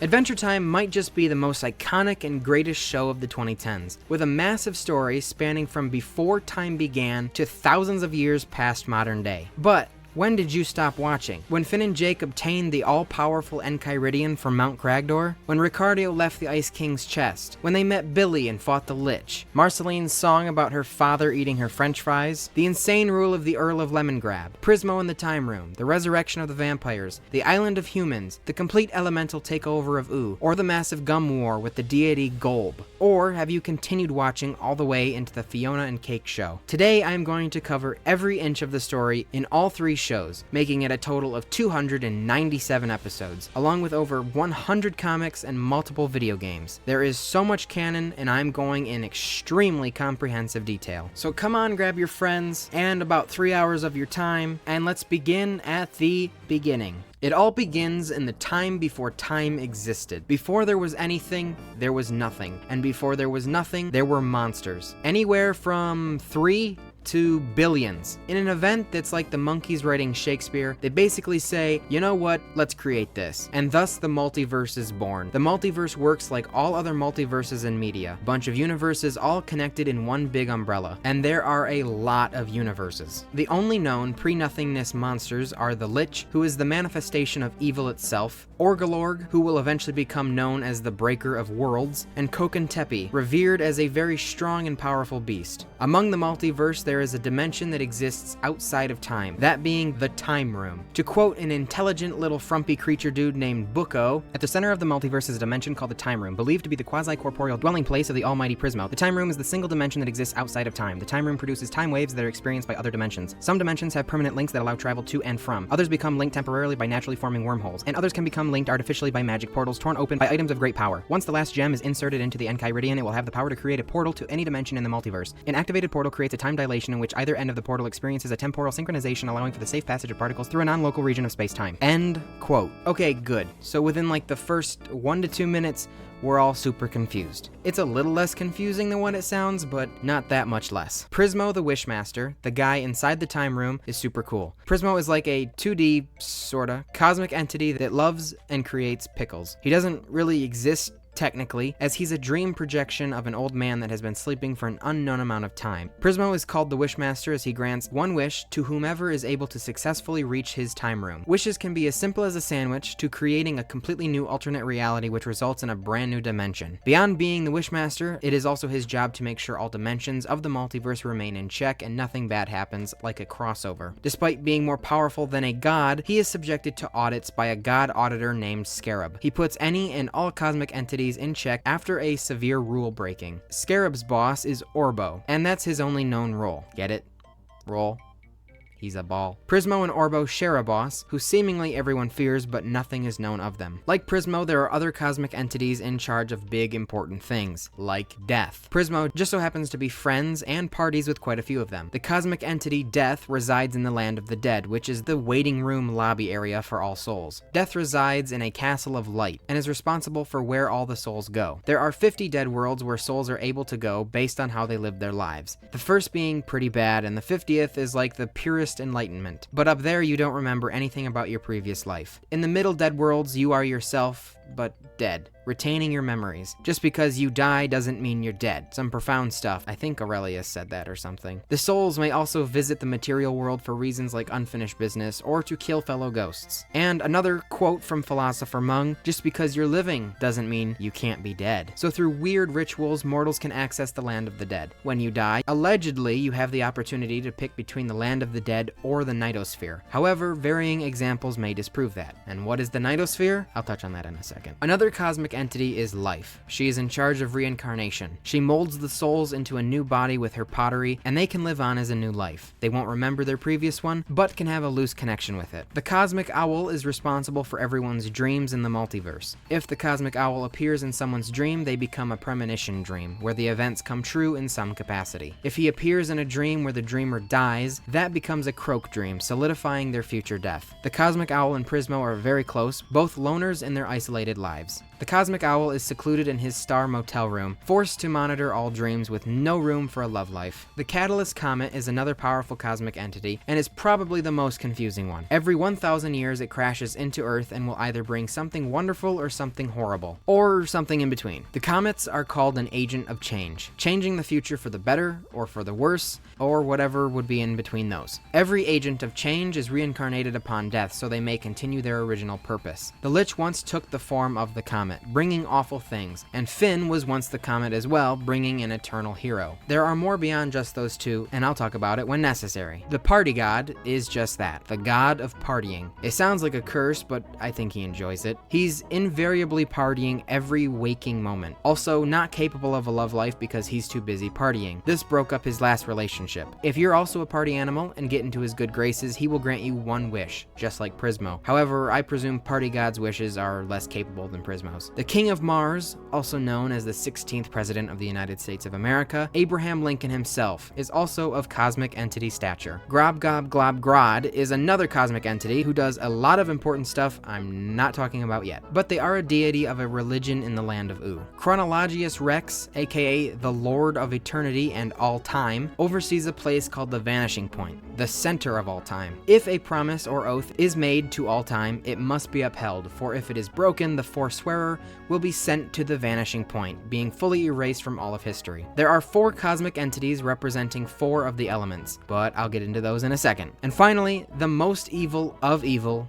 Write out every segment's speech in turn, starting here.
Adventure Time might just be the most iconic and greatest show of the 2010s, with a massive story spanning from before time began to thousands of years past modern day. But when did you stop watching? When Finn and Jake obtained the all-powerful Enchiridion from Mount Cragdor? When Ricardio left the Ice King's chest? When they met Billy and fought the Lich? Marceline's song about her father eating her french fries? The insane rule of the Earl of Lemongrab? Prismo in the Time Room? The resurrection of the vampires? The Island of Humans? The complete elemental takeover of Ooo? Or the massive gum war with the deity Golb? Or have you continued watching all the way into the Fiona and Cake show? Today I am going to cover every inch of the story in all three shows, making it a total of 297 episodes, along with over 100 comics and multiple video games. There is so much canon, and I'm going in extremely comprehensive detail. So come on, grab your friends and about 3 hours of your time, and let's begin at the beginning. It all begins in the time before time existed. Before there was anything, there was nothing. And before there was nothing, there were monsters. Anywhere from 3 to billions. In an event that's like the monkeys writing Shakespeare, they basically say, you know what, let's create this. And thus the multiverse is born. The multiverse works like all other multiverses in media. A bunch of universes all connected in one big umbrella. And there are a lot of universes. The only known pre-nothingness monsters are the Lich, who is the manifestation of evil itself, Orgalorg, who will eventually become known as the Breaker of Worlds, and Kokentepi, revered as a very strong and powerful beast. Among the multiverse, there is a dimension that exists outside of time, that being the Time Room. To quote an intelligent little frumpy creature dude named Bucco, at the center of the multiverse is a dimension called the Time Room, believed to be the quasi-corporeal dwelling place of the almighty Prismo. The Time Room is the single dimension that exists outside of time. The Time Room produces time waves that are experienced by other dimensions. Some dimensions have permanent links that allow travel to and from. Others become linked temporarily by naturally forming wormholes, and others can become linked artificially by magic portals torn open by items of great power. Once the last gem is inserted into the Enchiridion, it will have the power to create a portal to any dimension in the multiverse. An activated portal creates a time dilation in which either end of the portal experiences a temporal synchronization, allowing for the safe passage of particles through a non-local region of space-time. End quote. Okay, good. So within like the first 1 to 2 minutes, we're all super confused. It's a little less confusing than what it sounds, but not that much less. Prismo the Wishmaster, the guy inside the Time Room, is super cool. Prismo is like a 2D, sorta, cosmic entity that loves and creates pickles. He doesn't really exist technically, as he's a dream projection of an old man that has been sleeping for an unknown amount of time. Prismo is called the Wishmaster as he grants one wish to whomever is able to successfully reach his time room. Wishes can be as simple as a sandwich to creating a completely new alternate reality which results in a brand new dimension. Beyond being the Wishmaster, it is also his job to make sure all dimensions of the multiverse remain in check and nothing bad happens, like a crossover. Despite being more powerful than a god, he is subjected to audits by a god auditor named Scarab. He puts any and all cosmic entities in check after a severe rule breaking. Scarab's boss is Orbo, and that's his only known role. Get it? Role? He's a ball. Prismo and Orbo share a boss, who seemingly everyone fears, but nothing is known of them. Like Prismo, there are other cosmic entities in charge of big, important things, like Death. Prismo just so happens to be friends and parties with quite a few of them. The cosmic entity Death resides in the Land of the Dead, which is the waiting room lobby area for all souls. Death resides in a castle of light, and is responsible for where all the souls go. There are 50 dead worlds where souls are able to go based on how they lived their lives. The first being pretty bad, and the 50th is like the purest enlightenment. But up there, you don't remember anything about your previous life. In the middle dead worlds, you are yourself, but dead, retaining your memories. Just because you die doesn't mean you're dead. Some profound stuff. I think Aurelius said that or something. The souls may also visit the material world for reasons like unfinished business or to kill fellow ghosts. And another quote from philosopher Mung, just because you're living doesn't mean you can't be dead. So through weird rituals, mortals can access the Land of the Dead. When you die, allegedly you have the opportunity to pick between the Land of the Dead or the Nightosphere. However, varying examples may disprove that. And what is the Nightosphere? I'll touch on that in a second. Another cosmic entity is Life. She is in charge of reincarnation. She molds the souls into a new body with her pottery, and they can live on as a new life. They won't remember their previous one, but can have a loose connection with it. The Cosmic Owl is responsible for everyone's dreams in the multiverse. If the Cosmic Owl appears in someone's dream, they become a premonition dream, where the events come true in some capacity. If he appears in a dream where the dreamer dies, that becomes a croak dream, solidifying their future death. The Cosmic Owl and Prismo are very close, both loners in their isolated isolated lives. The cosmic owl is secluded in his star motel room, forced to monitor all dreams with no room for a love life. The Catalyst Comet is another powerful cosmic entity, and is probably the most confusing one. Every 1,000 years it crashes into Earth and will either bring something wonderful or something horrible, or something in between. The comets are called an agent of change, changing the future for the better or for the worse, or whatever would be in between those. Every agent of change is reincarnated upon death so they may continue their original purpose. The Lich once took the form of the comet, bringing awful things, and Finn was once the comet as well, bringing an eternal hero. There are more beyond just those two, and I'll talk about it when necessary. The party god is just that, the god of partying. It sounds like a curse, but I think he enjoys it. He's invariably partying every waking moment. Also, not capable of a love life because he's too busy partying. This broke up his last relationship. If you're also a party animal and get into his good graces, he will grant you one wish, just like Prismo. However, I presume party god's wishes are less capable than Prismo's. The King of Mars, also known as the 16th President of the United States of America, Abraham Lincoln himself, is also of cosmic entity stature. Grob Gob Glob Grod is another cosmic entity who does a lot of important stuff I'm not talking about yet, but they are a deity of a religion in the Land of Ooo. Chronologius Rex, aka the Lord of Eternity and All Time, oversees a place called the Vanishing Point, the center of all time. If a promise or oath is made to all time, it must be upheld, for if it is broken, the forswearer will be sent to the Vanishing Point, being fully erased from all of history. There are 4 cosmic entities representing 4 of the elements, but I'll get into those in a second. And finally, the most evil of evil,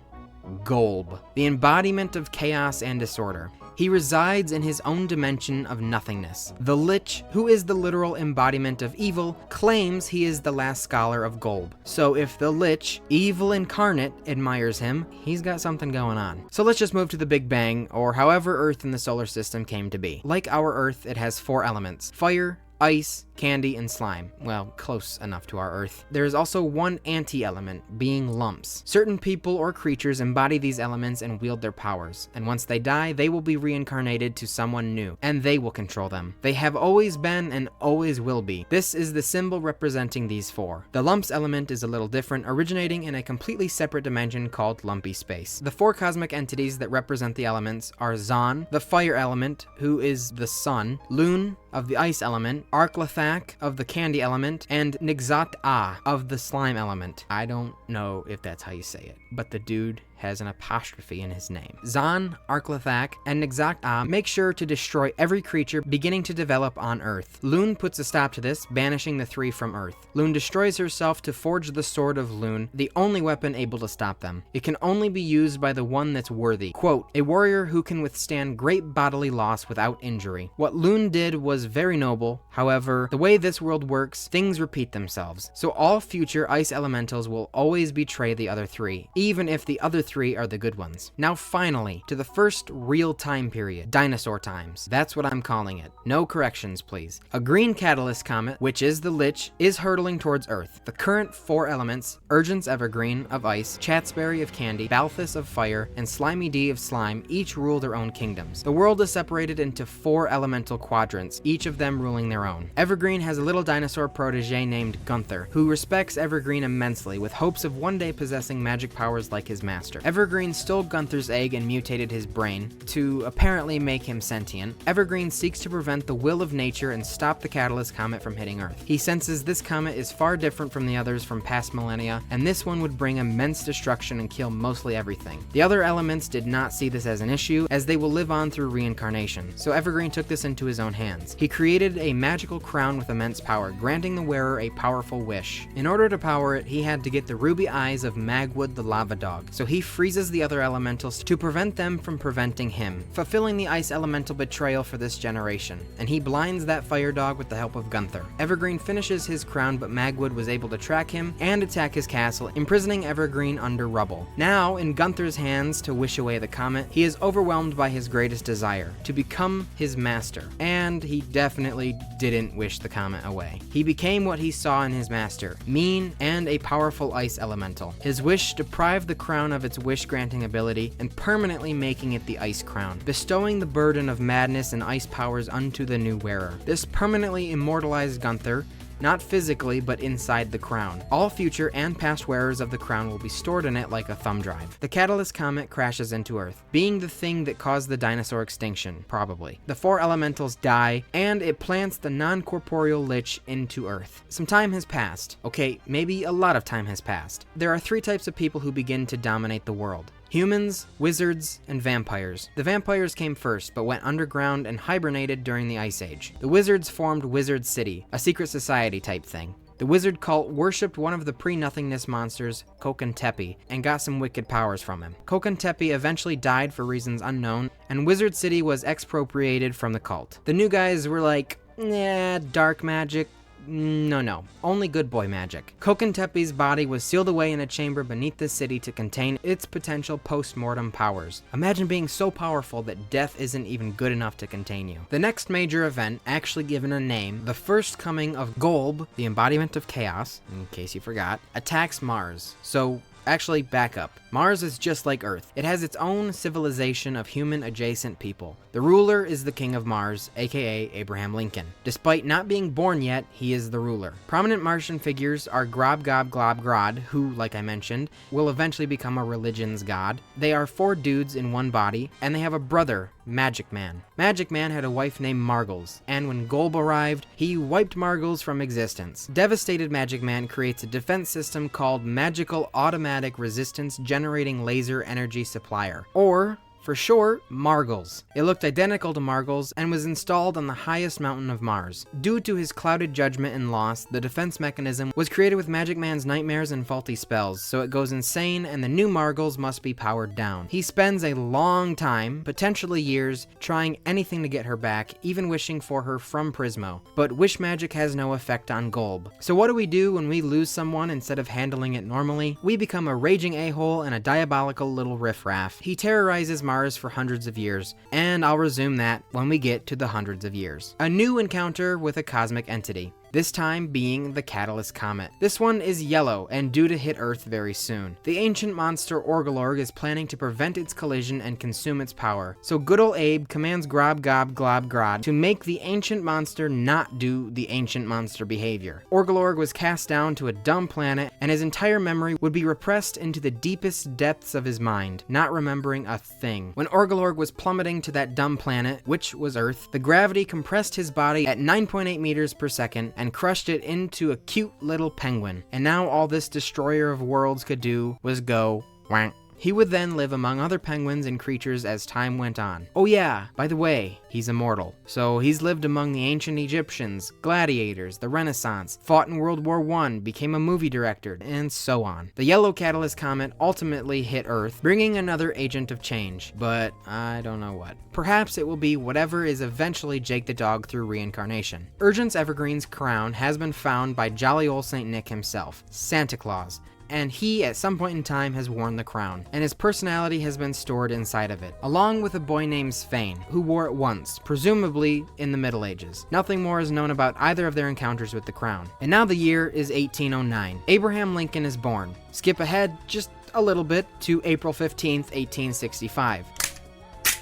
Golb, the embodiment of chaos and disorder. He resides in his own dimension of nothingness. The Lich, who is the literal embodiment of evil, claims he is the last scholar of Golb. So if the Lich, evil incarnate, admires him, he's got something going on. So let's just move to the Big Bang, or however Earth in the solar system came to be. Like our Earth, it has 4 elements: fire, ice, candy, and slime. Well, close enough to our Earth. There is also one anti-element, being lumps. Certain people or creatures embody these elements and wield their powers, and once they die, they will be reincarnated to someone new, and they will control them. They have always been and always will be. This is the symbol representing these 4. The lumps element is a little different, originating in a completely separate dimension called lumpy space. The 4 cosmic entities that represent the elements are Zon, the fire element, who is the sun, Loon of the ice element, Arklathak of the candy element, and Nigzat-A of the slime element. I don't know if that's how you say it, but the dude has an apostrophe in his name. Zon, Arklathak, and Nigzat-A make sure to destroy every creature beginning to develop on Earth. Loon puts a stop to this, banishing the 3 from Earth. Loon destroys herself to forge the Sword of Loon, the only weapon able to stop them. It can only be used by the one that's worthy. Quote, a warrior who can withstand great bodily loss without injury. What Loon did was very noble. However, the way this world works, things repeat themselves. So all future ice elementals will always betray the other 3, even if the other 3 are the good ones. Now finally, to the first real time period, dinosaur times. That's what I'm calling it. No corrections, please. A green catalyst comet, which is the Lich, is hurtling towards Earth. The current 4 elements, Urgence Evergreen of ice, Chatsberry of candy, Balthus of fire, and Slimy D of slime, each rule their own kingdoms. The world is separated into 4 elemental quadrants, each of them ruling their own. Evergreen has a little dinosaur protege named Gunther, who respects Evergreen immensely, with hopes of one day possessing magic powers like his master. Evergreen stole Gunther's egg and mutated his brain to apparently make him sentient. Evergreen seeks to prevent the will of nature and stop the Catalyst Comet from hitting Earth. He senses this comet is far different from the others from past millennia, and this one would bring immense destruction and kill mostly everything. The other elements did not see this as an issue, as they will live on through reincarnation, so Evergreen took this into his own hands. He created a magical crown with immense power, granting the wearer a powerful wish. In order to power it, he had to get the ruby eyes of Magwood the lava dog, so he freezes the other elementals to prevent them from preventing him, fulfilling the ice elemental betrayal for this generation, and he blinds that fire dog with the help of Gunther. Evergreen finishes his crown, but Magwood was able to track him and attack his castle, imprisoning Evergreen under rubble. Now, in Gunther's hands to wish away the comet, he is overwhelmed by his greatest desire, to become his master, and he definitely didn't wish the comet away. He became what he saw in his master, mean and a powerful ice elemental. His wish deprived the crown of its wish-granting ability and permanently making it the ice crown, bestowing the burden of madness and ice powers unto the new wearer. This permanently immortalized Gunther, not physically, but inside the crown. All future and past wearers of the crown will be stored in it like a thumb drive. The Catalyst Comet crashes into Earth, being the thing that caused the dinosaur extinction, probably. The 4 elementals die, and it plants the non-corporeal Lich into Earth. Some time has passed. Okay, maybe a lot of time has passed. There are 3 types of people who begin to dominate the world. Humans, wizards, and vampires. The vampires came first, but went underground and hibernated during the Ice Age. The wizards formed Wizard City, a secret society type thing. The wizard cult worshipped one of the pre-nothingness monsters, Kokentepe, and got some wicked powers from him. Kokentepe eventually died for reasons unknown, and Wizard City was expropriated from the cult. The new guys were like, nah, dark magic. No, only good boy magic. Kokentepe's body was sealed away in a chamber beneath the city to contain its potential post-mortem powers. Imagine being so powerful that death isn't even good enough to contain you. The next major event, actually given a name, the first coming of Golb, the embodiment of chaos, in case you forgot, attacks Mars. So, actually, back up. Mars is just like Earth. It has its own civilization of human-adjacent people. The ruler is the King of Mars, aka Abraham Lincoln. Despite not being born yet, he is the ruler. Prominent Martian figures are Grob Gob Glob Grod, who, like I mentioned, will eventually become a religion's god. They are 4 dudes in one body, and they have a brother, Magic Man. Magic Man had a wife named Margles, and when Golb arrived, he wiped Margles from existence. Devastated Magic Man creates a defense system called Magical Automatic Resistance Generating Laser Energy Supplier, or for short, Margles. It looked identical to Margles and was installed on the highest mountain of Mars. Due to his clouded judgment and loss, the defense mechanism was created with Magic Man's nightmares and faulty spells, so it goes insane and the new Margles must be powered down. He spends a long time, potentially years, trying anything to get her back, even wishing for her from Prismo. But wish magic has no effect on Golb. So what do we do when we lose someone instead of handling it normally? We become a raging a-hole and a diabolical little riffraff. He terrorizes Mars for hundreds of years, and I'll resume that when we get to the hundreds of years. A new encounter with a cosmic entity. This time being the Catalyst Comet. This one is yellow and due to hit Earth very soon. The ancient monster Orgolorg is planning to prevent its collision and consume its power, so good ol' Abe commands Grob Gob Glob Grod to make the ancient monster not do the ancient monster behavior. Orgolorg was cast down to a dumb planet, and his entire memory would be repressed into the deepest depths of his mind, not remembering a thing. When Orgolorg was plummeting to that dumb planet, which was Earth, the gravity compressed his body at 9.8 meters per second, and crushed it into a cute little penguin. And now all this destroyer of worlds could do was go wank. He would then live among other penguins and creatures as time went on. Oh yeah, by the way, he's immortal. So he's lived among the ancient Egyptians, gladiators, the Renaissance, fought in World War I, became a movie director, and so on. The yellow Catalyst Comet ultimately hit Earth, bringing another agent of change, but I don't know what. Perhaps it will be whatever is eventually Jake the Dog through reincarnation. Urgent's Evergreen's crown has been found by jolly old Saint Nick himself, Santa Claus, and he at some point in time has worn the crown, and his personality has been stored inside of it, along with a boy named Svein, who wore it once, presumably in the Middle Ages. Nothing more is known about either of their encounters with the crown. And now the year is 1809. Abraham Lincoln is born. Skip ahead just a little bit to April 15th, 1865.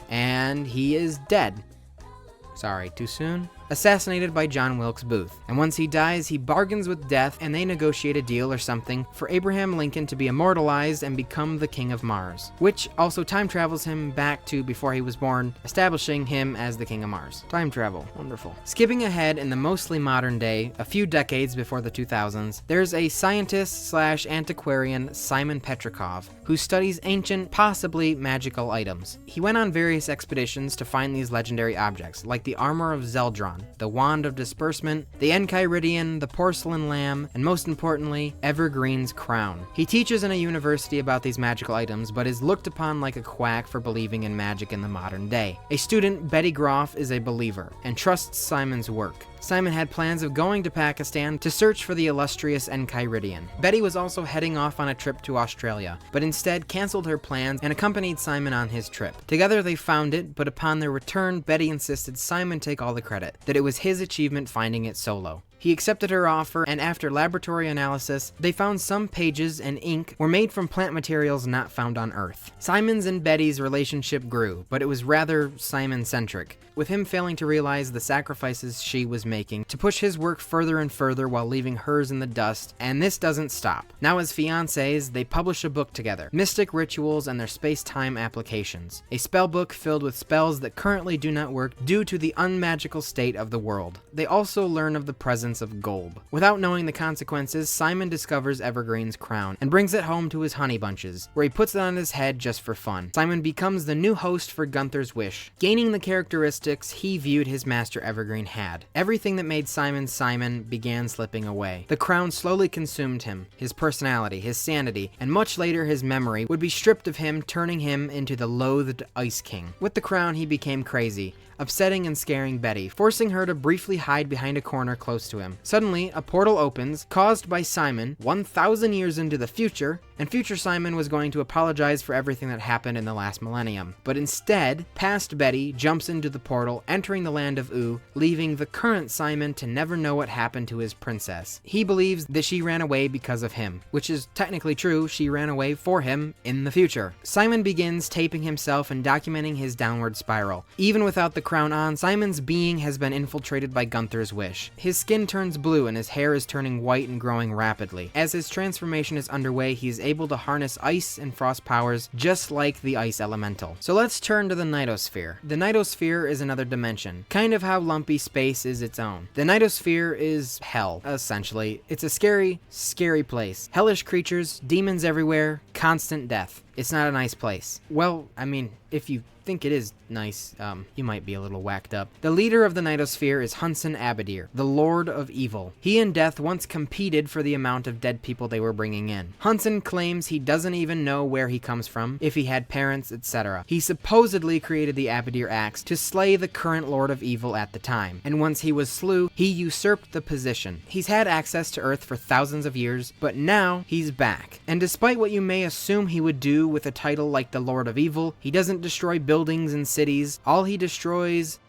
And he is dead. Sorry, too soon? Assassinated by John Wilkes Booth. And once he dies, he bargains with death and they negotiate a deal or something for Abraham Lincoln to be immortalized and become the King of Mars, which also time travels him back to before he was born, establishing him as the King of Mars. Time travel, wonderful. Skipping ahead in the mostly modern day, a few decades before the 2000s, there's a scientist slash antiquarian, Simon Petrikov, who studies ancient, possibly magical items. He went on various expeditions to find these legendary objects, like the armor of Zeldron, the Wand of Disbursement, the Enchiridion, the Porcelain Lamb, and most importantly, Evergreen's crown. He teaches in a university about these magical items, but is looked upon like a quack for believing in magic in the modern day. A student, Betty Groff, is a believer, and trusts Simon's work. Simon had plans of going to Pakistan to search for the illustrious Enchiridion. Betty was also heading off on a trip to Australia, but instead canceled her plans and accompanied Simon on his trip. Together they found it, but upon their return, Betty insisted Simon take all the credit, that it was his achievement finding it solo. He accepted her offer, and after laboratory analysis, they found some pages and ink were made from plant materials not found on Earth. Simon's and Betty's relationship grew, but it was rather Simon-centric, with him failing to realize the sacrifices she was making to push his work further and further while leaving hers in the dust, and this doesn't stop. Now as fiancés, they publish a book together, Mystic Rituals and Their Space-Time Applications, a spell book filled with spells that currently do not work due to the unmagical state of the world. They also learn of the presence of gold. Without knowing the consequences, Simon discovers Evergreen's crown and brings it home to his honey bunches, where he puts it on his head just for fun. Simon becomes the new host for Gunther's Wish, gaining the characteristics he viewed his master Evergreen had. Everything that made Simon Simon began slipping away. The crown slowly consumed him. His personality, his sanity, and much later his memory would be stripped of him, turning him into the loathed Ice King. With the crown, he became crazy, upsetting and scaring Betty, forcing her to briefly hide behind a corner close to him. Suddenly, a portal opens, caused by Simon, 1,000 years into the future, and future Simon was going to apologize for everything that happened in the last millennium. But instead, past Betty jumps into the portal, entering the Land of Ooo, leaving the current Simon to never know what happened to his princess. He believes that she ran away because of him, which is technically true. She ran away for him in the future. Simon begins taping himself and documenting his downward spiral. Even without the crown on, Simon's being has been infiltrated by Gunther's wish. His skin turns blue and his hair is turning white and growing rapidly. As his transformation is underway, he is able to harness ice and frost powers just like the ice elemental. So let's turn to the Nightosphere. The Nightosphere is another dimension, kind of how lumpy space is its own. The Nightosphere is hell, essentially. It's a scary, scary place. Hellish creatures, demons everywhere, constant death. It's not a nice place. Well, I mean, if you think it is nice, you might be a little whacked up. The leader of the Nightosphere is Hunson Abadir, the Lord of Evil. He and Death once competed for the amount of dead people they were bringing in. Hunson claims he doesn't even know where he comes from, if he had parents, etc. He supposedly created the Abadir Axe to slay the current Lord of Evil at the time, and once he was slew, he usurped the position. He's had access to Earth for thousands of years, but now he's back. And despite what you may assume he would do with a title like the Lord of Evil, he doesn't destroy buildings and cities. All he destroys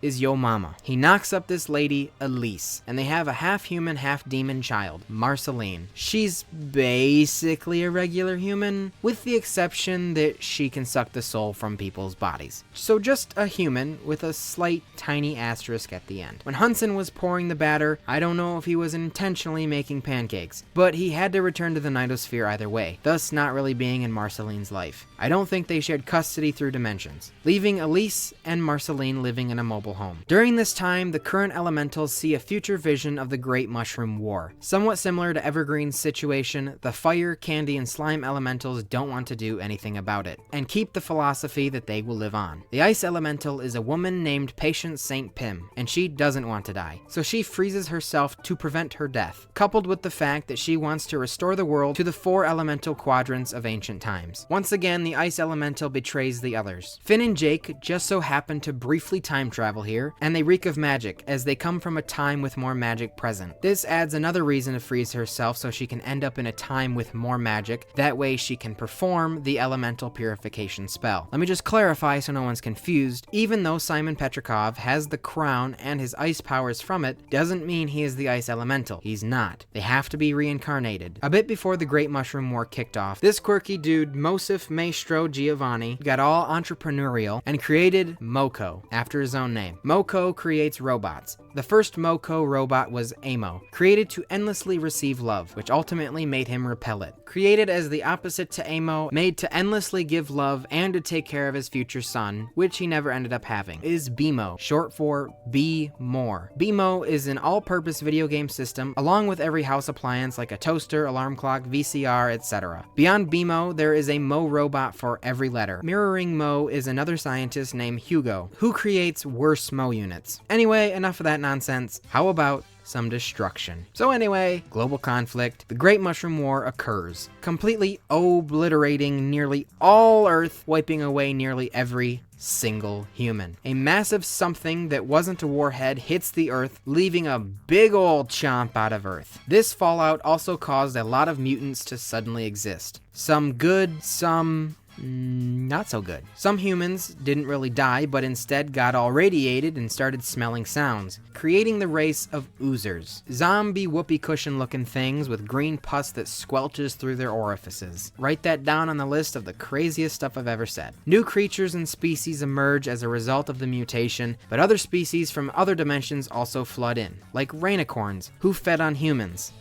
is yo mama. He knocks up this lady, Elise, and they have a half-human, half-demon child, Marceline. She's basically a regular human, with the exception that she can suck the soul from people's bodies. So just a human with a slight tiny asterisk at the end. When Hunson was pouring the batter, I don't know if he was intentionally making pancakes, but he had to return to the Nightosphere either way, thus not really being in Marceline's life. I don't think they shared custody through dimensions, leaving Elise and Marceline living in a mobile home. During this time, the current elementals see a future vision of the Great Mushroom War. Somewhat similar to Evergreen's situation, the fire, candy, and slime elementals don't want to do anything about it, and keep the philosophy that they will live on. The ice elemental is a woman named Patience St. Pim, and she doesn't want to die, so she freezes herself to prevent her death, coupled with the fact that she wants to restore the world to the 4 elemental quadrants of ancient times. Once again, the ice elemental betrays the others. Finn and Jake just so happen to briefly time travel here, and they reek of magic, as they come from a time with more magic present. This adds another reason to freeze herself so she can end up in a time with more magic, that way she can perform the elemental purification spell. Let me just clarify so no one's confused, even though Simon Petrikov has the crown and his ice powers from it, doesn't mean he is the ice elemental. He's not. They have to be reincarnated. A bit before the Great Mushroom War kicked off, this quirky dude, Mosif Maestro Giovanni, got all entrepreneurial and created Moko, after his own name. Moko creates robots. The first Moko robot was Amo, created to endlessly receive love, which ultimately made him repel it. Created as the opposite to Amo, made to endlessly give love and to take care of his future son, which he never ended up having, is Bimo, short for Be More. Bimo is an all-purpose video game system, along with every house appliance like a toaster, alarm clock, VCR, etc. Beyond Bimo, there is a Mo robot for every letter. Mirroring Mo is another scientist named Hugo, who creates worse Mo units. Anyway, enough of that nonsense. How about some destruction? So anyway, global conflict, the Great Mushroom War occurs, completely obliterating nearly all Earth, wiping away nearly every single human. A massive something that wasn't a warhead hits the Earth, leaving a big old chomp out of Earth. This fallout also caused a lot of mutants to suddenly exist. Some good, some Not so good. Some humans didn't really die, but instead got all radiated and started smelling sounds, creating the race of oozers. Zombie whoopee cushion looking things with green pus that squelches through their orifices. Write that down on the list of the craziest stuff I've ever said. New creatures and species emerge as a result of the mutation, but other species from other dimensions also flood in, like rainicorns, who fed on humans.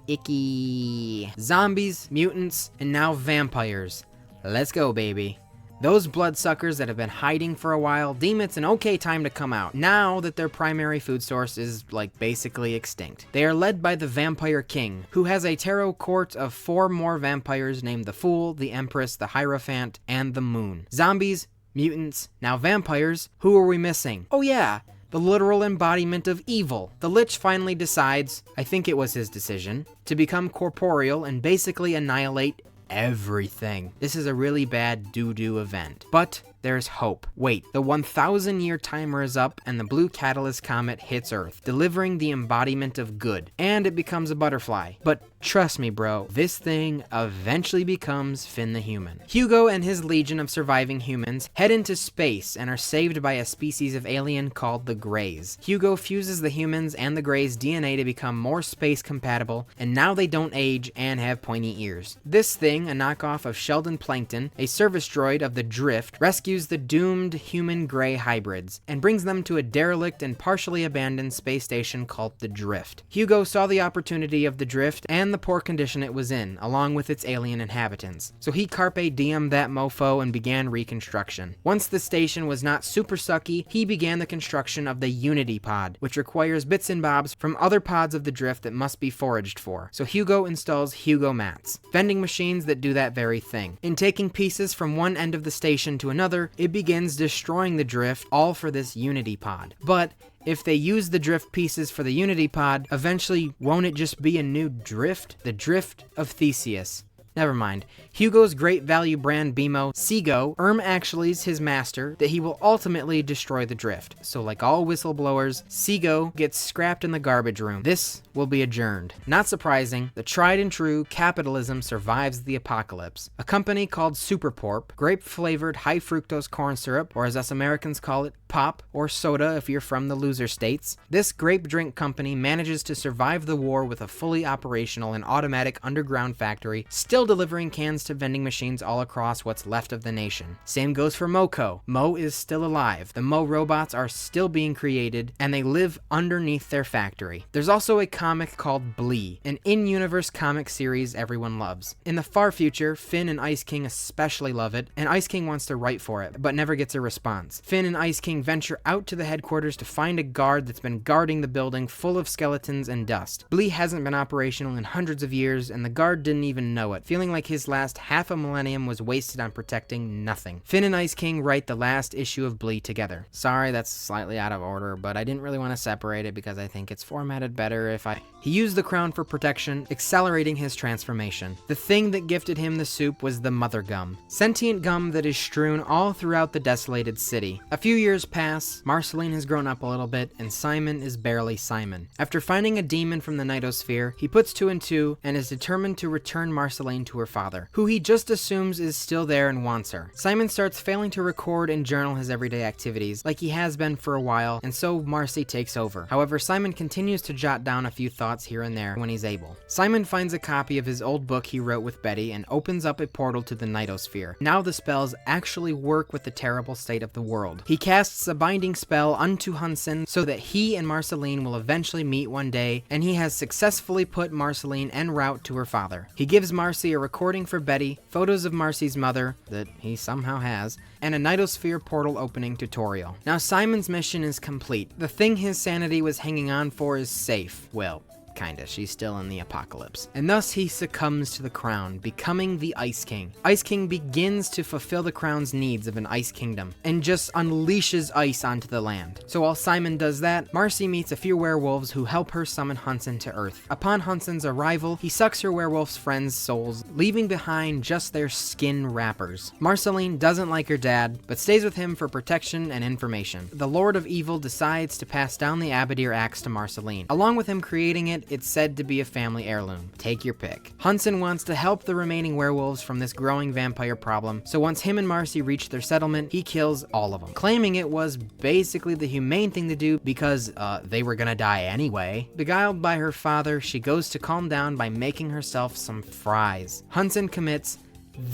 Icky. Zombies, mutants, and now vampires. Let's go, baby. Those bloodsuckers that have been hiding for a while deem it's an okay time to come out, now that their primary food source is, basically extinct. They are led by the Vampire King, who has a tarot court of 4 more vampires named the Fool, the Empress, the Hierophant, and the Moon. Zombies, mutants, now vampires. Who are we missing? Oh yeah, the literal embodiment of evil. The Lich finally decides, I think it was his decision, to become corporeal and basically annihilate everything. This is a really bad doo-doo event. But there's hope. Wait, the 1,000-year timer is up and the blue catalyst comet hits Earth, delivering the embodiment of good. And it becomes a butterfly. But trust me, bro, this thing eventually becomes Finn the Human. Hugo and his legion of surviving humans head into space and are saved by a species of alien called the Greys. Hugo fuses the humans and the Greys' DNA to become more space compatible, and now they don't age and have pointy ears. This thing, a knockoff of Sheldon Plankton, a service droid of the Drift, rescues the doomed human-gray hybrids and brings them to a derelict and partially abandoned space station called the Drift. Hugo saw the opportunity of the Drift and the poor condition it was in, along with its alien inhabitants. So he carpe diem that mofo and began reconstruction. Once the station was not super sucky, he began the construction of the Unity Pod, which requires bits and bobs from other pods of the Drift that must be foraged for. So Hugo installs Hugo Mats, vending machines that do that very thing. In taking pieces from one end of the station to another, it begins destroying the Drift, all for this Unity Pod. But if they use the Drift pieces for the Unity Pod, eventually won't it just be a new Drift? The Drift of Theseus. Never mind. Hugo's great value brand BMO, Seago, actually's his master that he will ultimately destroy the Drift. So like all whistleblowers, Seago gets scrapped in the garbage room. This will be adjourned. Not surprising, the tried and true capitalism survives the apocalypse. A company called Superporp, grape-flavored high-fructose corn syrup, or as us Americans call it, pop, or soda if you're from the loser states. This grape drink company manages to survive the war with a fully operational and automatic underground factory, still delivering cans to vending machines all across what's left of the nation. Same goes for Moco. Mo is still alive. The Mo robots are still being created, and they live underneath their factory. There's also a comic called Blee, an in-universe comic series everyone loves. In the far future, Finn and Ice King especially love it, and Ice King wants to write for it, but never gets a response. Finn and Ice King venture out to the headquarters to find a guard that's been guarding the building full of skeletons and dust. Blee hasn't been operational in hundreds of years, and the guard didn't even know it, feeling like his last half a millennium was wasted on protecting nothing. Finn and Ice King write the last issue of Blee together. Sorry, that's slightly out of order, but I didn't really want to separate it because I think it's formatted better if He used the crown for protection, accelerating his transformation. The thing that gifted him the soup was the mother gum, sentient gum that is strewn all throughout the desolated city. A few years pass, Marceline has grown up a little bit, and Simon is barely Simon. After finding a demon from the Nightosphere, he puts 2 and 2 and is determined to return Marceline to her father, who he just assumes is still there and wants her. Simon starts failing to record and journal his everyday activities, like he has been for a while, and so Marcy takes over. However, Simon continues to jot down a few thoughts here and there when he's able. Simon finds a copy of his old book he wrote with Betty and opens up a portal to the Nightosphere. Now the spells actually work with the terrible state of the world. He casts a binding spell unto Hunson so that he and Marceline will eventually meet one day, and he has successfully put Marceline en route to her father. He gives Marcy a recording for Betty, photos of Marcy's mother, that he somehow has, and a Nightosphere portal opening tutorial. Now Simon's mission is complete. The thing his sanity was hanging on for is safe. Well, kinda, she's still in the apocalypse. And thus he succumbs to the crown, becoming the Ice King. Ice King begins to fulfill the crown's needs of an ice kingdom, and just unleashes ice onto the land. So while Simon does that, Marcy meets a few werewolves who help her summon Hunson to Earth. Upon Hunson's arrival, he sucks her werewolf's friends' souls, leaving behind just their skin wrappers. Marceline doesn't like her dad, but stays with him for protection and information. The Lord of Evil decides to pass down the Abadir axe to Marceline, along with him creating it it's said to be a family heirloom. Take your pick. Hudson wants to help the remaining werewolves from this growing vampire problem, so once him and Marcy reach their settlement, he kills all of them, claiming it was basically the humane thing to do because, they were gonna die anyway. Beguiled by her father, she goes to calm down by making herself some fries. Hudson commits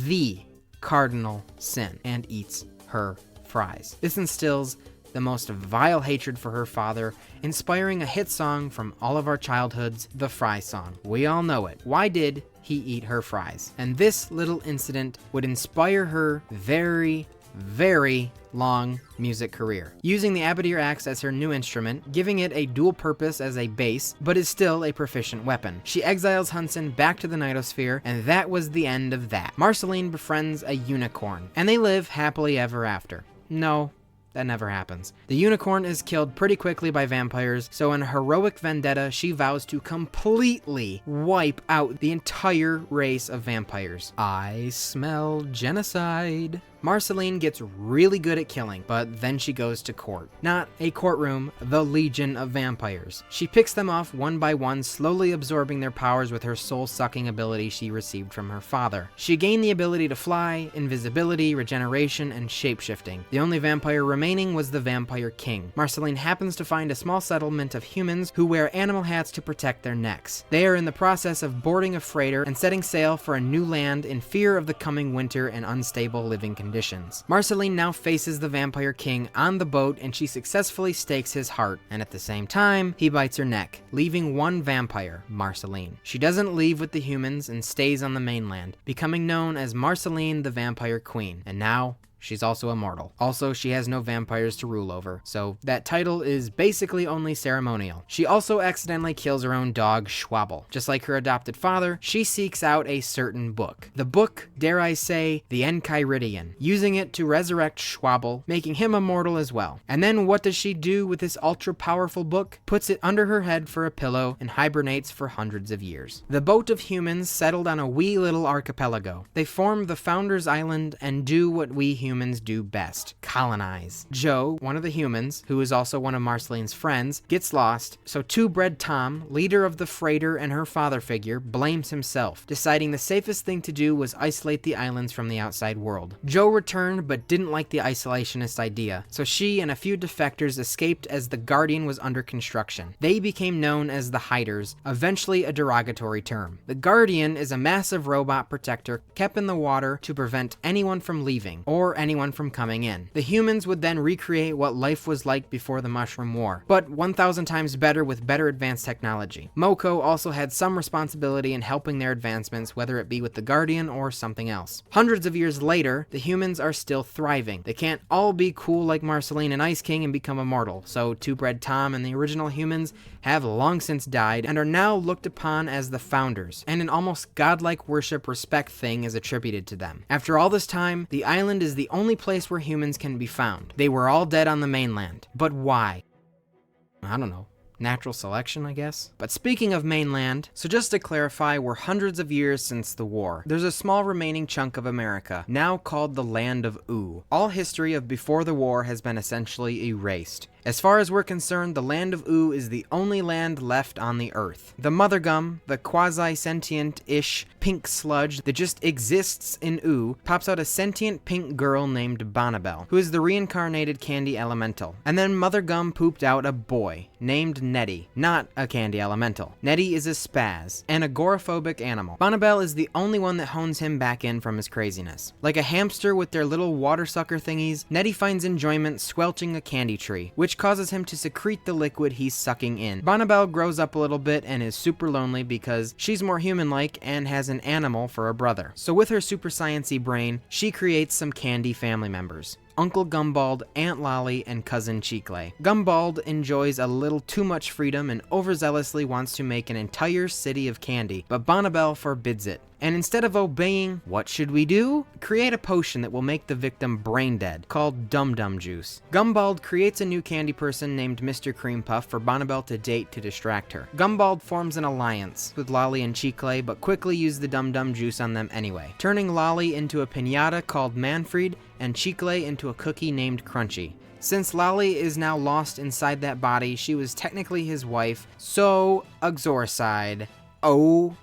the cardinal sin and eats her fries. This instills the most vile hatred for her father, inspiring a hit song from all of our childhoods, the Fry Song. We all know it. Why did he eat her fries? And this little incident would inspire her very, very long music career, using the abadir axe as her new instrument, giving it a dual purpose as a bass, but is still a proficient weapon. She exiles Hudson back to the Nightosphere, and that was the end of that. Marceline befriends a unicorn, and they live happily ever after. No, that never happens. The unicorn is killed pretty quickly by vampires, so in a heroic vendetta, she vows to completely wipe out the entire race of vampires. I smell genocide. Marceline gets really good at killing, but then she goes to court. Not a courtroom, the Legion of Vampires. She picks them off one by one, slowly absorbing their powers with her soul-sucking ability she received from her father. She gained the ability to fly, invisibility, regeneration, and shape-shifting. The only vampire remaining was the Vampire King. Marceline happens to find a small settlement of humans who wear animal hats to protect their necks. They are in the process of boarding a freighter and setting sail for a new land in fear of the coming winter and unstable living conditions. Marceline now faces the Vampire King on the boat, and she successfully stakes his heart, and at the same time, he bites her neck, leaving one vampire, Marceline. She doesn't leave with the humans and stays on the mainland, becoming known as Marceline the Vampire Queen, and now she's also immortal. Also, she has no vampires to rule over, so that title is basically only ceremonial. She also accidentally kills her own dog, Schwabble. Just like her adopted father, she seeks out a certain book. The book, dare I say, the Enchiridion, using it to resurrect Schwabble, making him immortal as well. And then what does she do with this ultra-powerful book? Puts it under her head for a pillow and hibernates for hundreds of years. The boat of humans settled on a wee little archipelago. They form the Founder's Island and do what we humans do best: colonize. Joe, one of the humans, who is also one of Marceline's friends, gets lost, so Two-Bread Tom, leader of the freighter and her father figure, blames himself, deciding the safest thing to do was isolate the islands from the outside world. Joe returned but didn't like the isolationist idea, so she and a few defectors escaped as the Guardian was under construction. They became known as the Hiders, eventually a derogatory term. The Guardian is a massive robot protector kept in the water to prevent anyone from leaving, or anyone from coming in. The humans would then recreate what life was like before the Mushroom War, but 1,000 times better with better advanced technology. Moko also had some responsibility in helping their advancements, whether it be with the Guardian or something else. Hundreds of years later, the humans are still thriving. They can't all be cool like Marceline and Ice King and become immortal, so Two-Bread Tom and the original humans have long since died and are now looked upon as the founders, and an almost godlike worship respect thing is attributed to them. After all this time, the island is the only place where humans can be found. They were all dead on the mainland. But why? I don't know. Natural selection, I guess? But speaking of mainland, so just to clarify, we're hundreds of years since the war. There's a small remaining chunk of America, now called the Land of Ooo. All history of before the war has been essentially erased. As far as we're concerned, the Land of Ooo is the only land left on the Earth. The Mother Gum, the quasi-sentient-ish pink sludge that just exists in Ooo, pops out a sentient pink girl named Bonnibel, who is the reincarnated candy elemental. And then Mother Gum pooped out a boy named Nettie, not a candy elemental. Nettie is a spaz, an agoraphobic animal. Bonnibel is the only one that hones him back in from his craziness. Like a hamster with their little water sucker thingies, Nettie finds enjoyment squelching a candy tree, which causes him to secrete the liquid he's sucking in. Bonnibel grows up a little bit and is super lonely because she's more human-like and has an animal for a brother. So with her super science-y brain, she creates some candy family members: Uncle Gumbald, Aunt Lolly, and Cousin Chicle. Gumbald enjoys a little too much freedom and overzealously wants to make an entire city of candy, but Bonnibel forbids it. And instead of obeying, what should we do? Create a potion that will make the victim brain dead, called Dum Dum Juice. Gumbald creates a new candy person named Mr. Cream Puff for Bonnibel to date to distract her. Gumbald forms an alliance with Lolly and Chicle, but quickly use the Dum Dum Juice on them anyway, turning Lolly into a piñata called Manfred and Chicle into a cookie named Crunchy. Since Lolly is now lost inside that body, she was technically his wife, so Uxoricide. Oh,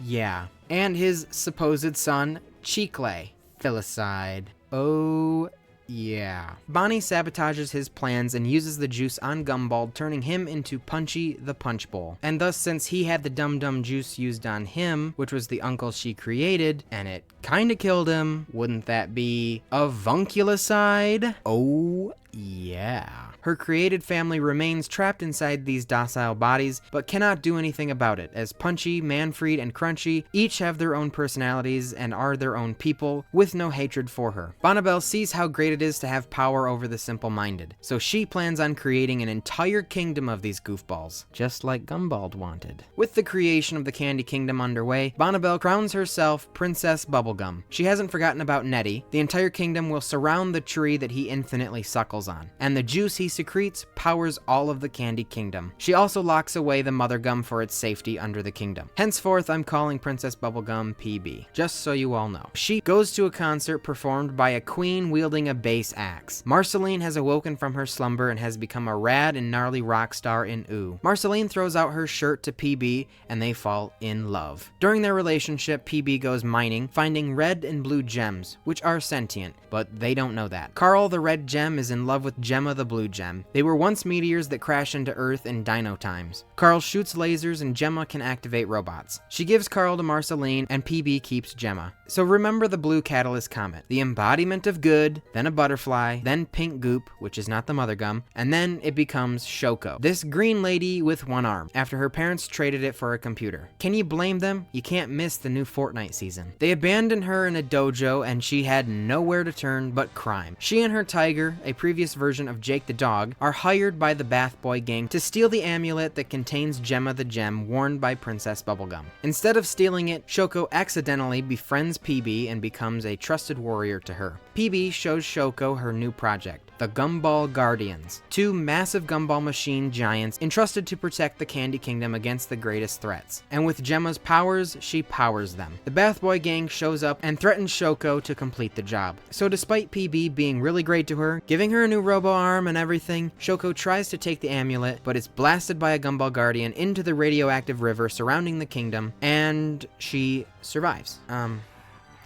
yeah. And his supposed son, Cheekley. Filicide. Oh, yeah. Bonnie sabotages his plans and uses the juice on Gumball, turning him into Punchy the Punch Bowl. And thus, since he had the dum-dum juice used on him, which was the uncle she created, and it kinda killed him, wouldn't that be avunculicide? Oh, yeah. Her created family remains trapped inside these docile bodies, but cannot do anything about it, as Punchy, Manfred, and Crunchy each have their own personalities and are their own people, with no hatred for her. Bonnibel sees how great it is to have power over the simple-minded, so she plans on creating an entire kingdom of these goofballs, just like Gumball wanted. With the creation of the Candy Kingdom underway, Bonnibel crowns herself Princess Bubblegum. She hasn't forgotten about Nettie. The entire kingdom will surround the tree that he infinitely suckles on, and the juice he secretes powers all of the Candy Kingdom. She also locks away the Mother Gum for its safety under the kingdom. Henceforth, I'm calling Princess Bubblegum PB, just so you all know. She goes to a concert performed by a queen wielding a bass axe. Marceline has awoken from her slumber and has become a rad and gnarly rock star in Ooo. Marceline throws out her shirt to PB and they fall in love. During their relationship, PB goes mining, finding red and blue gems, which are sentient, but they don't know that. Carl the red gem is in love with Gemma the blue gem. They were once meteors that crash into Earth in dino times. Carl shoots lasers and Gemma can activate robots. She gives Carl to Marceline and PB keeps Gemma. So remember the blue catalyst comet, the embodiment of good, then a butterfly, then pink goop, which is not the Mother Gum, and then it becomes Shoko, this green lady with one arm, after her parents traded it for a computer. Can you blame them? You can't miss the new Fortnite season. They abandoned her in a dojo and she had nowhere to turn but crime. She and her tiger, a previous version of Jake the dog, are hired by the Bath Boy gang to steal the amulet that contains Gemma the gem worn by Princess Bubblegum. Instead of stealing it, Shoko accidentally befriends PB and becomes a trusted warrior to her. PB shows Shoko her new project, the Gumball Guardians, two massive gumball machine giants entrusted to protect the Candy Kingdom against the greatest threats. And with Gemma's powers, she powers them. The Bath Boy gang shows up and threatens Shoko to complete the job. So despite PB being really great to her, giving her a new robo-arm and everything, Shoko tries to take the amulet, but it's blasted by a Gumball Guardian into the radioactive river surrounding the kingdom, and she survives.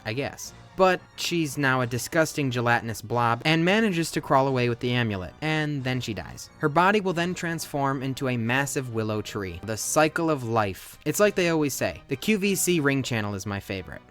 I guess. But she's now a disgusting gelatinous blob and manages to crawl away with the amulet, and then she dies. Her body will then transform into a massive willow tree. The cycle of life. It's like they always say, the QVC ring channel is my favorite.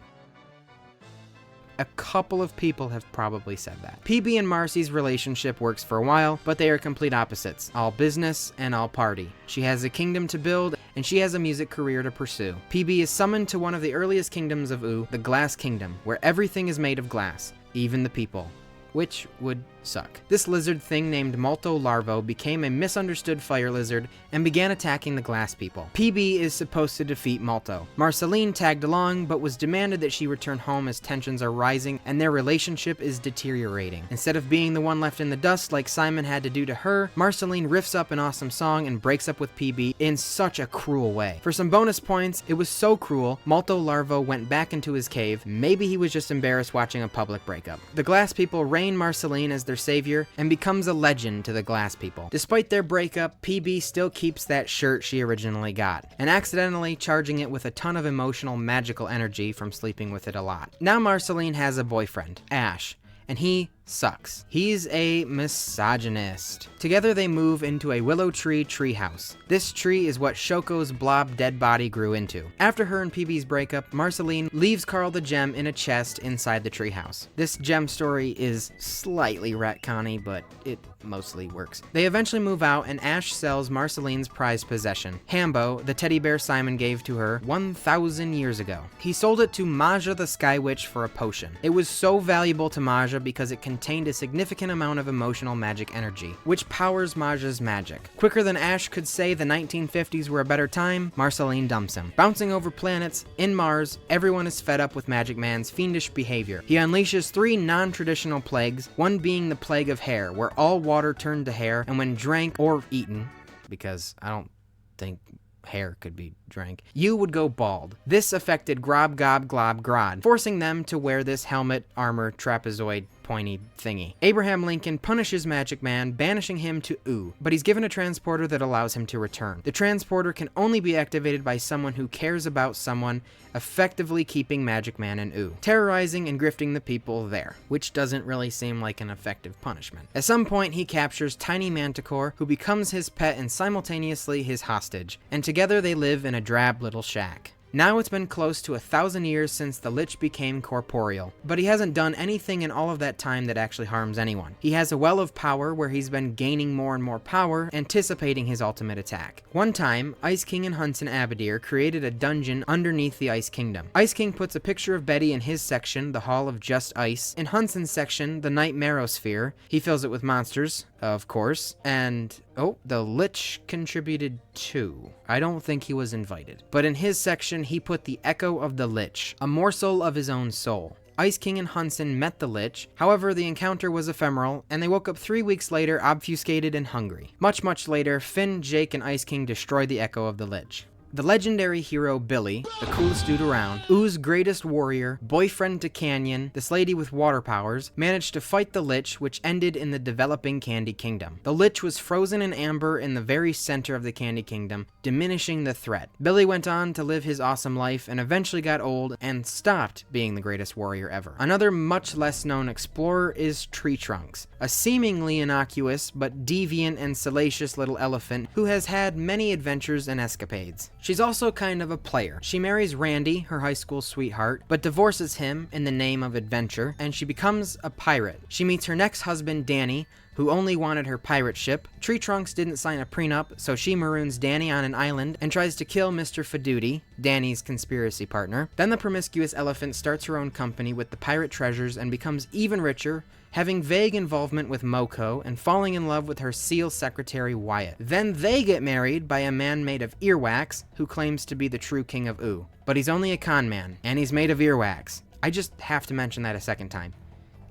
A couple of people have probably said that. PB and Marcy's relationship works for a while, but they are complete opposites. All business and all party. She has a kingdom to build, and she has a music career to pursue. PB is summoned to one of the earliest kingdoms of Ooo, the Glass Kingdom, where everything is made of glass, even the people. Which would suck. This lizard thing named Malto Larvo became a misunderstood fire lizard and began attacking the glass people. PB is supposed to defeat Malto. Marceline tagged along, but was demanded that she return home as tensions are rising and their relationship is deteriorating. Instead of being the one left in the dust like Simon had to do to her, Marceline riffs up an awesome song and breaks up with PB in such a cruel way. For some bonus points, it was so cruel, Malto Larvo went back into his cave. Maybe he was just embarrassed watching a public breakup. The glass people reign Marceline as their savior and becomes a legend to the glass people. Despite their breakup, PB still keeps that shirt she originally got, and accidentally charging it with a ton of emotional magical energy from sleeping with it a lot. Now Marceline has a boyfriend, Ash, and he sucks. He's a misogynist. Together they move into a willow tree treehouse. This tree is what Shoko's blob dead body grew into. After her and PB's breakup, Marceline leaves Carl the gem in a chest inside the treehouse. This gem story is slightly retconny, but it mostly works. They eventually move out and Ash sells Marceline's prized possession, Hambo, the teddy bear Simon gave to her 1,000 years ago. He sold it to Maja the Sky Witch for a potion. It was so valuable to Maja because it contained a significant amount of emotional magic energy, which powers Maja's magic. Quicker than Ash could say the 1950s were a better time, Marceline dumps him. Bouncing over planets, in Mars, everyone is fed up with Magic Man's fiendish behavior. He unleashes 3 non-traditional plagues, one being the Plague of Hair, where all water turned to hair, and when drank or eaten, because I don't think hair could be drank, you would go bald. This affected Grob Gob Glob Grod, forcing them to wear this helmet, armor, trapezoid pointy thingy. Abraham Lincoln punishes Magic Man, banishing him to Ooo, but he's given a transporter that allows him to return. The transporter can only be activated by someone who cares about someone, effectively keeping Magic Man in Ooo, terrorizing and grifting the people there, which doesn't really seem like an effective punishment. At some point, he captures Tiny Manticore, who becomes his pet and simultaneously his hostage, and together they live in a drab little shack. Now it's been close to 1,000 years since the Lich became corporeal, but he hasn't done anything in all of that time that actually harms anyone. He has a well of power where he's been gaining more and more power, anticipating his ultimate attack. One time, Ice King and Hunson Abadir created a dungeon underneath the Ice Kingdom. Ice King puts a picture of Betty in his section, the Hall of Just Ice. In Hunson's section, the Night Marrowsphere, he fills it with monsters, of course, and oh, the Lich contributed too. I don't think he was invited. But in his section, he put the Echo of the Lich, a morsel of his own soul. Ice King and Hunson met the Lich, however the encounter was ephemeral, and they woke up 3 weeks later obfuscated and hungry. Much later, Finn, Jake, and Ice King destroyed the Echo of the Lich. The legendary hero Billy, the coolest dude around, Oo's greatest warrior, boyfriend to Canyon, this lady with water powers, managed to fight the Lich, which ended in the developing Candy Kingdom. The Lich was frozen in amber in the very center of the Candy Kingdom, diminishing the threat. Billy went on to live his awesome life and eventually got old and stopped being the greatest warrior ever. Another much less known explorer is Tree Trunks, a seemingly innocuous but deviant and salacious little elephant who has had many adventures and escapades. She's also kind of a player. She marries Randy, her high school sweetheart, but divorces him in the name of adventure, and she becomes a pirate. She meets her next husband, Danny, who only wanted her pirate ship. Tree Trunks didn't sign a prenup, so she maroons Danny on an island and tries to kill Mr. Faduti, Danny's conspiracy partner. Then the promiscuous elephant starts her own company with the pirate treasures and becomes even richer, having vague involvement with Moko and falling in love with her seal secretary Wyatt. Then they get married by a man made of earwax who claims to be the true king of Ooo. But he's only a con man, and he's made of earwax. I just have to mention that a second time.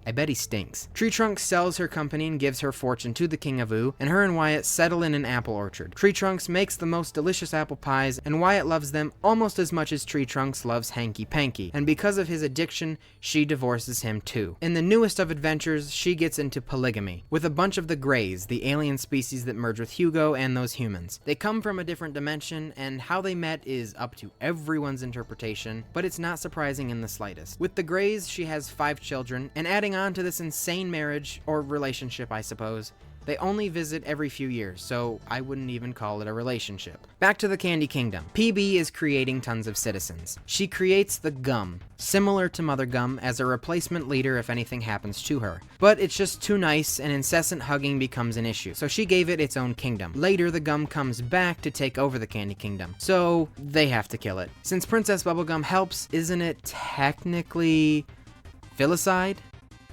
I bet he stinks. Tree Trunks sells her company and gives her fortune to the King of Ooo, and her and Wyatt settle in an apple orchard. Tree Trunks makes the most delicious apple pies, and Wyatt loves them almost as much as Tree Trunks loves Hanky Panky, and because of his addiction, she divorces him too. In the newest of adventures, she gets into polygamy, with a bunch of the Greys, the alien species that merge with Hugo and those humans. They come from a different dimension, and how they met is up to everyone's interpretation, but it's not surprising in the slightest. With the Greys, she has 5 children, and adding on to this insane marriage, or relationship I suppose, they only visit every few years, so I wouldn't even call it a relationship. Back to the Candy Kingdom. PB is creating tons of citizens. She creates the Gum, similar to Mother Gum, as a replacement leader if anything happens to her. But it's just too nice, and incessant hugging becomes an issue, so she gave it its own kingdom. Later, the Gum comes back to take over the Candy Kingdom, so they have to kill it. Since Princess Bubblegum helps, isn't it technically filicide?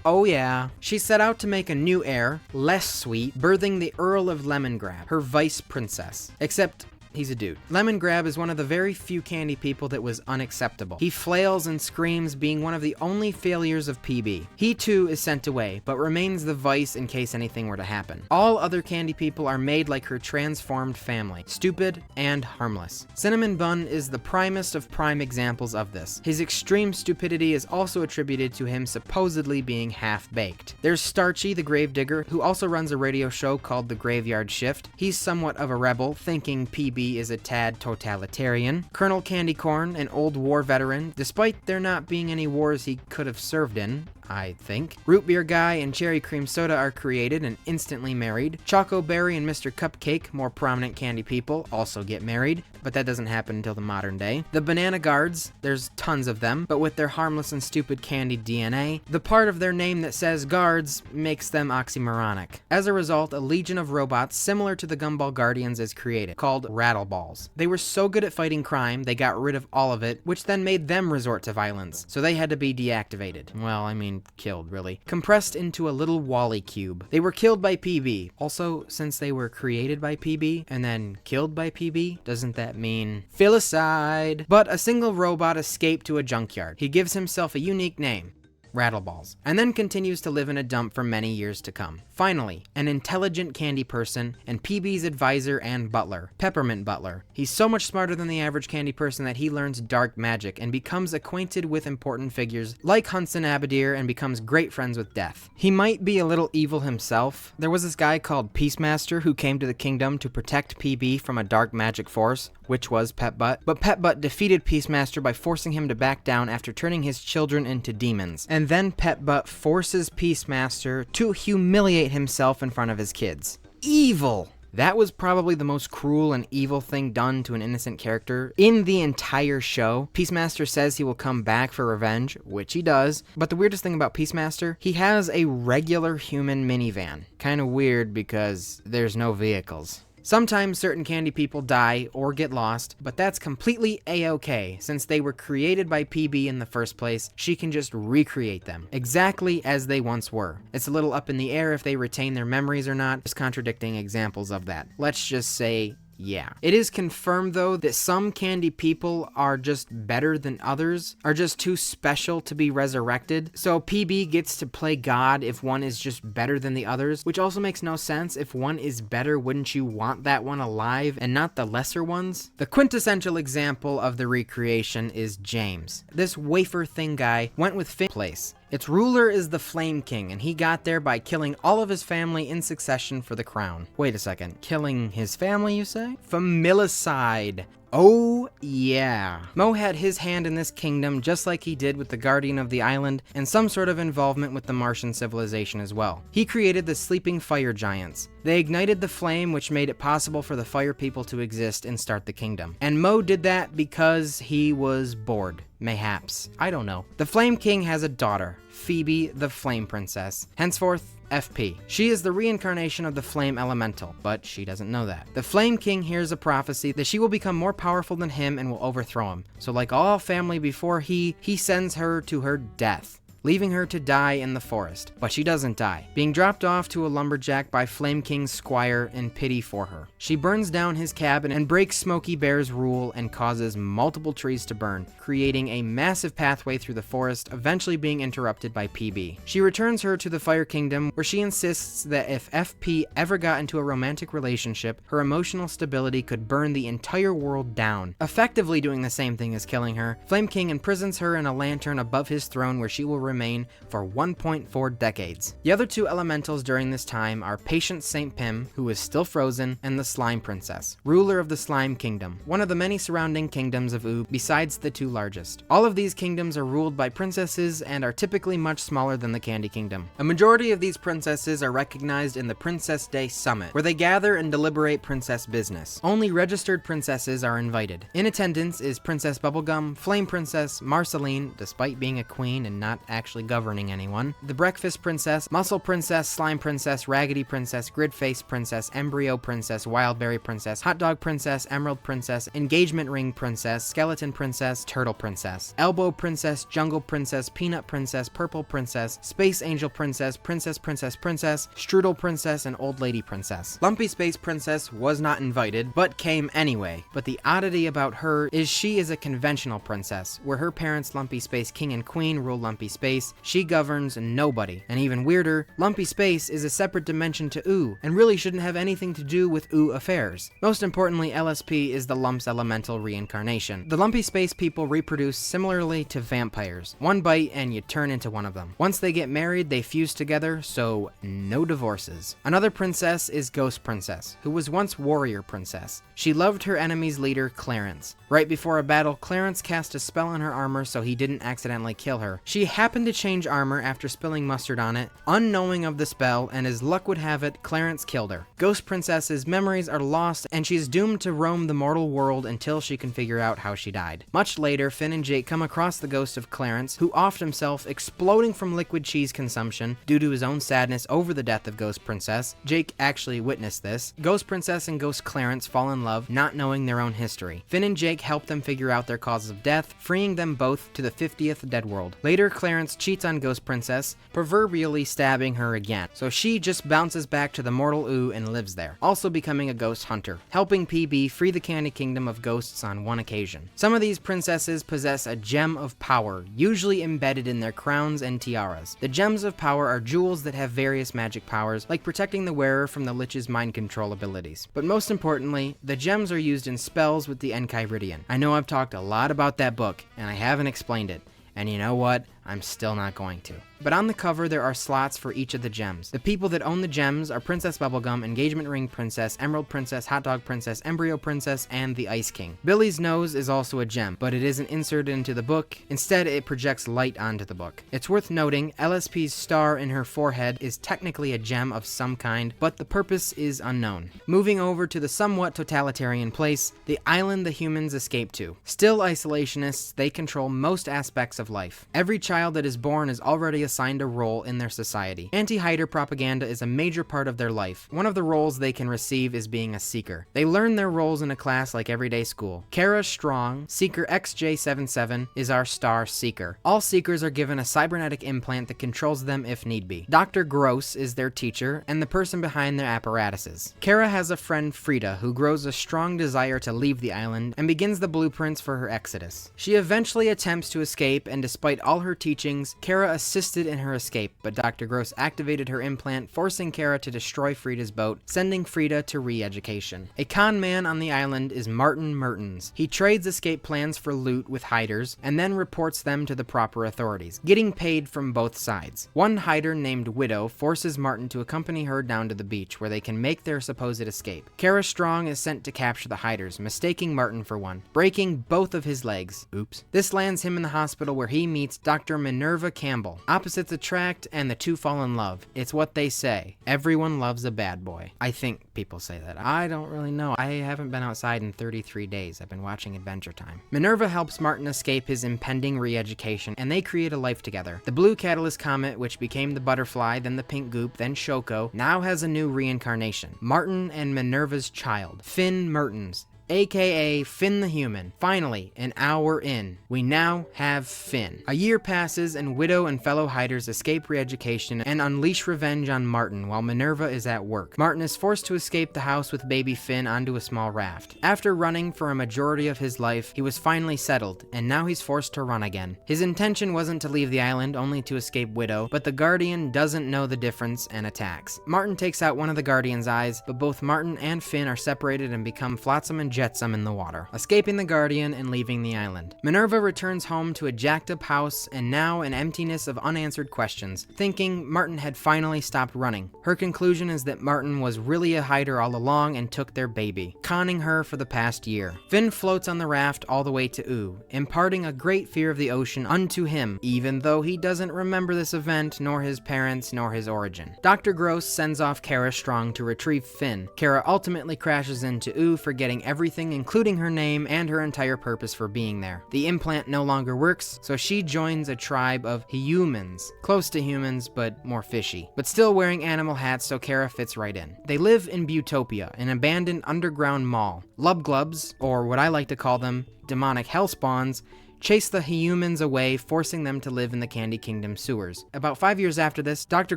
Oh yeah. She set out to make a new heir, less sweet, birthing the Earl of Lemongrab, her vice princess. Except he's a dude. Lemongrab is one of the very few candy people that was unacceptable. He flails and screams, being one of the only failures of PB. He too is sent away, but remains the vice in case anything were to happen. All other candy people are made like her transformed family, stupid and harmless. Cinnamon Bun is the primest of prime examples of this. His extreme stupidity is also attributed to him supposedly being half-baked. There's Starchy, the gravedigger, who also runs a radio show called The Graveyard Shift. He's somewhat of a rebel, thinking PB is a tad totalitarian. Colonel Candy Corn, an old war veteran, despite there not being any wars he could have served in, I think. Root Beer Guy and Cherry Cream Soda are created and instantly married. Choco Berry and Mr. Cupcake, more prominent candy people, also get married, but that doesn't happen until the modern day. The Banana Guards, there's tons of them, but with their harmless and stupid candy DNA, the part of their name that says guards makes them oxymoronic. As a result, a legion of robots similar to the Gumball Guardians is created, called Rattleballs. They were so good at fighting crime, they got rid of all of it, which then made them resort to violence, so they had to be deactivated. Well, I mean, killed, really. Compressed into a little Wally cube. They were killed by PB. Also, since they were created by PB and then killed by PB, doesn't that mean filicide? But a single robot escaped to a junkyard. He gives himself a unique name, rattleballs, and then continues to live in a dump for many years to come. Finally, an intelligent candy person and PB's advisor and butler, Peppermint Butler. He's so much smarter than the average candy person that he learns dark magic and becomes acquainted with important figures like Hunson Abadir and becomes great friends with Death. He might be a little evil himself. There was this guy called Peacemaster who came to the kingdom to protect PB from a dark magic force, which was Pep-Butt. But Pep-Butt defeated Peacemaster by forcing him to back down after turning his children into demons. And then Pep-Butt forces Peacemaster to humiliate himself in front of his kids. Evil! That was probably the most cruel and evil thing done to an innocent character in the entire show. Peacemaster says he will come back for revenge, which he does. But the weirdest thing about Peacemaster, he has a regular human minivan. Kind of weird because there's no vehicles. Sometimes certain candy people die or get lost, but that's completely a-okay. Since they were created by PB in the first place, she can just recreate them, exactly as they once were. It's a little up in the air if they retain their memories or not. There's contradicting examples of that. Let's just say, yeah. It is confirmed, though, that some candy people are just better than others, are just too special to be resurrected. So PB gets to play God if one is just better than the others, which also makes no sense. If one is better, wouldn't you want that one alive and not the lesser ones? The quintessential example of the recreation is James. This wafer thing guy went with Finn's place. Its ruler is the Flame King, and he got there by killing all of his family in succession for the crown. Wait a second, killing his family, you say? Familicide. Oh yeah. Mo had his hand in this kingdom just like he did with the Guardian of the Island and some sort of involvement with the Martian civilization as well. He created the Sleeping Fire Giants. They ignited the flame which made it possible for the fire people to exist and start the kingdom. And Mo did that because he was bored. Mayhaps. I don't know. The Flame King has a daughter, Phoebe the Flame Princess. Henceforth, FP. She is the reincarnation of the Flame Elemental, but she doesn't know that. The Flame King hears a prophecy that she will become more powerful than him and will overthrow him. So like all family before he sends her to her death, leaving her to die in the forest. But she doesn't die, being dropped off to a lumberjack by Flame King's squire in pity for her. She burns down his cabin and breaks Smokey Bear's rule and causes multiple trees to burn, creating a massive pathway through the forest, eventually being interrupted by PB. She returns her to the Fire Kingdom, where she insists that if FP ever got into a romantic relationship, her emotional stability could burn the entire world down, effectively doing the same thing as killing her. Flame King imprisons her in a lantern above his throne where she will remain for 1.4 decades. The other two elementals during this time are Patient St. Pim, who is still frozen, and the Slime Princess, ruler of the Slime Kingdom, one of the many surrounding kingdoms of Ooo besides the two largest. All of these kingdoms are ruled by princesses and are typically much smaller than the Candy Kingdom. A majority of these princesses are recognized in the Princess Day Summit, where they gather and deliberate princess business. Only registered princesses are invited. In attendance is Princess Bubblegum, Flame Princess, Marceline, despite being a queen and not actually governing anyone, the Breakfast Princess, Muscle Princess, Slime Princess, Raggedy Princess, Gridface Princess, Embryo Princess, Wildberry Princess, Hot Dog Princess, Emerald Princess, Engagement Ring Princess, Skeleton Princess, Turtle Princess, Elbow Princess, Jungle Princess, Peanut Princess, Purple Princess, Space Angel Princess, Princess, Strudel Princess, and Old Lady Princess. Lumpy Space Princess was not invited, but came anyway. But the oddity about her is she is a conventional princess, where her parents Lumpy Space King and Queen rule Lumpy Space. She governs nobody. And even weirder, Lumpy Space is a separate dimension to Ooo, and really shouldn't have anything to do with Ooo affairs. Most importantly, LSP is the Lumps Elemental reincarnation. The Lumpy Space people reproduce similarly to vampires. One bite and you turn into one of them. Once they get married, they fuse together, so no divorces. Another princess is Ghost Princess, who was once Warrior Princess. She loved her enemy's leader, Clarence. Right before a battle, Clarence cast a spell on her armor so he didn't accidentally kill her. She happened to change armor after spilling mustard on it, unknowing of the spell, and as luck would have it, Clarence killed her. Ghost Princess's memories are lost, and she's doomed to roam the mortal world until she can figure out how she died. Much later, Finn and Jake come across the ghost of Clarence, who offed himself, exploding from liquid cheese consumption due to his own sadness over the death of Ghost Princess. Jake actually witnessed this. Ghost Princess and Ghost Clarence fall in love, not knowing their own history. Finn and Jake help them figure out their causes of death, freeing them both to the 50th Dead World. Later, Clarence Chance cheats on Ghost Princess, proverbially stabbing her again, so she just bounces back to the mortal Ooo and lives there, also becoming a ghost hunter, helping PB free the Candy Kingdom of ghosts on one occasion. Some of these princesses possess a gem of power, usually embedded in their crowns and tiaras. The gems of power are jewels that have various magic powers, like protecting the wearer from the Lich's mind control abilities. But most importantly, the gems are used in spells with the Enchiridion. I know I've talked a lot about that book, and I haven't explained it. And you know what? I'm still not going to. But on the cover, there are slots for each of the gems. The people that own the gems are Princess Bubblegum, Engagement Ring Princess, Emerald Princess, Hot Dog Princess, Embryo Princess, and the Ice King. Billy's nose is also a gem, but it isn't inserted into the book. Instead, it projects light onto the book. It's worth noting, LSP's star in her forehead is technically a gem of some kind, but the purpose is unknown. Moving over to the somewhat totalitarian place, the island the humans escape to. Still isolationists, they control most aspects of life. Every child that is born is already assigned a role in their society. Anti-Hider propaganda is a major part of their life. One of the roles they can receive is being a Seeker. They learn their roles in a class like everyday school. Kara Strong, Seeker XJ77, is our star Seeker. All Seekers are given a cybernetic implant that controls them if need be. Dr. Gross is their teacher and the person behind their apparatuses. Kara has a friend Frida who grows a strong desire to leave the island and begins the blueprints for her exodus. She eventually attempts to escape, and despite all her teachings, Kara assisted in her escape, but Dr. Gross activated her implant, forcing Kara to destroy Frida's boat, sending Frida to re-education. A con man on the island is Martin Mertens. He trades escape plans for loot with hiders, and then reports them to the proper authorities, getting paid from both sides. One hider named Widow forces Martin to accompany her down to the beach, where they can make their supposed escape. Kara Strong is sent to capture the hiders, mistaking Martin for one, breaking both of his legs. Oops. This lands him in the hospital, where he meets Dr. Minerva Campbell. Opposites attract, and the two fall in love. It's what they say. Everyone loves a bad boy. I think people say that. I don't really know. I haven't been outside in 33 days. I've been watching Adventure Time. Minerva helps Martin escape his impending re-education, and they create a life together. The blue catalyst comet, which became the butterfly, then the pink goop, then Shoko, now has a new reincarnation. Martin and Minerva's child, Finn Mertens, aka Finn the Human. Finally, an hour in, we now have Finn. A year passes and Widow and fellow hiders escape re-education and unleash revenge on Martin while Minerva is at work. Martin is forced to escape the house with baby Finn onto a small raft. After running for a majority of his life, he was finally settled, and now he's forced to run again. His intention wasn't to leave the island, only to escape Widow, but the Guardian doesn't know the difference and attacks. Martin takes out one of the Guardian's eyes, but both Martin and Finn are separated and become Flotsam and Jetsam in the water, escaping the Guardian and leaving the island. Minerva returns home to a jacked up house and now an emptiness of unanswered questions, thinking Martin had finally stopped running. Her conclusion is that Martin was really a hider all along and took their baby, conning her for the past year. Finn floats on the raft all the way to Ooo, imparting a great fear of the ocean unto him, even though he doesn't remember this event, nor his parents, nor his origin. Dr. Gross sends off Kara Strong to retrieve Finn. Kara ultimately crashes into Ooo, forgetting everything, including her name and her entire purpose for being there. The implant no longer works, so she joins a tribe of humans, close to humans but more fishy, but still wearing animal hats, so Kara fits right in. They live in Butopia, an abandoned underground mall. Lubglubs, or what I like to call them, demonic hellspawns, chase the humans away, forcing them to live in the Candy Kingdom sewers. About 5 years after this, Dr.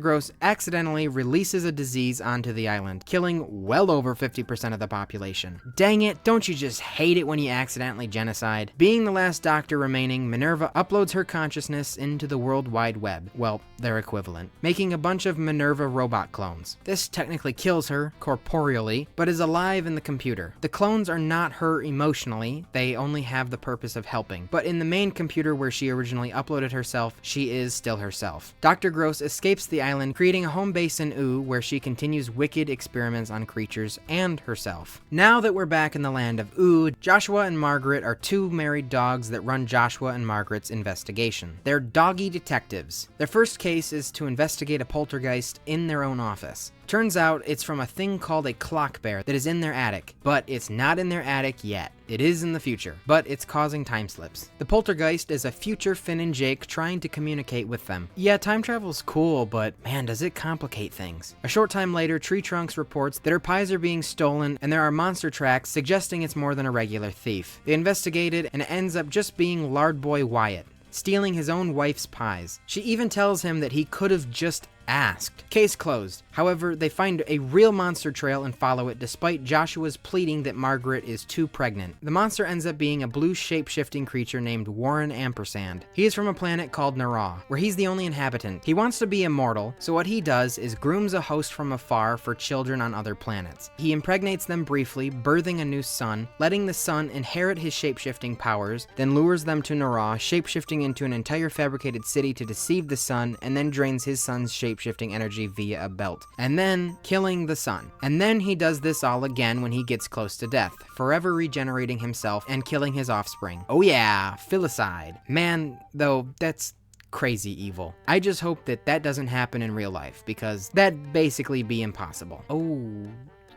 Gross accidentally releases a disease onto the island, killing well over 50% of the population. Dang it, don't you just hate it when you accidentally genocide? Being the last doctor remaining, Minerva uploads her consciousness into the World Wide Web, well, their equivalent, making a bunch of Minerva robot clones. This technically kills her, corporeally, but is alive in the computer. The clones are not her emotionally, they only have the purpose of helping, but in the main computer where she originally uploaded herself, she is still herself. Dr. Gross escapes the island, creating a home base in Ooo where she continues wicked experiments on creatures and herself. Now that we're back in the Land of Ooo, Joshua and Margaret are two married dogs that run Joshua and Margaret's investigation. They're doggy detectives. Their first case is to investigate a poltergeist in their own office. Turns out it's from a thing called a clock bear that is in their attic, but it's not in their attic yet. It is in the future, but it's causing time slips. The poltergeist is a future Finn and Jake trying to communicate with them. Yeah, time travel's cool, but man, does it complicate things. A short time later, Tree Trunks reports that her pies are being stolen and there are monster tracks suggesting it's more than a regular thief. They investigate it and it ends up just being Lard Boy Wyatt. stealing his own wife's pies. She even tells him that he could have just asked. Case closed. However, they find a real monster trail and follow it despite Joshua's pleading that Margaret is too pregnant. The monster ends up being a blue shape-shifting creature named Warren Ampersand. He is from a planet called Nara, where he's the only inhabitant. He wants to be immortal, so what he does is grooms a host from afar for children on other planets. He impregnates them briefly, birthing a new son, letting the son inherit his shape-shifting powers, then lures them to Nara, shape-shifting into an entire fabricated city to deceive the son, and then drains his son's shape-shifting energy via a belt, and then killing the son. And then he does this all again when he gets close to death, forever regenerating himself and killing his offspring. Oh yeah, filicide. Man, though, that's crazy evil. I just hope that that doesn't happen in real life, because that'd basically be impossible. Oh,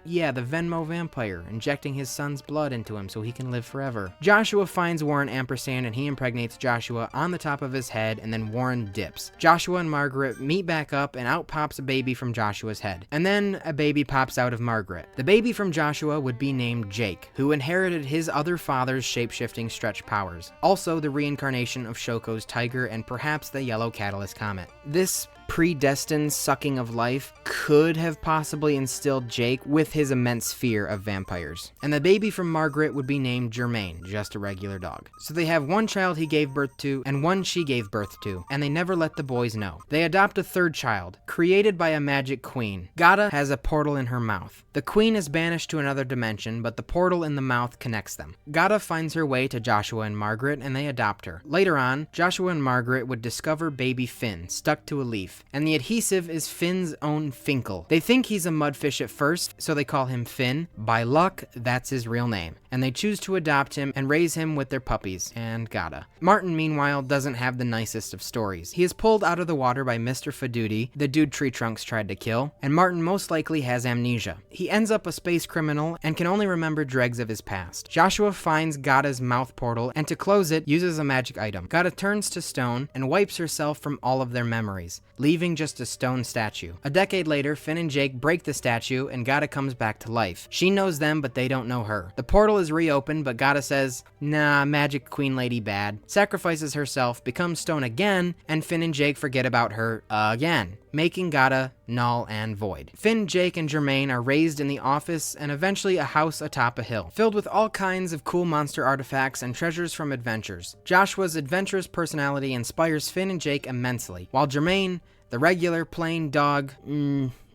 yeah, the Venmo vampire, injecting his son's blood into him so he can live forever. Joshua finds Warren Ampersand and he impregnates Joshua on the top of his head, and then Warren dips. Joshua and Margaret meet back up and out pops a baby from Joshua's head. And then a baby pops out of Margaret. The baby from Joshua would be named Jake, who inherited his other father's shape-shifting stretch powers. Also the reincarnation of Shoko's tiger and perhaps the yellow catalyst comet. This predestined sucking of life could have possibly instilled Jake with his immense fear of vampires. And the baby from Margaret would be named Jermaine, just a regular dog. So they have one child he gave birth to and one she gave birth to, and they never let the boys know. They adopt a third child, created by a magic queen. Gata has a portal in her mouth. The queen is banished to another dimension, but the portal in the mouth connects them. Gata finds her way to Joshua and Margaret, and they adopt her. Later on, Joshua and Margaret would discover baby Finn, stuck to a leaf, and the adhesive is Finn's own Finkel. They think he's a mudfish at first, so they call him Finn. By luck, that's his real name, and they choose to adopt him and raise him with their puppies, and Gata. Martin, meanwhile, doesn't have the nicest of stories. He is pulled out of the water by Mr. Faduti, the dude Tree Trunks tried to kill, and Martin most likely has amnesia. He ends up a space criminal and can only remember dregs of his past. Joshua finds Gata's mouth portal, and to close it, uses a magic item. Gata turns to stone and wipes herself from all of their memories, leaving just a stone statue. A decade later, Finn and Jake break the statue and Gata comes back to life. She knows them, but they don't know her. The portal is reopened, but Gata says, nah, magic queen lady bad, sacrifices herself, becomes stone again, and Finn and Jake forget about her again, making Gata null and void. Finn, Jake, and Jermaine are raised in the office and eventually a house atop a hill, filled with all kinds of cool monster artifacts and treasures from adventures. Joshua's adventurous personality inspires Finn and Jake immensely, while Jermaine, the regular plain dog,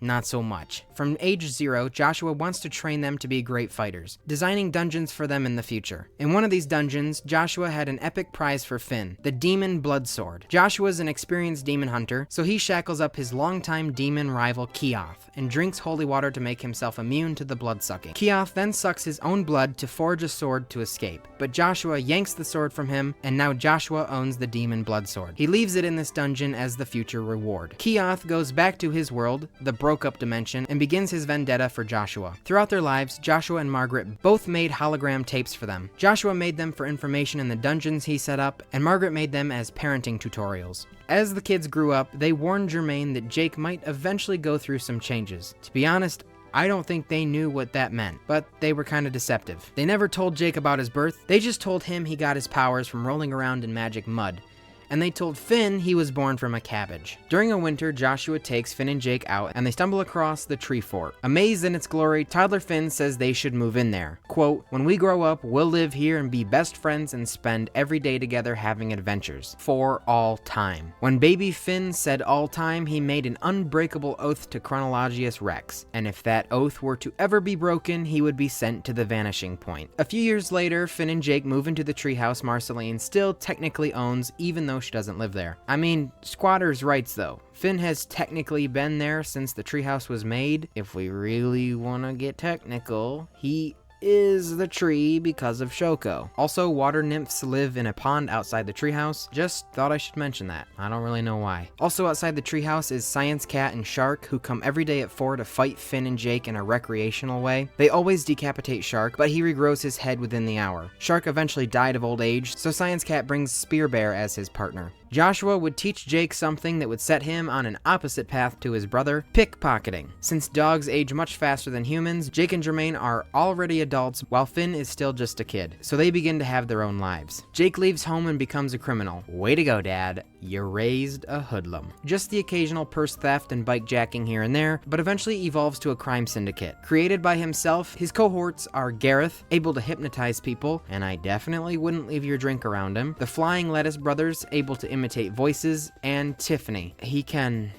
not so much. From age 0, Joshua wants to train them to be great fighters, designing dungeons for them in the future. In one of these dungeons, Joshua had an epic prize for Finn, the Demon Blood Sword. Joshua's an experienced demon hunter, so he shackles up his longtime demon rival Keoth and drinks holy water to make himself immune to the blood sucking. Keoth then sucks his own blood to forge a sword to escape, but Joshua yanks the sword from him, and now Joshua owns the Demon Blood Sword. He leaves it in this dungeon as the future reward. Keoth goes back to his world, the broke-up dimension, and begins his vendetta for Joshua. Throughout their lives, Joshua and Margaret both made hologram tapes for them. Joshua made them for information in the dungeons he set up, and Margaret made them as parenting tutorials. As the kids grew up, they warned Jermaine that Jake might eventually go through some changes. To be honest, I don't think they knew what that meant, but they were kind of deceptive. They never told Jake about his birth, they just told him he got his powers from rolling around in magic mud. And they told Finn he was born from a cabbage. During a winter, Joshua takes Finn and Jake out, and they stumble across the tree fort. Amazed in its glory, toddler Finn says they should move in there. Quote, when we grow up, we'll live here and be best friends and spend every day together having adventures. For all time. When baby Finn said all time, he made an unbreakable oath to Chronologius Rex, and if that oath were to ever be broken, he would be sent to the vanishing point. A few years later, Finn and Jake move into the treehouse Marceline still technically owns, even though she doesn't live there. I mean, squatters' rights though. Finn has technically been there since the treehouse was made. If we really want to get technical, he is the tree because of Shoko. Also, water nymphs live in a pond outside the treehouse. Just thought I should mention that. I don't really know why. Also outside the treehouse is Science Cat and Shark, who come every day at 4 to fight Finn and Jake in a recreational way. They always decapitate Shark, but he regrows his head within the hour. Shark eventually died of old age, so Science Cat brings Spear Bear as his partner. Joshua would teach Jake something that would set him on an opposite path to his brother, pickpocketing. Since dogs age much faster than humans, Jake and Jermaine are already adults while Finn is still just a kid, so they begin to have their own lives. Jake leaves home and becomes a criminal. Way to go, Dad. You raised a hoodlum. Just the occasional purse theft and bike jacking here and there, but eventually evolves to a crime syndicate. Created by himself, his cohorts are Gareth, able to hypnotize people, and I definitely wouldn't leave your drink around him, the Flying Lettuce Brothers, able to imitate voices, and Tiffany. He can...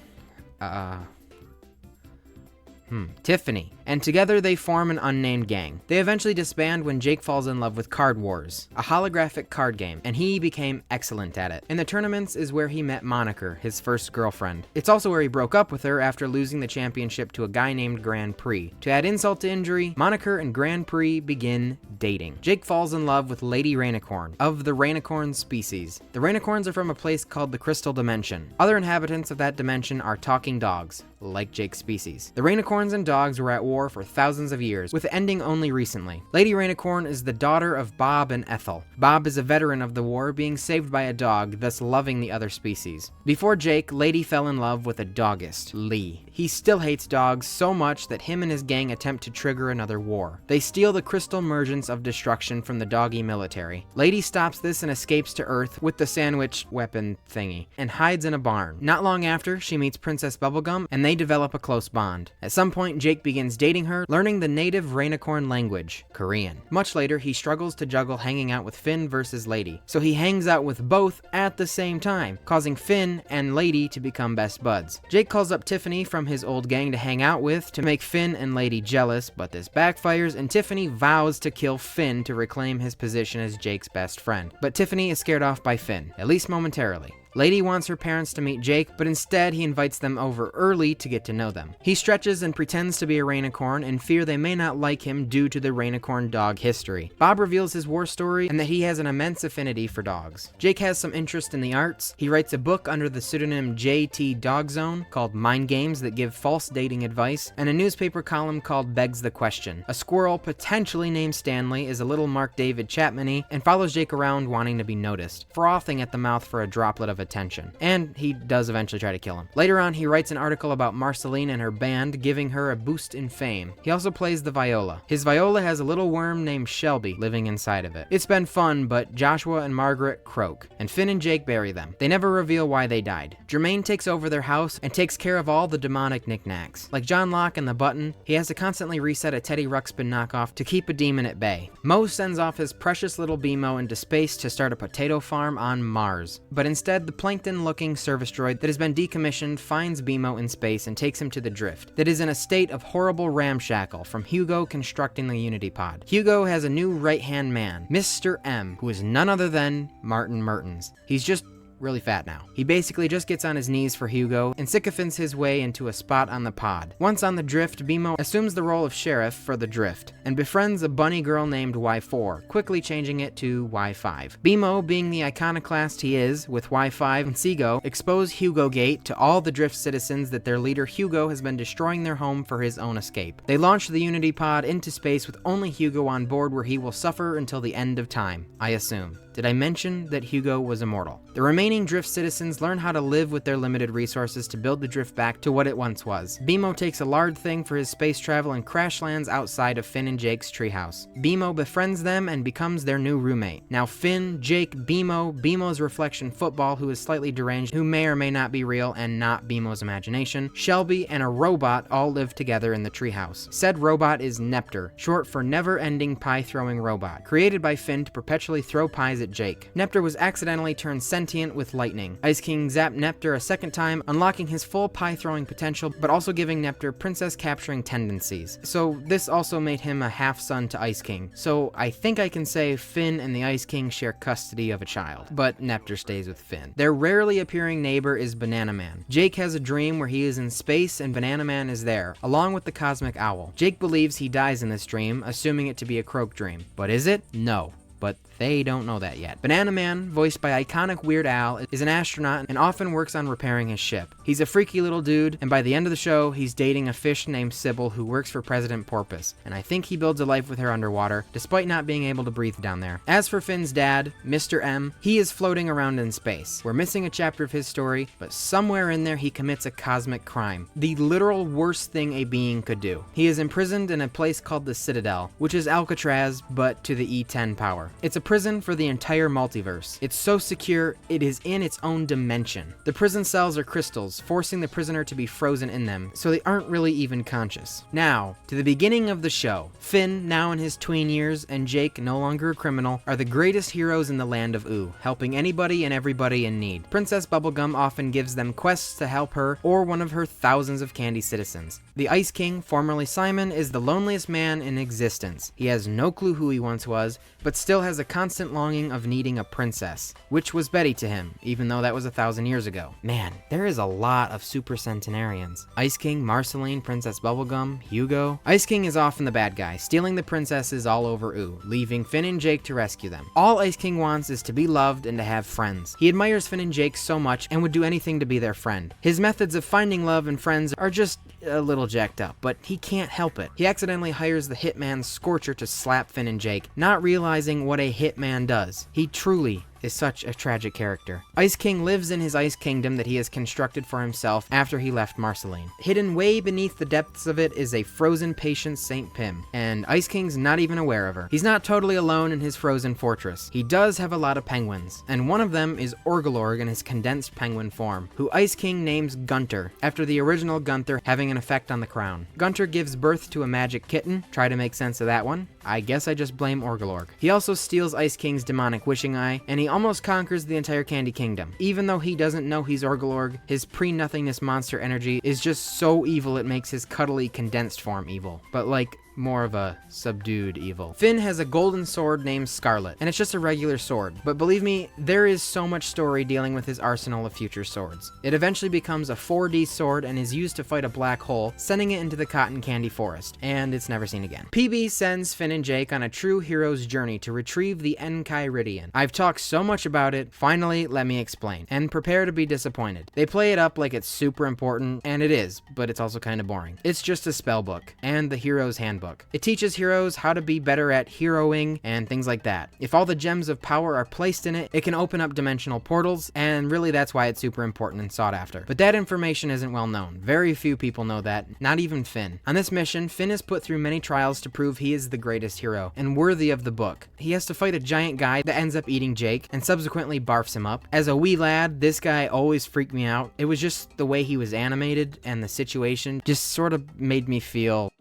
Tiffany, and together they form an unnamed gang. They eventually disband when Jake falls in love with Card Wars, a holographic card game, and he became excellent at it. In the tournaments is where he met Moniker, his first girlfriend. It's also where he broke up with her after losing the championship to a guy named Grand Prix. To add insult to injury, Moniker and Grand Prix begin dating. Jake falls in love with Lady Rainicorn, of the Rainicorn species. The Rainicorns are from a place called the Crystal Dimension. Other inhabitants of that dimension are talking dogs, like Jake's species. The Rainicorns and dogs were at war for thousands of years, with ending only recently. Lady Rainicorn is the daughter of Bob and Ethel. Bob is a veteran of the war, being saved by a dog, thus loving the other species. Before Jake, Lady fell in love with a doggist, Lee. He still hates dogs so much that him and his gang attempt to trigger another war. They steal the crystal emergence of destruction from the doggy military. Lady stops this and escapes to Earth with the sandwich weapon thingy, and hides in a barn. Not long after, she meets Princess Bubblegum, and they develop a close bond. At some point, Jake begins dating her, learning the native Rainicorn language, Korean. Much later, he struggles to juggle hanging out with Finn versus Lady, so he hangs out with both at the same time, causing Finn and Lady to become best buds. Jake calls up Tiffany from his old gang to hang out with to make Finn and Lady jealous, but this backfires and Tiffany vows to kill Finn to reclaim his position as Jake's best friend. But Tiffany is scared off by Finn, at least momentarily. Lady wants her parents to meet Jake, but instead he invites them over early to get to know them. He stretches and pretends to be a Rainicorn in fear they may not like him due to the Rainicorn dog history. Bob reveals his war story and that he has an immense affinity for dogs. Jake has some interest in the arts. He writes a book under the pseudonym J.T. Dogzone called Mind Games that give false dating advice, and a newspaper column called Begs the Question. A squirrel potentially named Stanley is a little Mark David Chapman-y and follows Jake around wanting to be noticed, frothing at the mouth for a droplet of attention. And he does eventually try to kill him. Later on, he writes an article about Marceline and her band, giving her a boost in fame. He also plays the viola. His viola has a little worm named Shelby living inside of it. It's been fun, but Joshua and Margaret croak, and Finn and Jake bury them. They never reveal why they died. Jermaine takes over their house and takes care of all the demonic knickknacks. Like John Locke and the Button, he has to constantly reset a Teddy Ruxpin knockoff to keep a demon at bay. Mo sends off his precious little BMO into space to start a potato farm on Mars. But instead, the plankton-looking service droid that has been decommissioned finds BMO in space and takes him to the Drift, that is in a state of horrible ramshackle from Hugo constructing the Unity pod. Hugo has a new right-hand man, Mr. M, who is none other than Martin Mertens. He's just really fat now. He basically just gets on his knees for Hugo and sycophants his way into a spot on the pod. Once on the Drift, BMO assumes the role of sheriff for the Drift and befriends a bunny girl named Y4, quickly changing it to Y5. BMO, being the iconoclast he is, with Y5 and Seago, expose Hugo Gate to all the Drift citizens that their leader Hugo has been destroying their home for his own escape. They launch the Unity pod into space with only Hugo on board, where he will suffer until the end of time, I assume. Did I mention that Hugo was immortal? The remaining Drift citizens learn how to live with their limited resources to build the Drift back to what it once was. BMO takes a large thing for his space travel and crash lands outside of Finn and Jake's treehouse. BMO befriends them and becomes their new roommate. Now Finn, Jake, BMO's reflection Football, who is slightly deranged, who may or may not be real and not BMO's imagination, Shelby, and a robot all live together in the treehouse. Said robot is Nepter, short for never-ending pie-throwing robot, created by Finn to perpetually throw pies at Jake. Nepter was accidentally turned sentient with lightning. Ice King zapped Nepter a second time, unlocking his full pie-throwing potential, but also giving Nepter princess-capturing tendencies. So this also made him a half-son to Ice King. So I think I can say Finn and the Ice King share custody of a child, but Nepter stays with Finn. Their rarely appearing neighbor is Banana Man. Jake has a dream where he is in space and Banana Man is there, along with the Cosmic Owl. Jake believes he dies in this dream, assuming it to be a croak dream. But is it? No. But They don't know that yet. Banana Man, voiced by iconic Weird Al, is an astronaut and often works on repairing his ship. He's a freaky little dude, and by the end of the show, he's dating a fish named Sybil who works for President Porpoise, and I think he builds a life with her underwater, despite not being able to breathe down there. As for Finn's dad, Mr. M, he is floating around in space. We're missing a chapter of his story, but somewhere in there he commits a cosmic crime. The literal worst thing a being could do. He is imprisoned in a place called the Citadel, which is Alcatraz, but to the E10 power. It's a prison for the entire multiverse. It's so secure, it is in its own dimension. The prison cells are crystals, forcing the prisoner to be frozen in them, so they aren't really even conscious. Now, to the beginning of the show. Finn, now in his tween years, and Jake, no longer a criminal, are the greatest heroes in the Land of Ooo, helping anybody and everybody in need. Princess Bubblegum often gives them quests to help her or one of her thousands of candy citizens. The Ice King, formerly Simon, is the loneliest man in existence. He has no clue who he once was, but still has a constant longing of needing a princess, which was Betty to him, even though that was 1,000 years ago. Man, there is a lot of super centenarians. Ice King, Marceline, Princess Bubblegum, Hugo. Ice King is often the bad guy, stealing the princesses all over Ooo, leaving Finn and Jake to rescue them. All Ice King wants is to be loved and to have friends. He admires Finn and Jake so much and would do anything to be their friend. His methods of finding love and friends are just a little jacked up, but he can't help it. He accidentally hires the hitman Scorcher to slap Finn and Jake, not realizing what a hitman does. He truly is such a tragic character. Ice King lives in his ice kingdom that he has constructed for himself after he left Marceline. Hidden way beneath the depths of it is a frozen patient St. Pim, and Ice King's not even aware of her. He's not totally alone in his frozen fortress. He does have a lot of penguins, and one of them is Orgalorg in his condensed penguin form, who Ice King names Gunter, after the original Gunther having an effect on the crown. Gunter gives birth to a magic kitten. Try to make sense of that one. I guess I just blame Orgalorg. He also steals Ice King's demonic wishing eye, and he almost conquers the entire Candy Kingdom. Even though he doesn't know he's Orgalorg, his pre-nothingness monster energy is just so evil it makes his cuddly condensed form evil. But like, more of a subdued evil. Finn has a golden sword named Scarlet, and it's just a regular sword, but believe me, there is so much story dealing with his arsenal of future swords. It eventually becomes a 4D sword and is used to fight a black hole, sending it into the cotton candy forest, and it's never seen again. PB sends Finn and Jake on a true hero's journey to retrieve the Enchiridion. I've talked so much about it, finally let me explain, and prepare to be disappointed. They play it up like it's super important, and it is, but it's also kind of boring. It's just a spell book, and the hero's handbook. It teaches heroes how to be better at heroing and things like that. If all the gems of power are placed in it, it can open up dimensional portals, and really that's why it's super important and sought after. But that information isn't well known. Very few people know that, not even Finn. On this mission, Finn is put through many trials to prove he is the greatest hero, and worthy of the book. He has to fight a giant guy that ends up eating Jake, and subsequently barfs him up. As a wee lad, this guy always freaked me out. It was just the way he was animated, and the situation just sort of made me feel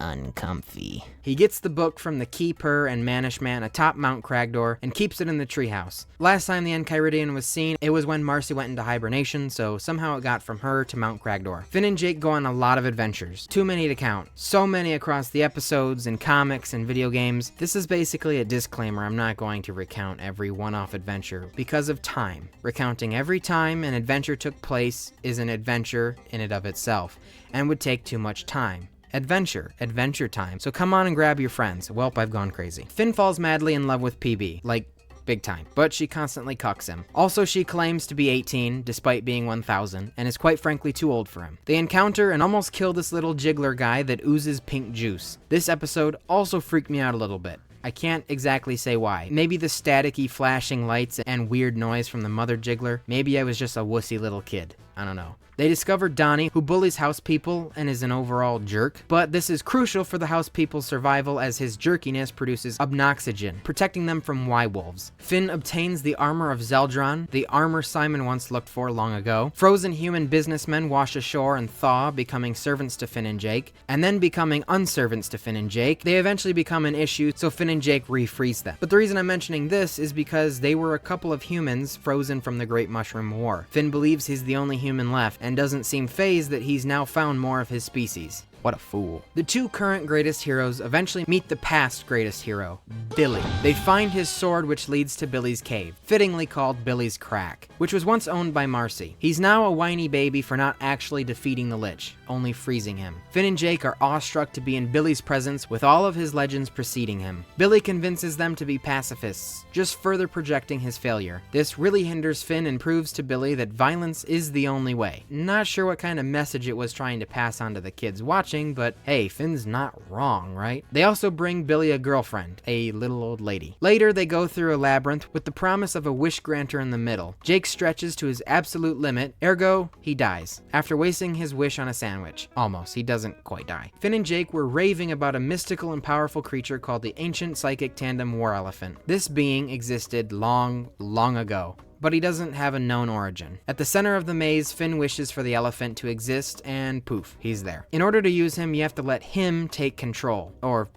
uncomfy. He gets the book from the Keeper and Manish Man atop Mount Cragdor and keeps it in the treehouse. Last time the Enchiridion was seen, it was when Marcy went into hibernation, so somehow it got from her to Mount Cragdor. Finn and Jake go on a lot of adventures. Too many to count. So many across the episodes and comics and video games. This is basically a disclaimer. I'm not going to recount every one-off adventure because of time. Recounting every time an adventure took place is an adventure in and of itself, and would take too much time. Adventure time. So come on and grab your friends. Welp, I've gone crazy. Finn falls madly in love with PB, like big time, but she constantly cucks him. Also, she claims to be 18, despite being 1,000, and is quite frankly too old for him. They encounter and almost kill this little jiggler guy that oozes pink juice. This episode also freaked me out a little bit. I can't exactly say why. Maybe the staticky flashing lights and weird noise from the mother jiggler. Maybe I was just a wussy little kid. I don't know. They discover Donnie, who bullies house people and is an overall jerk, but this is crucial for the house people's survival as his jerkiness produces obnoxygen, protecting them from Y-wolves. Finn obtains the armor of Zeldron, the armor Simon once looked for long ago. Frozen human businessmen wash ashore and thaw, becoming servants to Finn and Jake, and then becoming unservants to Finn and Jake. They eventually become an issue, so Finn and Jake refreeze them. But the reason I'm mentioning this is because they were a couple of humans frozen from the Great Mushroom War. Finn believes he's the only human left, and doesn't seem fazed that he's now found more of his species. What a fool. The two current greatest heroes eventually meet the past greatest hero, Billy. They find his sword, which leads to Billy's cave, fittingly called Billy's Crack, which was once owned by Marcy. He's now a whiny baby for not actually defeating the Lich. only freezing him. Finn and Jake are awestruck to be in Billy's presence with all of his legends preceding him. Billy convinces them to be pacifists, just further projecting his failure. This really hinders Finn and proves to Billy that violence is the only way. Not sure what kind of message it was trying to pass on to the kids watching, but hey, Finn's not wrong, right? They also bring Billy a girlfriend, a little old lady. Later, they go through a labyrinth with the promise of a wish granter in the middle. Jake stretches to his absolute limit, ergo, he dies, after wasting his wish on a sandwich. Almost, he doesn't quite die. Finn and Jake were raving about a mystical and powerful creature called the ancient psychic tandem war elephant. This being existed long, long ago, but he doesn't have a known origin. At the center of the maze, Finn wishes for the elephant to exist, and poof, he's there. In order to use him, you have to let him take control, or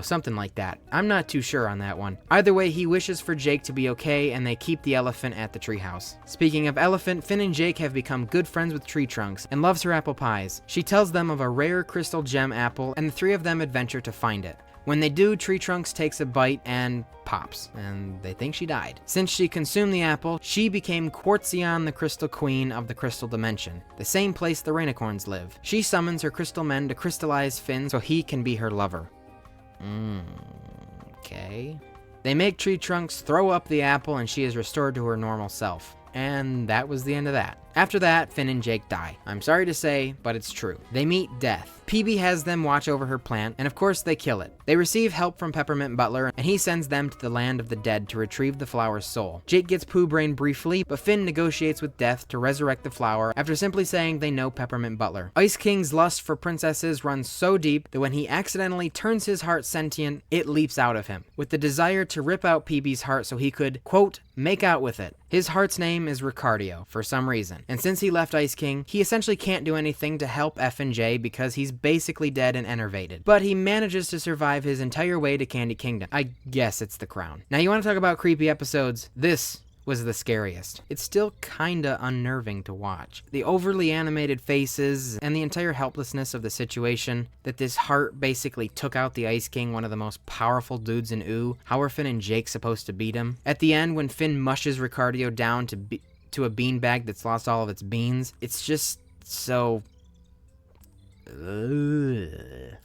something like that. I'm not too sure on that one. Either way, he wishes for Jake to be okay, and they keep the elephant at the treehouse. Speaking of elephant, Finn and Jake have become good friends with Tree Trunks, and loves her apple pies. She tells them of a rare crystal gem apple, and the three of them adventure to find it. When they do, Tree Trunks takes a bite and pops, and they think she died. Since she consumed the apple, she became Quartzion, the Crystal Queen of the Crystal Dimension, the same place the Rainicorns live. She summons her crystal men to crystallize Finn so he can be her lover. Okay. They make Tree Trunks throw up the apple and she is restored to her normal self. And that was the end of that. After that, Finn and Jake die. I'm sorry to say, but it's true. They meet death. PB has them watch over her plant, and of course they kill it. They receive help from Peppermint Butler, and he sends them to the land of the dead to retrieve the flower's soul. Jake gets Pooh Brain briefly, but Finn negotiates with Death to resurrect the flower after simply saying they know Peppermint Butler. Ice King's lust for princesses runs so deep that when he accidentally turns his heart sentient, it leaps out of him, with the desire to rip out PB's heart so he could, quote, make out with it. His heart's name is Ricardio, for some reason. And since he left Ice King, he essentially can't do anything to help F and J because he's basically dead and enervated. But he manages to survive his entire way to Candy Kingdom. I guess it's the crown. Now you want to talk about creepy episodes? This was the scariest. It's still kinda unnerving to watch. The overly animated faces and the entire helplessness of the situation, that this heart basically took out the Ice King, one of the most powerful dudes in Ooo. How are Finn and Jake supposed to beat him? At the end, when Finn mushes Ricardio down to a beanbag that's lost all of its beans, it's just so...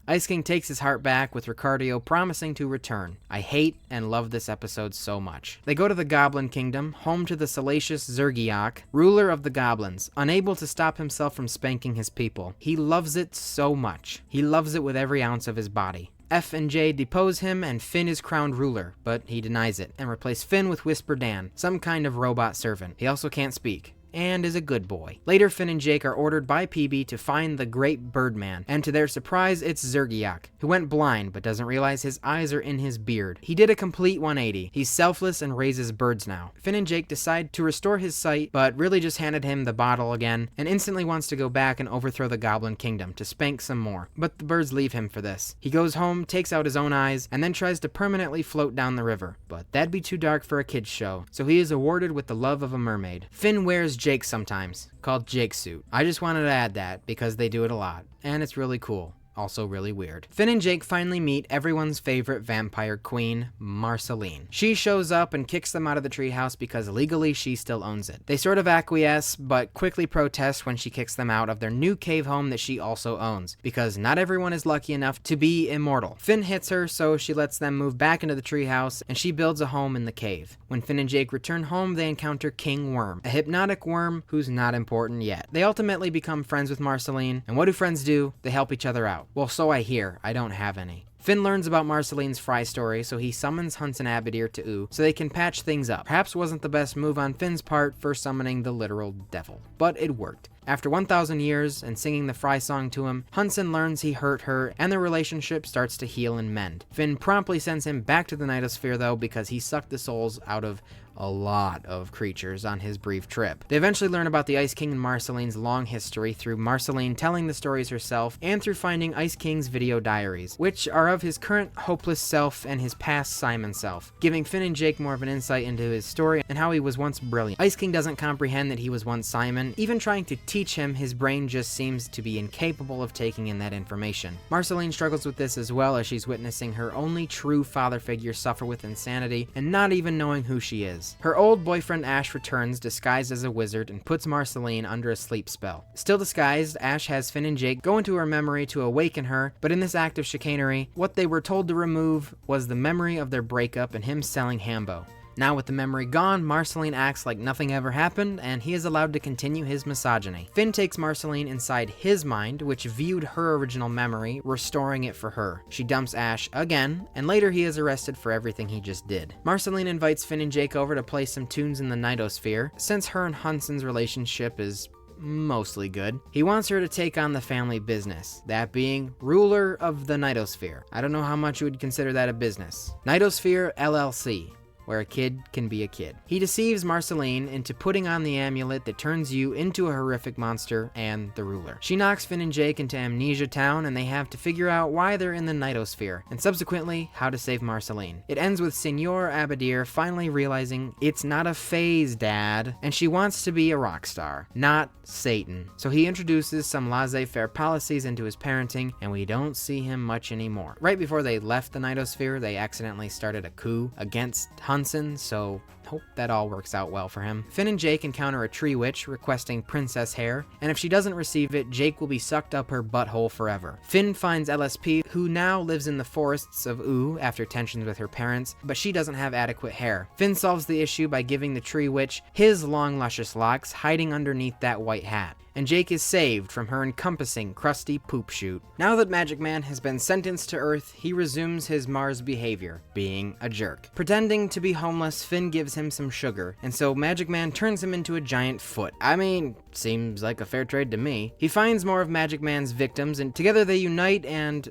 Ice King takes his heart back, with Ricardio promising to return. I hate and love this episode so much. They go to the Goblin Kingdom, home to the salacious Zergiak, ruler of the goblins, unable to stop himself from spanking his people. He loves it so much. He loves it with every ounce of his body. F and J depose him and Finn is crowned ruler, but he denies it and replace Finn with Whisper Dan, some kind of robot servant. He also can't speak, and is a good boy. Later, Finn and Jake are ordered by PB to find the Great Birdman, and to their surprise, it's Zergiak, who went blind but doesn't realize his eyes are in his beard. He did a complete 180. He's selfless and raises birds now. Finn and Jake decide to restore his sight, but really just handed him the bottle again, and instantly wants to go back and overthrow the Goblin Kingdom to spank some more. But the birds leave him for this. He goes home, takes out his own eyes, and then tries to permanently float down the river. But that'd be too dark for a kid's show, so he is awarded with the love of a mermaid. Finn wears Jake sometimes, called Jake Suit. I just wanted to add that because they do it a lot, and it's really cool. Also really weird. Finn and Jake finally meet everyone's favorite vampire queen, Marceline. She shows up and kicks them out of the treehouse because legally she still owns it. They sort of acquiesce, but quickly protest when she kicks them out of their new cave home that she also owns, because not everyone is lucky enough to be immortal. Finn hits her, so she lets them move back into the treehouse, and she builds a home in the cave. When Finn and Jake return home, they encounter King Worm, a hypnotic worm who's not important yet. They ultimately become friends with Marceline, and what do friends do? They help each other out. Well, so I hear. I don't have any. Finn learns about Marceline's fry story, so he summons Hunts and Abadir to Ooo so they can patch things up. Perhaps wasn't the best move on Finn's part for summoning the literal devil, but it worked. After 1,000 years and singing the Fry song to him, Hunson learns he hurt her, and their relationship starts to heal and mend. Finn promptly sends him back to the Nightosphere though, because he sucked the souls out of a lot of creatures on his brief trip. They eventually learn about the Ice King and Marceline's long history through Marceline telling the stories herself, and through finding Ice King's video diaries, which are of his current hopeless self and his past Simon self, giving Finn and Jake more of an insight into his story and how he was once brilliant. Ice King doesn't comprehend that he was once Simon. Even trying to teach him, his brain just seems to be incapable of taking in that information. Marceline struggles with this as well, as she's witnessing her only true father figure suffer with insanity and not even knowing who she is. Princess. Her old boyfriend Ash returns disguised as a wizard and puts Marceline under a sleep spell. Still disguised, Ash has Finn and Jake go into her memory to awaken her, but in this act of chicanery, what they were told to remove was the memory of their breakup and him selling Hambo. Now with the memory gone, Marceline acts like nothing ever happened, and he is allowed to continue his misogyny. Finn takes Marceline inside his mind, which viewed her original memory, restoring it for her. She dumps Ash again, and later he is arrested for everything he just did. Marceline invites Finn and Jake over to play some tunes in the Nightosphere, since her and Hunson's relationship is mostly good. He wants her to take on the family business, that being ruler of the Nightosphere. I don't know how much you would consider that a business. Nightosphere LLC, where a kid can be a kid. He deceives Marceline into putting on the amulet that turns you into a horrific monster and the ruler. She knocks Finn and Jake into Amnesia Town, and they have to figure out why they're in the Nightosphere, and subsequently, how to save Marceline. It ends with Senor Abadir finally realizing it's not a phase, Dad, and she wants to be a rock star, not Satan. So he introduces some laissez-faire policies into his parenting, and we don't see him much anymore. Right before they left the Nightosphere, they accidentally started a coup against Hunson, so hope that all works out well for him. Finn and Jake encounter a tree witch requesting princess hair, and if she doesn't receive it, Jake will be sucked up her butthole forever. Finn finds LSP, who now lives in the forests of Ooo after tensions with her parents, but she doesn't have adequate hair. Finn solves the issue by giving the tree witch his long luscious locks hiding underneath that white hat, and Jake is saved from her encompassing crusty poop chute. Now that Magic Man has been sentenced to Earth, he resumes his Mars behavior, being a jerk. Pretending to be homeless, Finn gives him some sugar, and so Magic Man turns him into a giant foot. I mean, seems like a fair trade to me. He finds more of Magic Man's victims, and together they unite and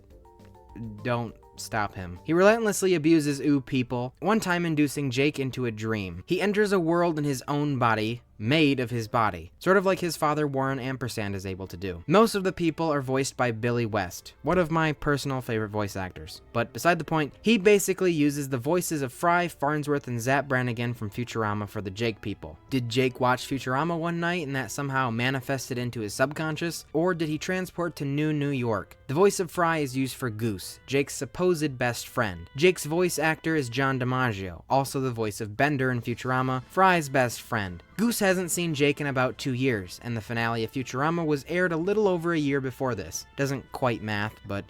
don't stop him. He relentlessly abuses Ooo people, one time inducing Jake into a dream. He enters a world in his own body, made of his body, sort of like his father Warren Ampersand is able to do. Most of the people are voiced by Billy West, one of my personal favorite voice actors. But beside the point, he basically uses the voices of Fry, Farnsworth, and Zapp Brannigan from Futurama for the Jake people. Did Jake watch Futurama one night and that somehow manifested into his subconscious? Or did he transport to New York? The voice of Fry is used for Goose, Jake's supposed best friend. Jake's voice actor is John DiMaggio, also the voice of Bender in Futurama, Fry's best friend. Goose hasn't seen Jake in about 2 years, and the finale of Futurama was aired a little over a year before this. Doesn't quite math, but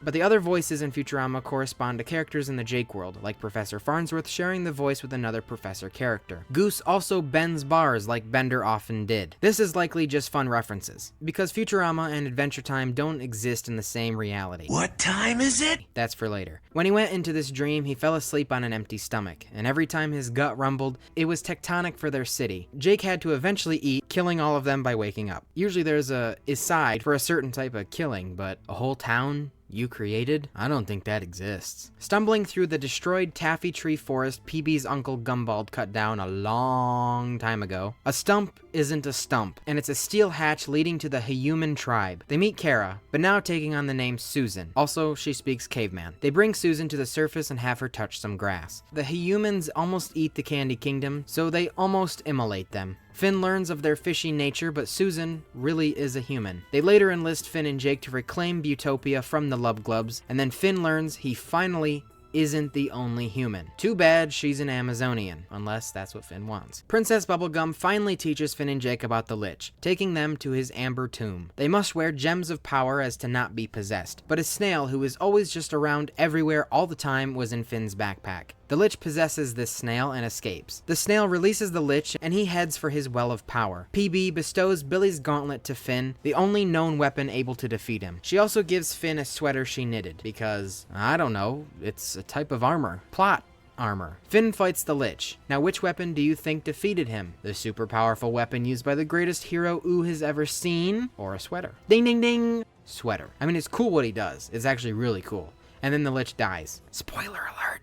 But the other voices in Futurama correspond to characters in the Jake world, like Professor Farnsworth sharing the voice with another Professor character. Goose also bends bars like Bender often did. This is likely just fun references, because Futurama and Adventure Time don't exist in the same reality. What time is it? That's for later. When he went into this dream, he fell asleep on an empty stomach, and every time his gut rumbled, it was tectonic for their city. Jake had to eventually eat, killing all of them by waking up. Usually there's a aside for a certain type of killing, but a whole town you created? I don't think that exists. Stumbling through the destroyed taffy tree forest PB's uncle Gumbald cut down a long time ago, a stump isn't a stump, and it's a steel hatch leading to the Human tribe. They meet Kara, but now taking on the name Susan. Also, she speaks caveman. They bring Susan to the surface and have her touch some grass. The Humans almost eat the Candy Kingdom, so they almost immolate them. Finn learns of their fishy nature, but Susan really is a human. They later enlist Finn and Jake to reclaim Butopia from the Lub Glubs, and then Finn learns he finally isn't the only human. Too bad she's an Amazonian, unless that's what Finn wants. Princess Bubblegum finally teaches Finn and Jake about the Lich, taking them to his amber tomb. They must wear gems of power as to not be possessed, but a snail who is always just around everywhere all the time was in Finn's backpack. The Lich possesses this snail and escapes. The snail releases the Lich and he heads for his well of power. PB bestows Billy's gauntlet to Finn, the only known weapon able to defeat him. She also gives Finn a sweater she knitted, because, I don't know, it's a type of armor. Plot armor. Finn fights the Lich. Now which weapon do you think defeated him? The super powerful weapon used by the greatest hero Ooo has ever seen? Or a sweater? Ding ding ding! Sweater. I mean, it's cool what he does. It's actually really cool. And then the Lich dies. Spoiler alert.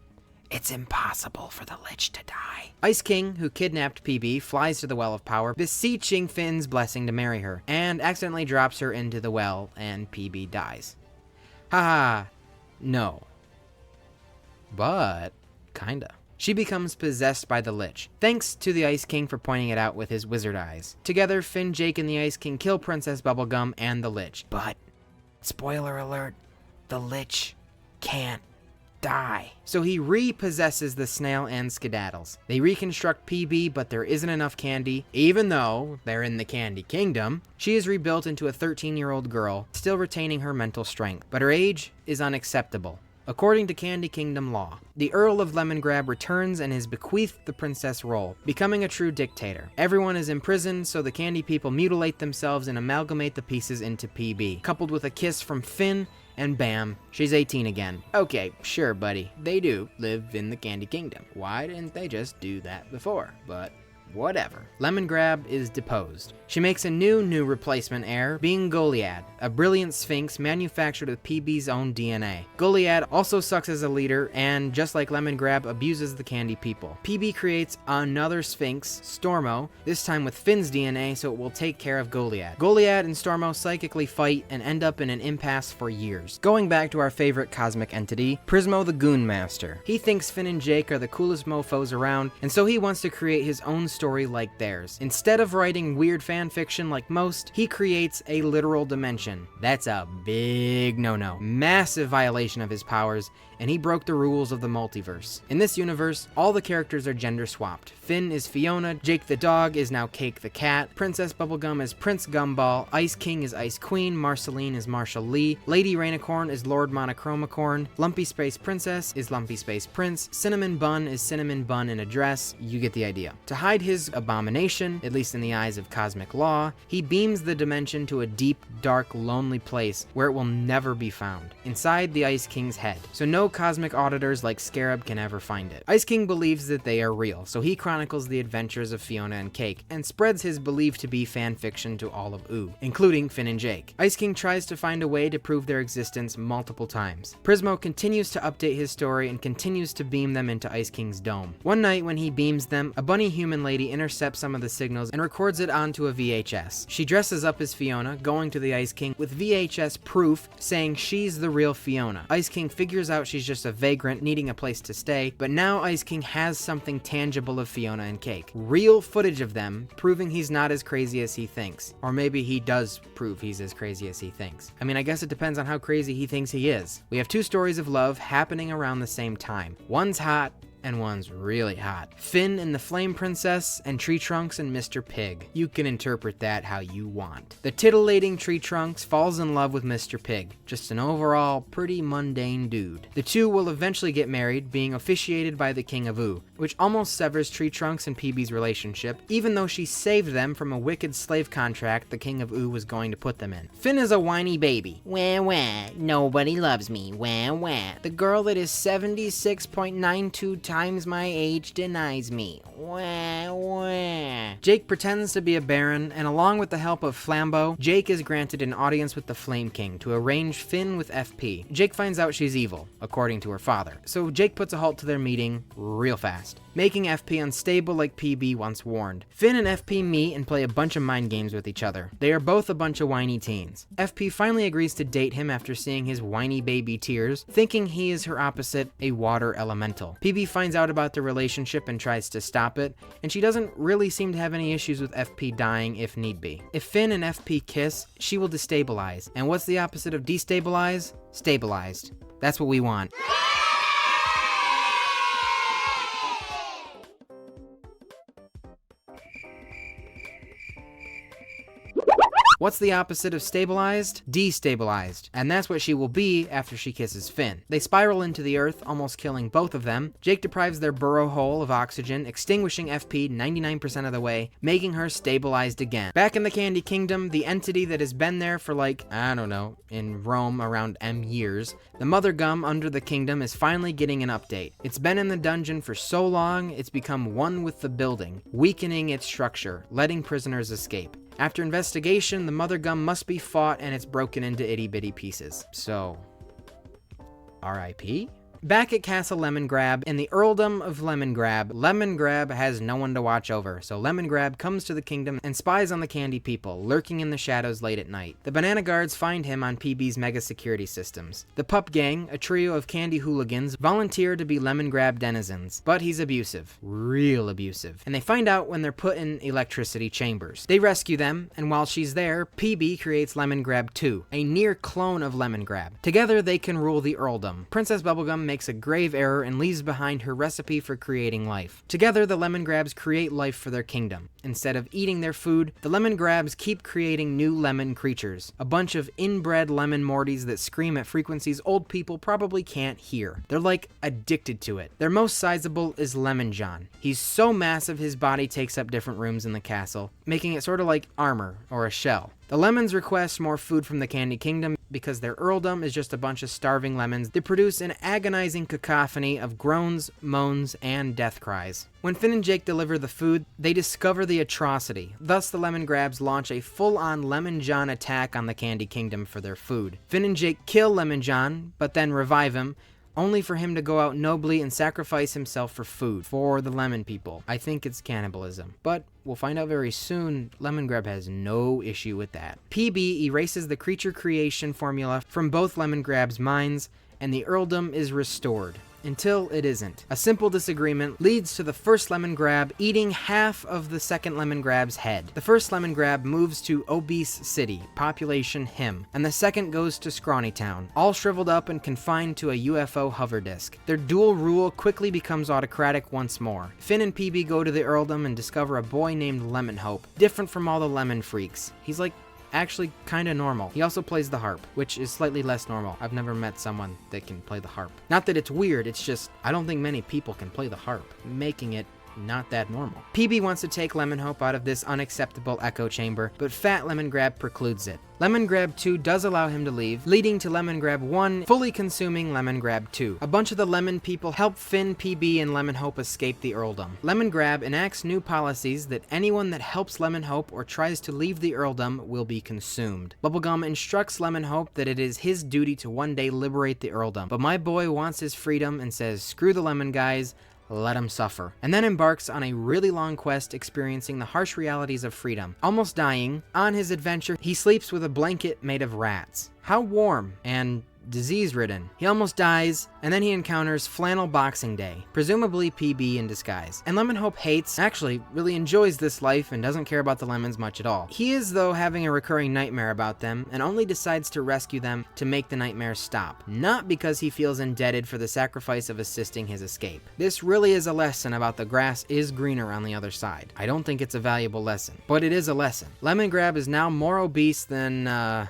It's impossible for the Lich to die. Ice King, who kidnapped PB, flies to the Well of Power, beseeching Finn's blessing to marry her, and accidentally drops her into the well, and PB dies. Haha, no. But, kinda. She becomes possessed by the Lich, thanks to the Ice King for pointing it out with his wizard eyes. Together, Finn, Jake, and the Ice King kill Princess Bubblegum and the Lich. But, spoiler alert, the Lich can't die. So he repossesses the snail and skedaddles. They reconstruct PB, but there isn't enough candy. Even though they're in the Candy Kingdom, she is rebuilt into a 13-year-old girl, still retaining her mental strength. But her age is unacceptable. According to Candy Kingdom law, the Earl of Lemongrab returns and is bequeathed the princess role, becoming a true dictator. Everyone is imprisoned, so the candy people mutilate themselves and amalgamate the pieces into PB, coupled with a kiss from Finn, and bam, she's 18 again. Okay, sure buddy, they do live in the Candy Kingdom. Why didn't they just do that before? But whatever. Lemongrab is deposed. She makes a new replacement heir, being Goliad, a brilliant sphinx manufactured with PB's own DNA. Goliad also sucks as a leader, and just like Lemongrab, abuses the candy people. PB creates another sphinx, Stormo, this time with Finn's DNA, so it will take care of Goliad. Goliad and Stormo psychically fight and end up in an impasse for years. Going back to our favorite cosmic entity, Prismo the Goon Master. He thinks Finn and Jake are the coolest mofos around, and so he wants to create his own story like theirs. Instead of writing weird fan fiction like most, he creates a literal dimension. That's a big no-no. Massive violation of his powers, and he broke the rules of the multiverse. In this universe, all the characters are gender swapped. Finn is Fiona, Jake the dog is now Cake the cat, Princess Bubblegum is Prince Gumball, Ice King is Ice Queen, Marceline is Marshall Lee, Lady Rainicorn is Lord Monochromacorn, Lumpy Space Princess is Lumpy Space Prince, Cinnamon Bun is Cinnamon Bun in a dress. You get the idea. To hide his abomination, at least in the eyes of cosmic law, he beams the dimension to a deep, dark, lonely place where it will never be found, inside the Ice King's head. So no cosmic auditors like Scarab can ever find it. Ice King believes that they are real, so he chronicles the adventures of Fiona and Cake, and spreads his believed to be fan fiction to all of Ooo, including Finn and Jake. Ice King tries to find a way to prove their existence multiple times. Prismo continues to update his story and continues to beam them into Ice King's dome. One night when he beams them, a bunny human lady intercepts some of the signals and records it onto a VHS. She dresses up as Fiona, going to the Ice King with VHS proof saying she's the real Fiona. Ice King figures out she's just a vagrant needing a place to stay, but now Ice King has something tangible of Fiona and Cake. Real footage of them, proving he's not as crazy as he thinks. Or maybe he does prove he's as crazy as he thinks. I mean, I guess it depends on how crazy he thinks he is. We have two stories of love happening around the same time. One's hot, and one's really hot. Finn and the Flame Princess, and Tree Trunks and Mr. Pig. You can interpret that how you want. The titillating Tree Trunks falls in love with Mr. Pig, just an overall pretty mundane dude. The two will eventually get married, being officiated by the King of Ooo, which almost severs Tree Trunks and PB's relationship, even though she saved them from a wicked slave contract the King of Ooo was going to put them in. Finn is a whiny baby. Wah wah, nobody loves me, wah wah. The girl that is 76.92 times my age denies me. Wah, wah. Jake pretends to be a baron, and along with the help of Flambeau, Jake is granted an audience with the Flame King to arrange Finn with FP. Jake finds out she's evil, according to her father, so Jake puts a halt to their meeting real fast, making FP unstable like PB once warned. Finn and FP meet and play a bunch of mind games with each other. They are both a bunch of whiny teens. FP finally agrees to date him after seeing his whiny baby tears, thinking he is her opposite, a water elemental. PB finds out about the relationship and tries to stop it, and she doesn't really seem to have any issues with FP dying if need be. If Finn and FP kiss, she will destabilize. And what's the opposite of destabilize? Stabilized. That's what we want. What's the opposite of stabilized? Destabilized. And that's what she will be after she kisses Finn. They spiral into the earth, almost killing both of them. Jake deprives their burrow hole of oxygen, extinguishing FP 99% of the way, making her stabilized again. Back in the Candy Kingdom, the entity that has been there for like, I don't know, in Rome around M years, the Mother Gum under the kingdom is finally getting an update. It's been in the dungeon for so long, it's become one with the building, weakening its structure, letting prisoners escape. After investigation, the Mother Gum must be fought and it's broken into itty-bitty pieces. So, R.I.P.? Back at Castle Lemongrab, in the Earldom of Lemongrab, Lemongrab has no one to watch over, so Lemongrab comes to the kingdom and spies on the candy people, lurking in the shadows late at night. The banana guards find him on PB's mega security systems. The Pup Gang, a trio of candy hooligans, volunteer to be Lemongrab denizens, but he's abusive. Real abusive. And they find out when they're put in electricity chambers. They rescue them, and while she's there, PB creates Lemongrab 2, a near clone of Lemongrab. Together they can rule the Earldom. Princess Bubblegum makes a grave error and leaves behind her recipe for creating life. Together, the lemon grabs create life for their kingdom. Instead of eating their food, the lemon grabs keep creating new lemon creatures, a bunch of inbred lemon mortys that scream at frequencies old people probably can't hear. They're like addicted to it. Their most sizable is Lemon John. He's so massive his body takes up different rooms in the castle, making it sort of like armor or a shell. The lemons request more food from the Candy Kingdom because their earldom is just a bunch of starving lemons that produce an agonizing cacophony of groans, moans, and death cries. When Finn and Jake deliver the food, they discover the atrocity. Thus, the lemon grabs launch a full-on Lemon John attack on the Candy Kingdom for their food. Finn and Jake kill Lemon John, but then revive him, only for him to go out nobly and sacrifice himself for food, for the lemon people. I think it's cannibalism, but we'll find out very soon Lemon Grab has no issue with that. PB erases the creature creation formula from both Lemon Grab's minds, and the earldom is restored. Until it isn't. A simple disagreement leads to the first lemon grab eating half of the second lemon grab's head. The first lemon grab moves to Obese City, population him, and the second goes to Scrawny Town, all shriveled up and confined to a UFO hover disk. Their dual rule quickly becomes autocratic once more. Finn and PB go to the earldom and discover a boy named Lemon Hope, different from all the lemon freaks. He's like actually kinda normal. He also plays the harp, which is slightly less normal. I've never met someone that can play the harp. Not that it's weird, it's just I don't think many people can play the harp, making it not that normal. PB wants to take Lemon Hope out of this unacceptable echo chamber, but Fat Lemon Grab precludes it. Lemon Grab 2 does allow him to leave, leading to Lemon Grab 1 fully consuming Lemon Grab 2. A bunch of the lemon people help Finn, PB, and Lemon Hope escape the earldom. Lemon Grab enacts new policies that anyone that helps Lemon Hope or tries to leave the earldom will be consumed. Bubblegum instructs Lemon Hope that it is his duty to one day liberate the earldom, but my boy wants his freedom and says, screw the lemon guys, let him suffer, and then embarks on a really long quest experiencing the harsh realities of freedom. Almost dying, on his adventure, he sleeps with a blanket made of rats. How warm and disease-ridden. He almost dies, and then he encounters Flannel Boxing Day, presumably PB in disguise. And Lemon Hope hates, actually really enjoys this life and doesn't care about the lemons much at all. He is, though, having a recurring nightmare about them, and only decides to rescue them to make the nightmare stop. Not because he feels indebted for the sacrifice of assisting his escape. This really is a lesson about the grass is greener on the other side. I don't think it's a valuable lesson, but it is a lesson. Lemon Grab is now more obese than,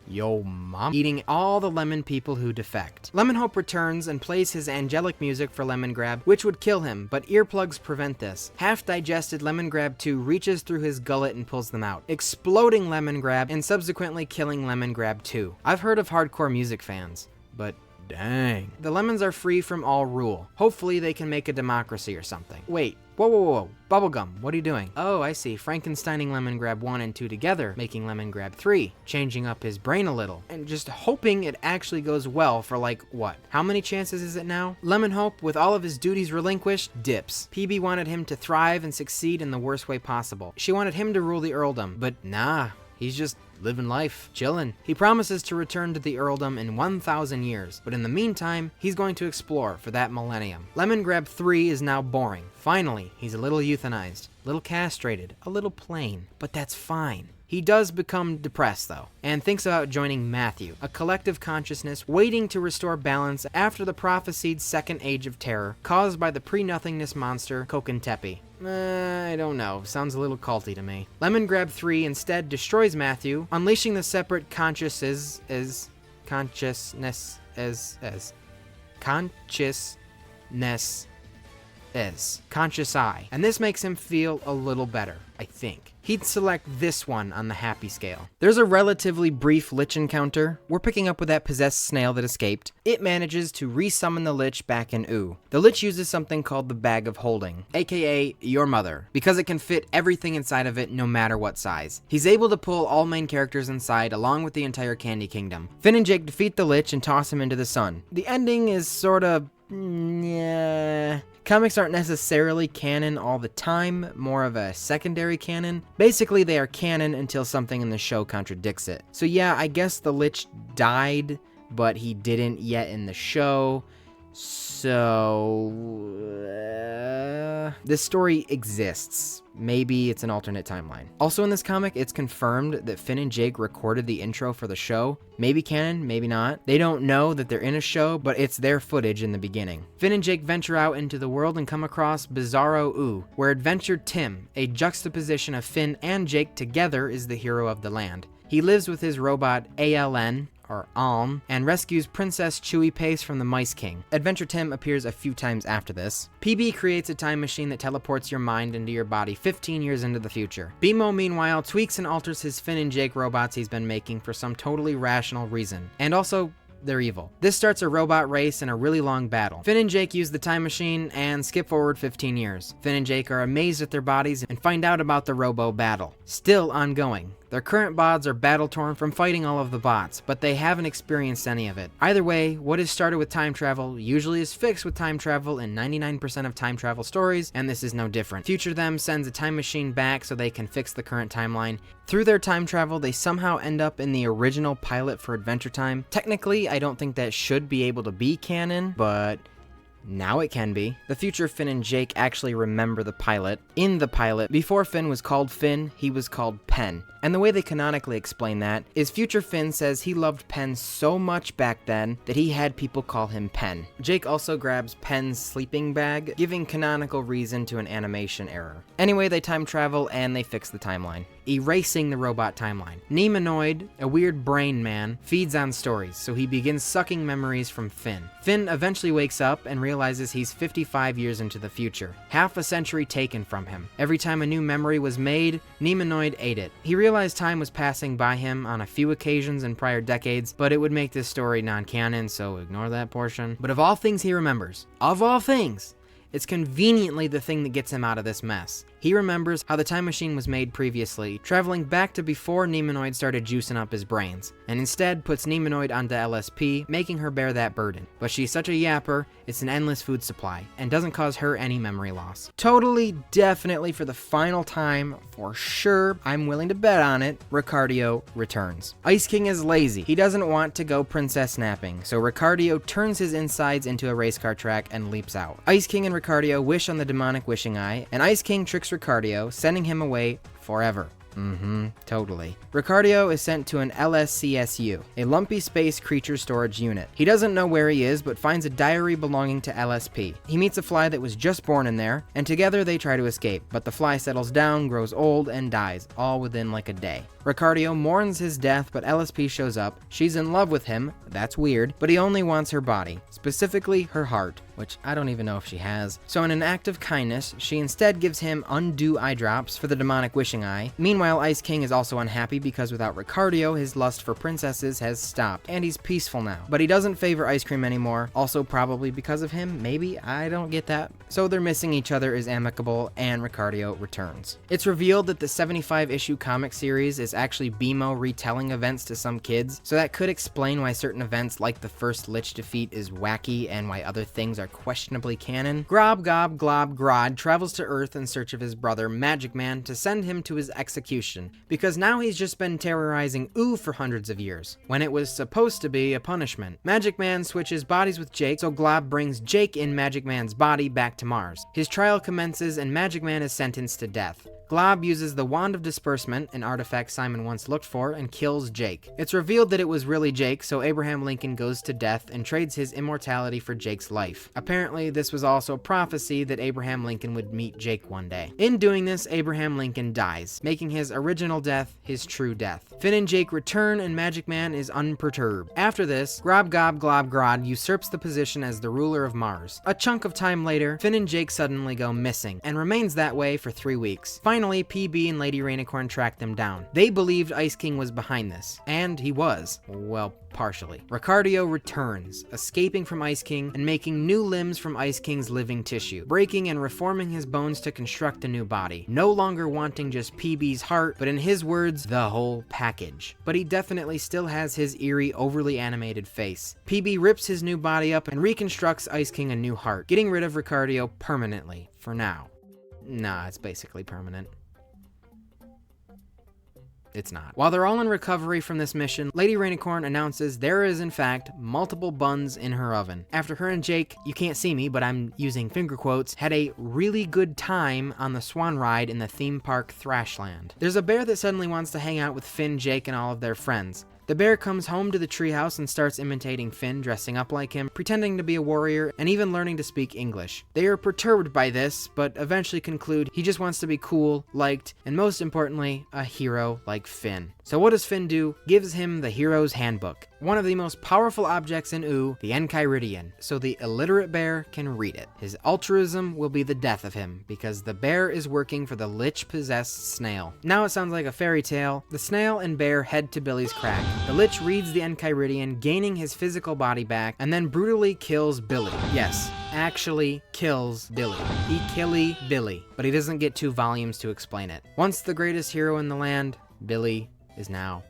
yo mom, eating all the lemon people who defect. Lemon Hope returns and plays his angelic music for Lemon Grab, which would kill him, but earplugs prevent this. Half-digested Lemon Grab 2 reaches through his gullet and pulls them out, exploding Lemon Grab and subsequently killing Lemon Grab 2. I've heard of hardcore music fans, but dang. The lemons are free from all rule. Hopefully they can make a democracy or something. Wait, whoa. Bubblegum, what are you doing? Oh, I see. Frankensteining Lemon Grab 1 and 2 together, making Lemon Grab 3, changing up his brain a little, and just hoping it actually goes well for like, what? How many chances is it now? Lemon Hope, with all of his duties relinquished, dips. PB wanted him to thrive and succeed in the worst way possible. She wanted him to rule the earldom, but nah. He's just living life, chillin'. He promises to return to the earldom in 1,000 years, but in the meantime, he's going to explore for that millennium. Lemon Grab 3 is now boring. Finally, he's a little euthanized, a little castrated, a little plain, but that's fine. He does become depressed, though, and thinks about joining Matthew, a collective consciousness waiting to restore balance after the prophesied second age of terror caused by the pre-nothingness monster Kokentepe. I don't know. Sounds a little culty to me. Lemon Grab 3 instead destroys Matthew, unleashing the separate consciousness conscious eye, and this makes him feel a little better, I think. He'd select this one on the happy scale. There's a relatively brief lich encounter. We're picking up with that possessed snail that escaped. It manages to resummon the lich back in Ooo. The lich uses something called the Bag of Holding, aka your mother, because it can fit everything inside of it no matter what size. He's able to pull all main characters inside along with the entire Candy Kingdom. Finn and Jake defeat the lich and toss him into the sun. The ending is sorta, yeah. Comics aren't necessarily canon all the time, more of a secondary canon. Basically, they are canon until something in the show contradicts it. So yeah, I guess the Lich died, but he didn't yet in the show. So, this story exists. Maybe it's an alternate timeline. Also in this comic, it's confirmed that Finn and Jake recorded the intro for the show. Maybe canon, maybe not. They don't know that they're in a show, but it's their footage in the beginning. Finn and Jake venture out into the world and come across Bizarro Ooo, where adventured Tim, a juxtaposition of Finn and Jake together, is the hero of the land. He lives with his robot ALN, or Alm, and rescues Princess Chewy Pace from the Mice King. Adventure Tim appears a few times after this. PB creates a time machine that teleports your mind into your body 15 years into the future. BMO, meanwhile, tweaks and alters his Finn and Jake robots he's been making for some totally rational reason. And also, they're evil. This starts a robot race and a really long battle. Finn and Jake use the time machine and skip forward 15 years. Finn and Jake are amazed at their bodies and find out about the robo battle. Still ongoing. Their current bods are battle-torn from fighting all of the bots, but they haven't experienced any of it. Either way, what is started with time travel usually is fixed with time travel in 99% of time travel stories, and this is no different. Future Them sends a time machine back so they can fix the current timeline. Through their time travel, they somehow end up in the original pilot for Adventure Time. Technically, I don't think that should be able to be canon, but now it can be. The future Finn and Jake actually remember the pilot. In the pilot, before Finn was called Finn, he was called Pen. And the way they canonically explain that is future Finn says he loved Pen so much back then that he had people call him Pen. Jake also grabs Pen's sleeping bag, giving canonical reason to an animation error. Anyway, they time travel and they fix the timeline, erasing the robot timeline. Nemonoid, a weird brain man, feeds on stories, so he begins sucking memories from Finn. Finn eventually wakes up and realizes he's 55 years into the future, half a century taken from him. Every time a new memory was made, Nemonoid ate it. He realized time was passing by him on a few occasions in prior decades, but it would make this story non-canon, so ignore that portion. But of all things he remembers, of all things, it's conveniently the thing that gets him out of this mess. He remembers how the time machine was made previously, traveling back to before Nemonoid started juicing up his brains, and instead puts Nemonoid onto LSP, making her bear that burden. But she's such a yapper, it's an endless food supply, and doesn't cause her any memory loss. Totally, definitely, for the final time, for sure, I'm willing to bet on it, Ricardio returns. Ice King is lazy. He doesn't want to go princess snapping, so Ricardio turns his insides into a race car track and leaps out. Ice King and Ricardio wish on the demonic wishing eye, and Ice King tricks Ricardio, sending him away forever. Totally. Ricardio is sent to an LSCSU, a lumpy space creature storage unit. He doesn't know where he is, but finds a diary belonging to LSP. He meets a fly that was just born in there, and together they try to escape, but the fly settles down, grows old, and dies, all within like a day. Ricardio mourns his death, but LSP shows up. She's in love with him, that's weird, but he only wants her body, specifically her heart, which I don't even know if she has. So in an act of kindness, she instead gives him undue eye drops for the demonic wishing eye. Meanwhile, Ice King is also unhappy because without Ricardio, his lust for princesses has stopped, and he's peaceful now. But he doesn't favor ice cream anymore, also probably because of him, maybe, I don't get that. So their missing each other is amicable, and Ricardio returns. It's revealed that the 75-issue comic series is actually BMO retelling events to some kids, so that could explain why certain events like the first Lich defeat is wacky and why other things are questionably canon. Grob Gob Glob Grodd travels to Earth in search of his brother Magic Man to send him to his execution, because now he's just been terrorizing Ooo for hundreds of years, when it was supposed to be a punishment. Magic Man switches bodies with Jake, so Glob brings Jake in Magic Man's body back to Mars. His trial commences and Magic Man is sentenced to death. Glob uses the Wand of Disbursement, an artifact Simon once looked for, and kills Jake. It's revealed that it was really Jake, so Abraham Lincoln goes to death and trades his immortality for Jake's life. Apparently, this was also prophecy that Abraham Lincoln would meet Jake one day. In doing this, Abraham Lincoln dies, making his original death his true death. Finn and Jake return, and Magic Man is unperturbed. After this, Grob Gob Glob Grodd usurps the position as the ruler of Mars. A chunk of time later, Finn and Jake suddenly go missing, and remains that way for 3 weeks. Finally, PB and Lady Rainicorn track them down. They believed Ice King was behind this, and he was. Well, partially. Ricardio returns, escaping from Ice King and making new limbs from Ice King's living tissue, breaking and reforming his bones to construct a new body. No longer wanting just PB's heart, but in his words, the whole package. But he definitely still has his eerie, overly animated face. PB rips his new body up and reconstructs Ice King a new heart, getting rid of Ricardio permanently, for now. Nah, it's basically permanent. it's not. While they're all in recovery from this mission, Lady Rainicorn announces there is in fact multiple buns in her oven. After her and Jake, you can't see me, but I'm using finger quotes, had a really good time on the swan ride in the theme park Thrashland. There's a bear that suddenly wants to hang out with Finn, Jake, and all of their friends. The bear comes home to the treehouse and starts imitating Finn, dressing up like him, pretending to be a warrior, and even learning to speak English. They are perturbed by this, but eventually conclude he just wants to be cool, liked, and most importantly, a hero like Finn. So what does Finn do? Gives him the hero's handbook, one of the most powerful objects in Ooo, the Enchiridion, so the illiterate bear can read it. His altruism will be the death of him, because the bear is working for the lich-possessed snail. Now it sounds like a fairy tale. The snail and bear head to Billy's crack. The lich reads the Enchiridion, gaining his physical body back, and then brutally kills Billy. Yes, actually kills Billy. He killy Billy, but he doesn't get 2 volumes to explain it. Once the greatest hero in the land, Billy is now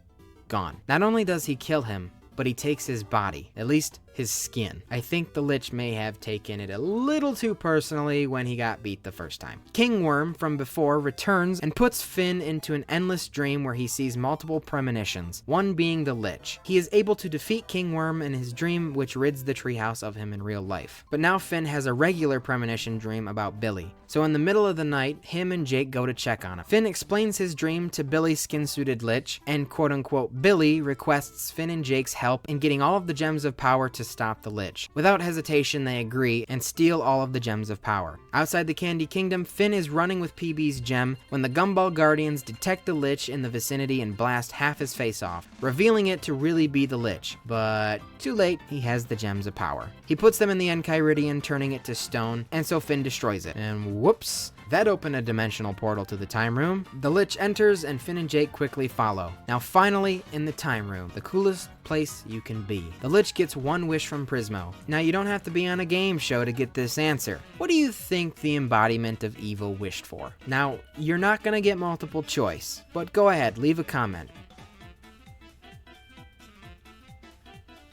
gone. Not only does he kill him, but he takes his body, at least his skin. I think the lich may have taken it a little too personally when he got beat the first time. King Worm from before returns and puts Finn into an endless dream where he sees multiple premonitions, one being the lich. He is able to defeat King Worm in his dream, which rids the treehouse of him in real life. But now Finn has a regular premonition dream about Billy. So in the middle of the night, him and Jake go to check on him. Finn explains his dream to Billy's skin-suited lich, and quote-unquote Billy requests Finn and Jake's help in getting all of the gems of power to stop the lich. Without hesitation, they agree and steal all of the gems of power. Outside the Candy Kingdom, Finn is running with PB's gem when the Gumball Guardians detect the lich in the vicinity and blast half his face off, revealing it to really be the lich. But too late, he has the gems of power. He puts them in the Enchiridion, turning it to stone, and so Finn destroys it. And whoops, that opened a dimensional portal to the time room. The lich enters and Finn and Jake quickly follow. Now finally, in the time room, the coolest place you can be. The lich gets one wish from Prismo. Now you don't have to be on a game show to get this answer. What do you think the embodiment of evil wished for? Now, you're not gonna get multiple choice, but go ahead, leave a comment.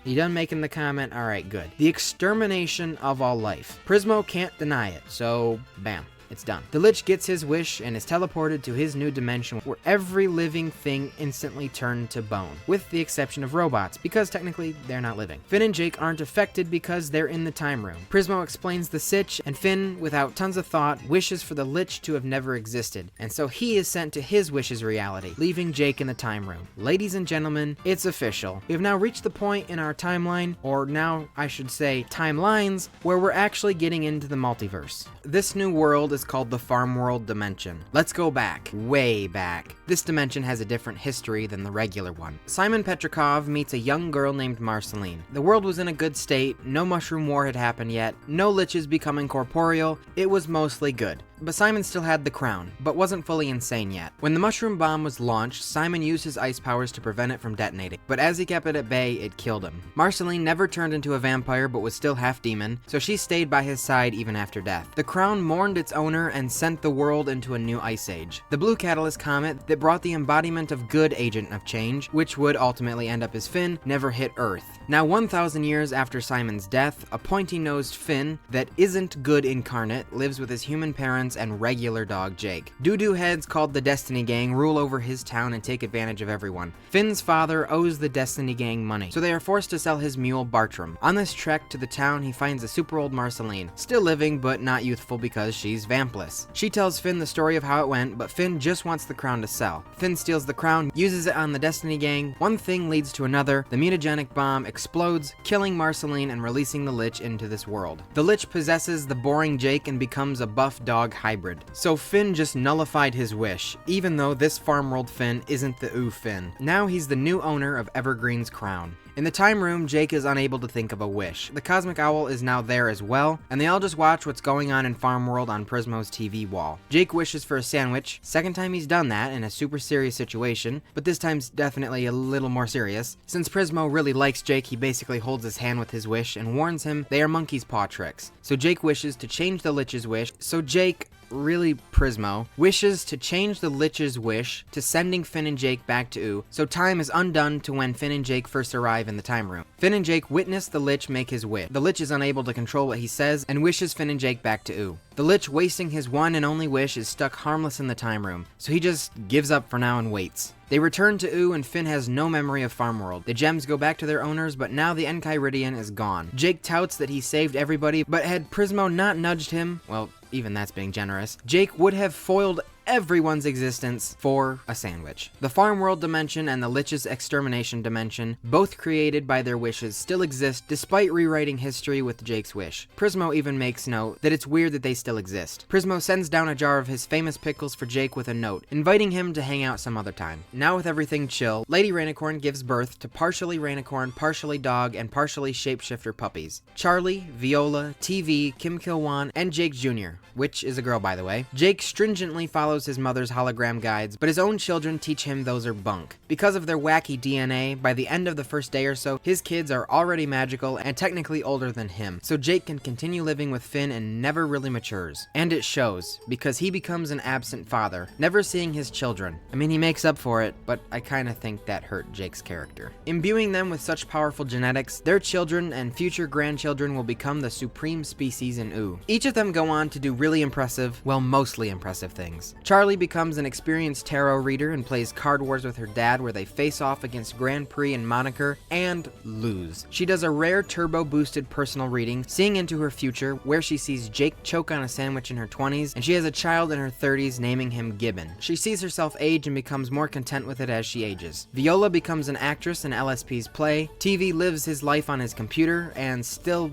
You done making the comment? Alright, good. The extermination of all life. Prismo can't deny it, so bam. It's done. The lich gets his wish and is teleported to his new dimension where every living thing instantly turned to bone, with the exception of robots, because technically they're not living. Finn and Jake aren't affected because they're in the time room. Prismo explains the sitch, and Finn, without tons of thought, wishes for the lich to have never existed, and so he is sent to his wish's reality, leaving Jake in the time room. Ladies and gentlemen, it's official. We have now reached the point in our timeline, or now I should say timelines, where we're actually getting into the multiverse. This new world is called the Farm World Dimension. Let's go back, way back. This dimension has a different history than the regular one. Simon Petrikov meets a young girl named Marceline. The world was in a good state, no mushroom war had happened yet, no liches becoming corporeal, it was mostly good. But Simon still had the crown, but wasn't fully insane yet. When the mushroom bomb was launched, Simon used his ice powers to prevent it from detonating, but as he kept it at bay, it killed him. Marceline never turned into a vampire but was still half demon, so she stayed by his side even after death. The crown mourned its owner and sent the world into a new ice age. The Blue Catalyst comet that brought the embodiment of good agent of change, which would ultimately end up as Finn, never hit Earth. Now 1,000 years after Simon's death, a pointy-nosed Finn that isn't good incarnate lives with his human parents and regular dog Jake. Doo-doo heads called the Destiny Gang rule over his town and take advantage of everyone. Finn's father owes the Destiny Gang money, so they are forced to sell his mule Bartram. On this trek to the town, he finds a super old Marceline, still living but not youthful because she's vampless. She tells Finn the story of how it went, but Finn just wants the crown to sell. Finn steals the crown, uses it on the Destiny Gang, one thing leads to another, the mutagenic bomb explodes, killing Marceline and releasing the lich into this world. The lich possesses the boring Jake and becomes a buff dog hybrid. So Finn just nullified his wish, even though this farm world Finn isn't the Ooo Finn. Now he's the new owner of Evergreen's crown. In the time room, Jake is unable to think of a wish. The Cosmic Owl is now there as well, and they all just watch what's going on in Farm World on Prismo's TV wall. Jake wishes for a sandwich, second time he's done that in a super serious situation, but this time's definitely a little more serious. Since Prismo really likes Jake, he basically holds his hand with his wish and warns him they are monkey's paw tricks. So Jake wishes to change the lich's wish, so Jake really Prismo, wishes to change the Lich's wish to sending Finn and Jake back to Ooo, so time is undone to when Finn and Jake first arrive in the time room. Finn and Jake witness the Lich make his wish. The Lich is unable to control what he says and wishes Finn and Jake back to Ooo. The Lich, wasting his one and only wish, is stuck harmless in the time room, so he just gives up for now and waits. They return to Ooo and Finn has no memory of Farm World. The gems go back to their owners, but now the Enchiridion is gone. Jake touts that he saved everybody, but had Prismo not nudged him, well, even that's being generous, Jake would have foiled everyone's existence for a sandwich. The Farm World dimension and the Lich's extermination dimension, both created by their wishes, still exist despite rewriting history with Jake's wish. Prismo even makes note that it's weird that they still exist. Prismo sends down a jar of his famous pickles for Jake with a note, inviting him to hang out some other time. Now with everything chill, Lady Rainicorn gives birth to partially Rainicorn, partially dog, and partially shapeshifter puppies. Charlie, Viola, TV, Kim Kil-wan, and Jake Jr., which is a girl by the way. Jake stringently follows his mother's hologram guides, but his own children teach him those are bunk. Because of their wacky DNA, by the end of the first day or so, his kids are already magical and technically older than him, so Jake can continue living with Finn and never really matures. And it shows, because he becomes an absent father, never seeing his children. I mean, he makes up for it, but I kinda think that hurt Jake's character. Imbuing them with such powerful genetics, their children and future grandchildren will become the supreme species in Ooo. Each of them go on to do really impressive, well, mostly impressive things. Charlie becomes an experienced tarot reader and plays Card Wars with her dad, where they face off against Grand Prix and Moniker and lose. She does a rare turbo boosted personal reading, seeing into her future, where she sees Jake choke on a sandwich in her 20s, and she has a child in her 30s naming him Gibbon. She sees herself age and becomes more content with it as she ages. Viola becomes an actress in LSP's play. TV lives his life on his computer and still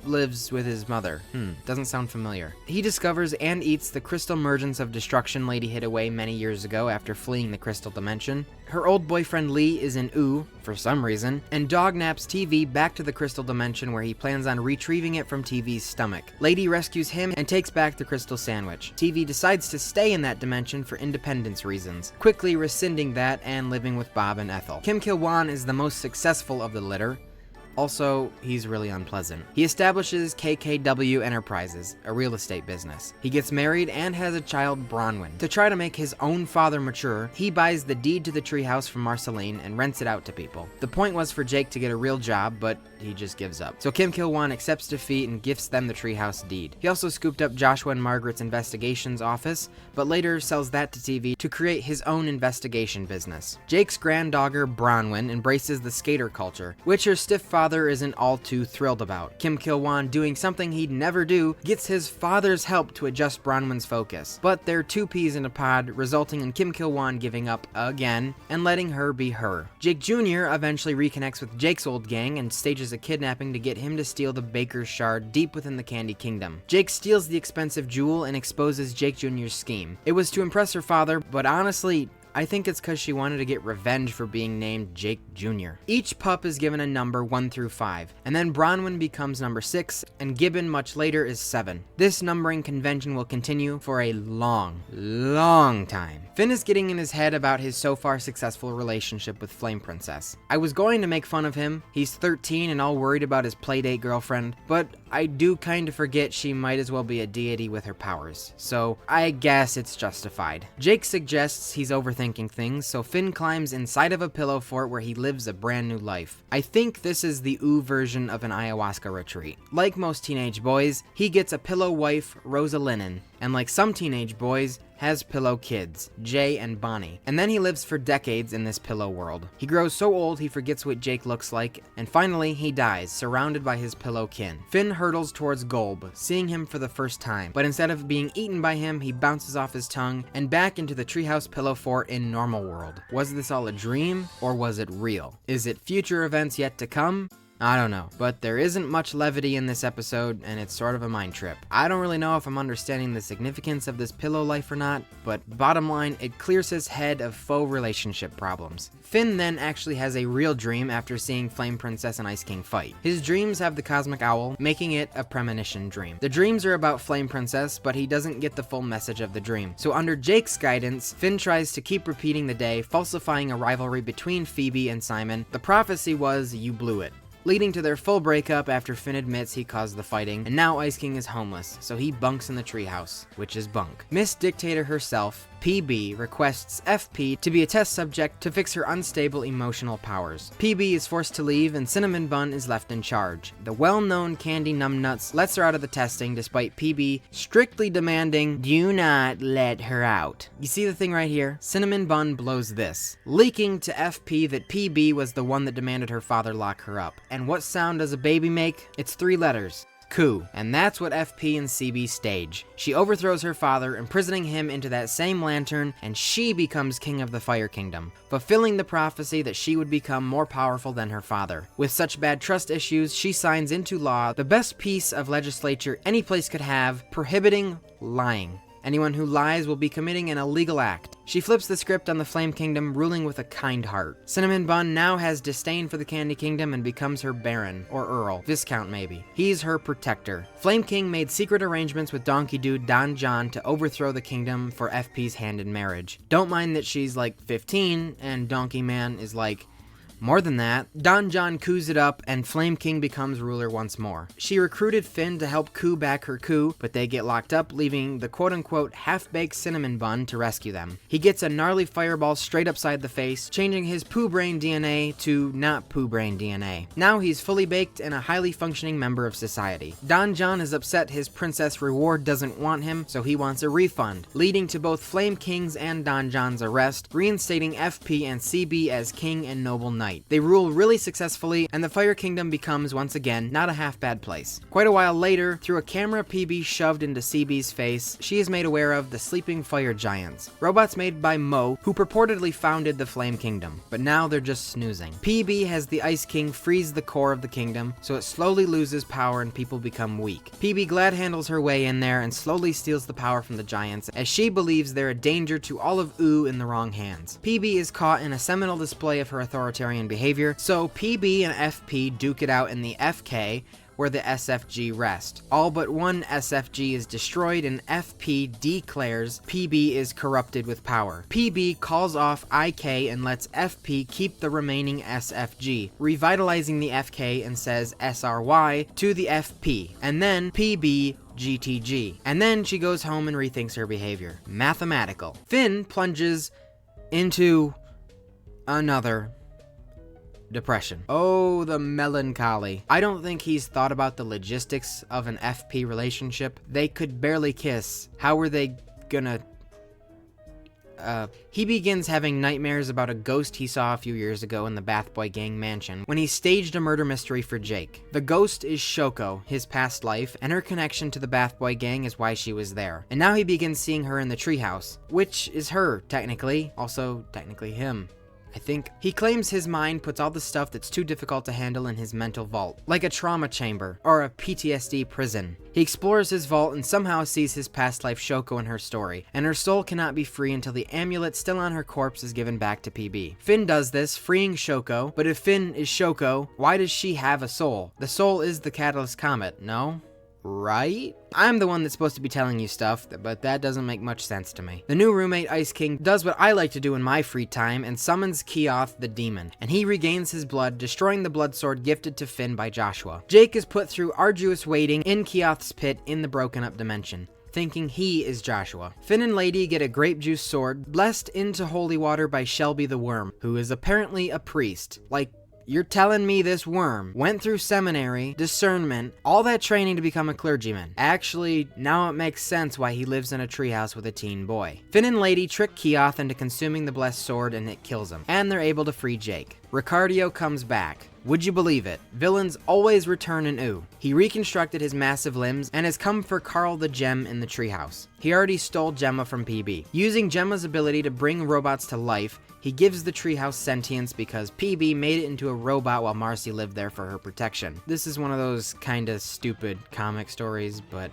lives with his mother. Doesn't sound familiar. He discovers and eats the crystal mergence of destruction Lady hid away many years ago after fleeing the crystal dimension. Her old boyfriend Lee is in Ooo, for some reason, and dog naps TV back to the crystal dimension where he plans on retrieving it from TV's stomach. Lady rescues him and takes back the crystal sandwich. TV decides to stay in that dimension for independence reasons, quickly rescinding that and living with Bob and Ethel. Kim Kil-wan is the most successful of the litter. Also, he's really unpleasant. He establishes KKW Enterprises, a real estate business. He gets married and has a child, Bronwyn. To try to make his own father mature, he buys the deed to the treehouse from Marceline and rents it out to people. The point was for Jake to get a real job, but he just gives up. So Kim Kil-wan accepts defeat and gifts them the treehouse deed. He also scooped up Joshua and Margaret's investigations office, but later sells that to TV to create his own investigation business. Jake's granddaughter, Bronwyn, embraces the skater culture, which her stiff father isn't all too thrilled about. Kim Kil-wan, doing something he'd never do, gets his father's help to adjust Bronwyn's focus. But they're two peas in a pod, resulting in Kim Kil-wan giving up again and letting her be her. Jake Jr. eventually reconnects with Jake's old gang and stages a kidnapping to get him to steal the Baker's Shard deep within the Candy Kingdom. Jake steals the expensive jewel and exposes Jake Jr.'s scheme. It was to impress her father, but honestly, I think it's because she wanted to get revenge for being named Jake Jr. Each pup is given a number 1 through 5, and then Bronwyn becomes number 6, and Gibbon much later is 7. This numbering convention will continue for a long time. Finn is getting in his head about his so far successful relationship with Flame Princess. I was going to make fun of him, he's 13 and all worried about his playdate girlfriend, but I do kind of forget she might as well be a deity with her powers, so I guess it's justified. Jake suggests he's overthinking things, so Finn climbs inside of a pillow fort where he lives a brand new life. I think this is the Ooo version of an ayahuasca retreat. Like most teenage boys, he gets a pillow wife, Rosa Linen, and like some teenage boys, has pillow kids, Jay and Bonnie. And then he lives for decades in this pillow world. He grows so old he forgets what Jake looks like, and finally he dies, surrounded by his pillow kin. Finn hurtles towards Golb, seeing him for the first time, but instead of being eaten by him, he bounces off his tongue and back into the treehouse pillow fort in normal world. Was this all a dream, or was it real? Is it future events yet to come? I don't know, but there isn't much levity in this episode, and it's sort of a mind trip. I don't really know if I'm understanding the significance of this pillow life or not, but bottom line, it clears his head of faux relationship problems. Finn then actually has a real dream after seeing Flame Princess and Ice King fight. His dreams have the Cosmic Owl, making it a premonition dream. The dreams are about Flame Princess, but he doesn't get the full message of the dream. So under Jake's guidance, Finn tries to keep repeating the day, falsifying a rivalry between Phoebe and Simon. The prophecy was, you blew it. leading to their full breakup after Finn admits he caused the fighting, and now Ice King is homeless, so he bunks in the treehouse, which is bunk. Miss Dictator herself, PB, requests FP to be a test subject to fix her unstable emotional powers. PB is forced to leave and Cinnamon Bun is left in charge. The well-known Candy Numbnuts lets her out of the testing despite PB strictly demanding, "Do not let her out." You see the thing right here? Cinnamon Bun blows this, leaking to FP that PB was the one that demanded her father lock her up. And what sound does a baby make? It's 3 letters. Coup. And that's what FP and CB stage. She overthrows her father, imprisoning him into that same lantern, and she becomes king of the Fire Kingdom, fulfilling the prophecy that she would become more powerful than her father. With such bad trust issues, she signs into law the best piece of legislature any place could have, prohibiting lying. Anyone who lies will be committing an illegal act. She flips the script on the Flame Kingdom, ruling with a kind heart. Cinnamon Bun now has disdain for the Candy Kingdom and becomes her Baron, or Earl, Viscount maybe. He's her protector. Flame King made secret arrangements with Donkey Dude Don John to overthrow the kingdom for FP's hand in marriage. Don't mind that she's like 15 and Donkey Man is like more than that. Don John coups it up, and Flame King becomes ruler once more. She recruited Finn to help coup back her coup, but they get locked up, leaving the quote-unquote half-baked Cinnamon Bun to rescue them. He gets a gnarly fireball straight upside the face, changing his poo brain DNA to not poo brain DNA. Now he's fully baked and a highly functioning member of society. Don John is upset his Princess Reward doesn't want him, so he wants a refund, leading to both Flame King's and Don John's arrest, reinstating FP and CB as king and noble knight. They rule really successfully, and the Fire Kingdom becomes, once again, not a half-bad place. Quite a while later, through a camera PB shoved into CB's face, she is made aware of the sleeping fire giants, robots made by Mo, who purportedly founded the Flame Kingdom, but now they're just snoozing. PB has the Ice King freeze the core of the kingdom, so it slowly loses power and people become weak. PB glad handles her way in there and slowly steals the power from the giants, as she believes they're a danger to all of Ooo in the wrong hands. PB is caught in a seminal display of her authoritarian behavior, so PB and FP duke it out in the FK, where the SFG rest. All but one SFG is destroyed, and FP declares PB is corrupted with power. PB calls off IK and lets FP keep the remaining SFG, revitalizing the FK and says SRY to the FP, and then PB GTG. And then she goes home and rethinks her behavior. Mathematical. Finn plunges into another depression. Oh, the melancholy. I don't think he's thought about the logistics of an FP relationship. They could barely kiss. How were they gonna... He begins having nightmares about a ghost he saw a few years ago in the Bathboy Gang mansion when he staged a murder mystery for Jake. The ghost is Shoko, his past life, and her connection to the Bathboy Gang is why she was there. And now he begins seeing her in the treehouse, which is her, technically. Also, technically him, I think. He claims his mind puts all the stuff that's too difficult to handle in his mental vault, like a trauma chamber or a PTSD prison. He explores his vault and somehow sees his past life Shoko in her story, and her soul cannot be free until the amulet still on her corpse is given back to PB. Finn does this, freeing Shoko, but if Finn is Shoko, why does she have a soul? The soul is the Catalyst Comet, no? Right? I'm the one that's supposed to be telling you stuff, but that doesn't make much sense to me. The new roommate, Ice King, does what I like to do in my free time and summons Keoth the demon, and he regains his blood, destroying the blood sword gifted to Finn by Joshua. Jake is put through arduous waiting in Keoth's pit in the broken up dimension, thinking he is Joshua. Finn and Lady get a grape juice sword, blessed into holy water by Shelby the Worm, who is apparently a priest. Like, you're telling me this worm went through seminary, discernment, all that training to become a clergyman? Actually, now it makes sense why he lives in a treehouse with a teen boy. Finn and Lady trick Keoth into consuming the blessed sword and it kills him, and they're able to free Jake. Ricardio comes back. Would you believe it? Villains always return in Ooo. He reconstructed his massive limbs and has come for Carl the Gem in the treehouse. He already stole Gemma from PB. Using Gemma's ability to bring robots to life, he gives the treehouse sentience because PB made it into a robot while Marcy lived there for her protection. This is one of those kinda stupid comic stories, but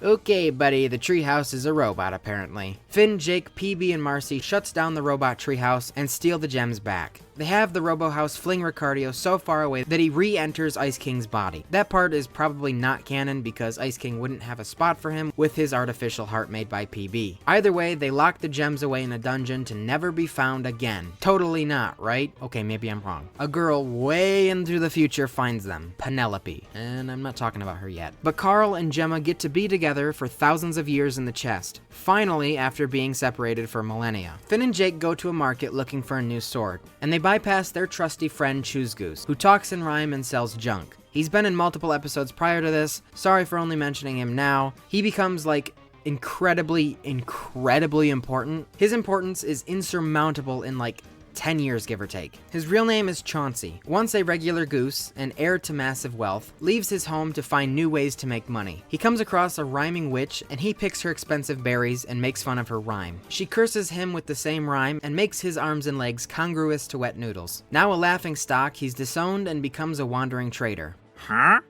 okay, buddy, the treehouse is a robot, apparently. Finn, Jake, PB, and Marcy shuts down the robot treehouse and steal the gems back. They have the Robo-House fling Ricardio so far away that he re-enters Ice King's body. That part is probably not canon because Ice King wouldn't have a spot for him with his artificial heart made by PB. Either way, they lock the gems away in a dungeon to never be found again. Totally not, right? Okay, maybe I'm wrong. A girl way into the future finds them, Penelope, and I'm not talking about her yet. But Carl and Gemma get to be together for thousands of years in the chest, finally after being separated for millennia. Finn and Jake go to a market looking for a new sword, and they bypass their trusty friend Choose Goose, who talks in rhyme and sells junk. He's been in multiple episodes prior to this, sorry for only mentioning him now. He becomes like incredibly important. His importance is insurmountable in like 10 years, give or take. His real name is Chauncey. Once a regular goose, and heir to massive wealth, leaves his home to find new ways to make money. He comes across a rhyming witch, and he picks her expensive berries and makes fun of her rhyme. She curses him with the same rhyme and makes his arms and legs congruous to wet noodles. Now a laughing stock, he's disowned and becomes a wandering trader. Huh?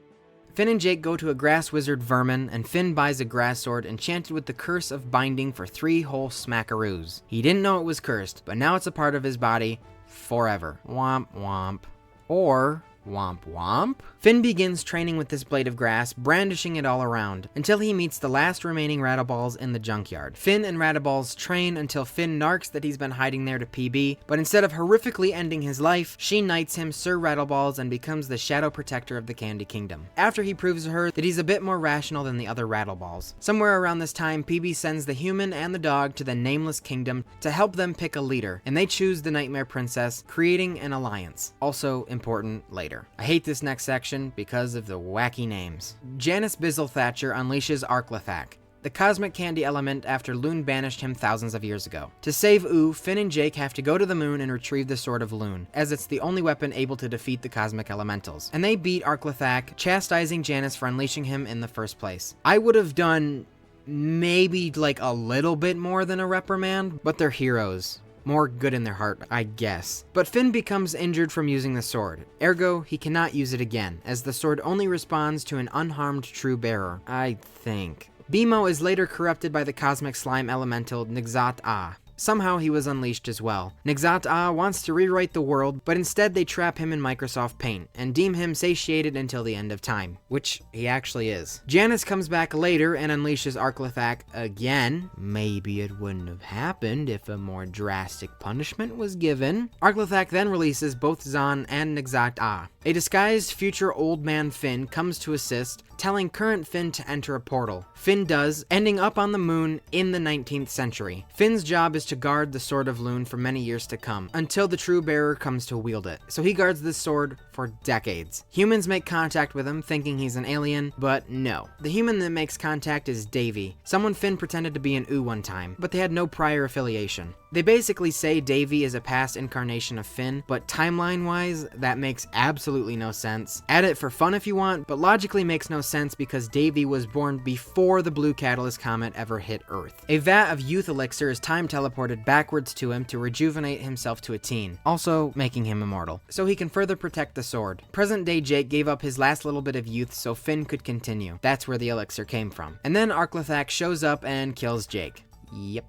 Finn and Jake go to a grass wizard Vermin, and Finn buys a grass sword enchanted with the curse of binding for 3 whole smackaroos. He didn't know it was cursed, but now it's a part of his body forever. Womp womp. Or womp womp. Finn begins training with this blade of grass, brandishing it all around, until he meets the last remaining Rattleballs in the junkyard. Finn and Rattleballs train until Finn narks that he's been hiding there to PB, but instead of horrifically ending his life, she knights him Sir Rattleballs and becomes the shadow protector of the Candy Kingdom, after he proves to her that he's a bit more rational than the other Rattleballs. Somewhere around this time, PB sends the human and the dog to the Nameless Kingdom to help them pick a leader, and they choose the Nightmare Princess, creating an alliance. Also important later. I hate this next section because of the wacky names. Janice Bizzle Thatcher unleashes Arklathak, the cosmic candy element, after Loon banished him thousands of years ago. To save Ooo, Finn and Jake have to go to the moon and retrieve the Sword of Loon, as it's the only weapon able to defeat the cosmic elementals. And they beat Arklathak, chastising Janice for unleashing him in the first place. I would have done maybe like a little bit more than a reprimand, but they're heroes. More good in their heart, I guess. But Finn becomes injured from using the sword. Ergo, he cannot use it again, as the sword only responds to an unharmed true bearer, I think. Bimo is later corrupted by the cosmic slime elemental Nixat-Ah. Somehow he was unleashed as well. Nixat-Ah wants to rewrite the world, but instead they trap him in Microsoft Paint and deem him satiated until the end of time, which he actually is. Janice comes back later and unleashes Arklathak again. Maybe it wouldn't have happened if a more drastic punishment was given. Arklathak then releases both Zahn and Nixat-Ah. A disguised future old man Finn comes to assist, telling current Finn to enter a portal. Finn does, ending up on the moon in the 19th century. Finn's job is to guard the Sword of Loon for many years to come, until the true bearer comes to wield it. So he guards this sword for decades. Humans make contact with him, thinking he's an alien, but no. The human that makes contact is Davy, someone Finn pretended to be an Ooo one time, but they had no prior affiliation. They basically say Davy is a past incarnation of Finn, but timeline-wise, that makes absolutely no sense. Add it for fun if you want, but logically makes no sense because Davy was born before the Blue Catalyst comet ever hit Earth. A vat of youth elixir is time teleported backwards to him to rejuvenate himself to a teen, also making him immortal, so he can further protect the sword. Present-day Jake gave up his last little bit of youth so Finn could continue. That's where the elixir came from. And then Arklathak shows up and kills Jake. Yep.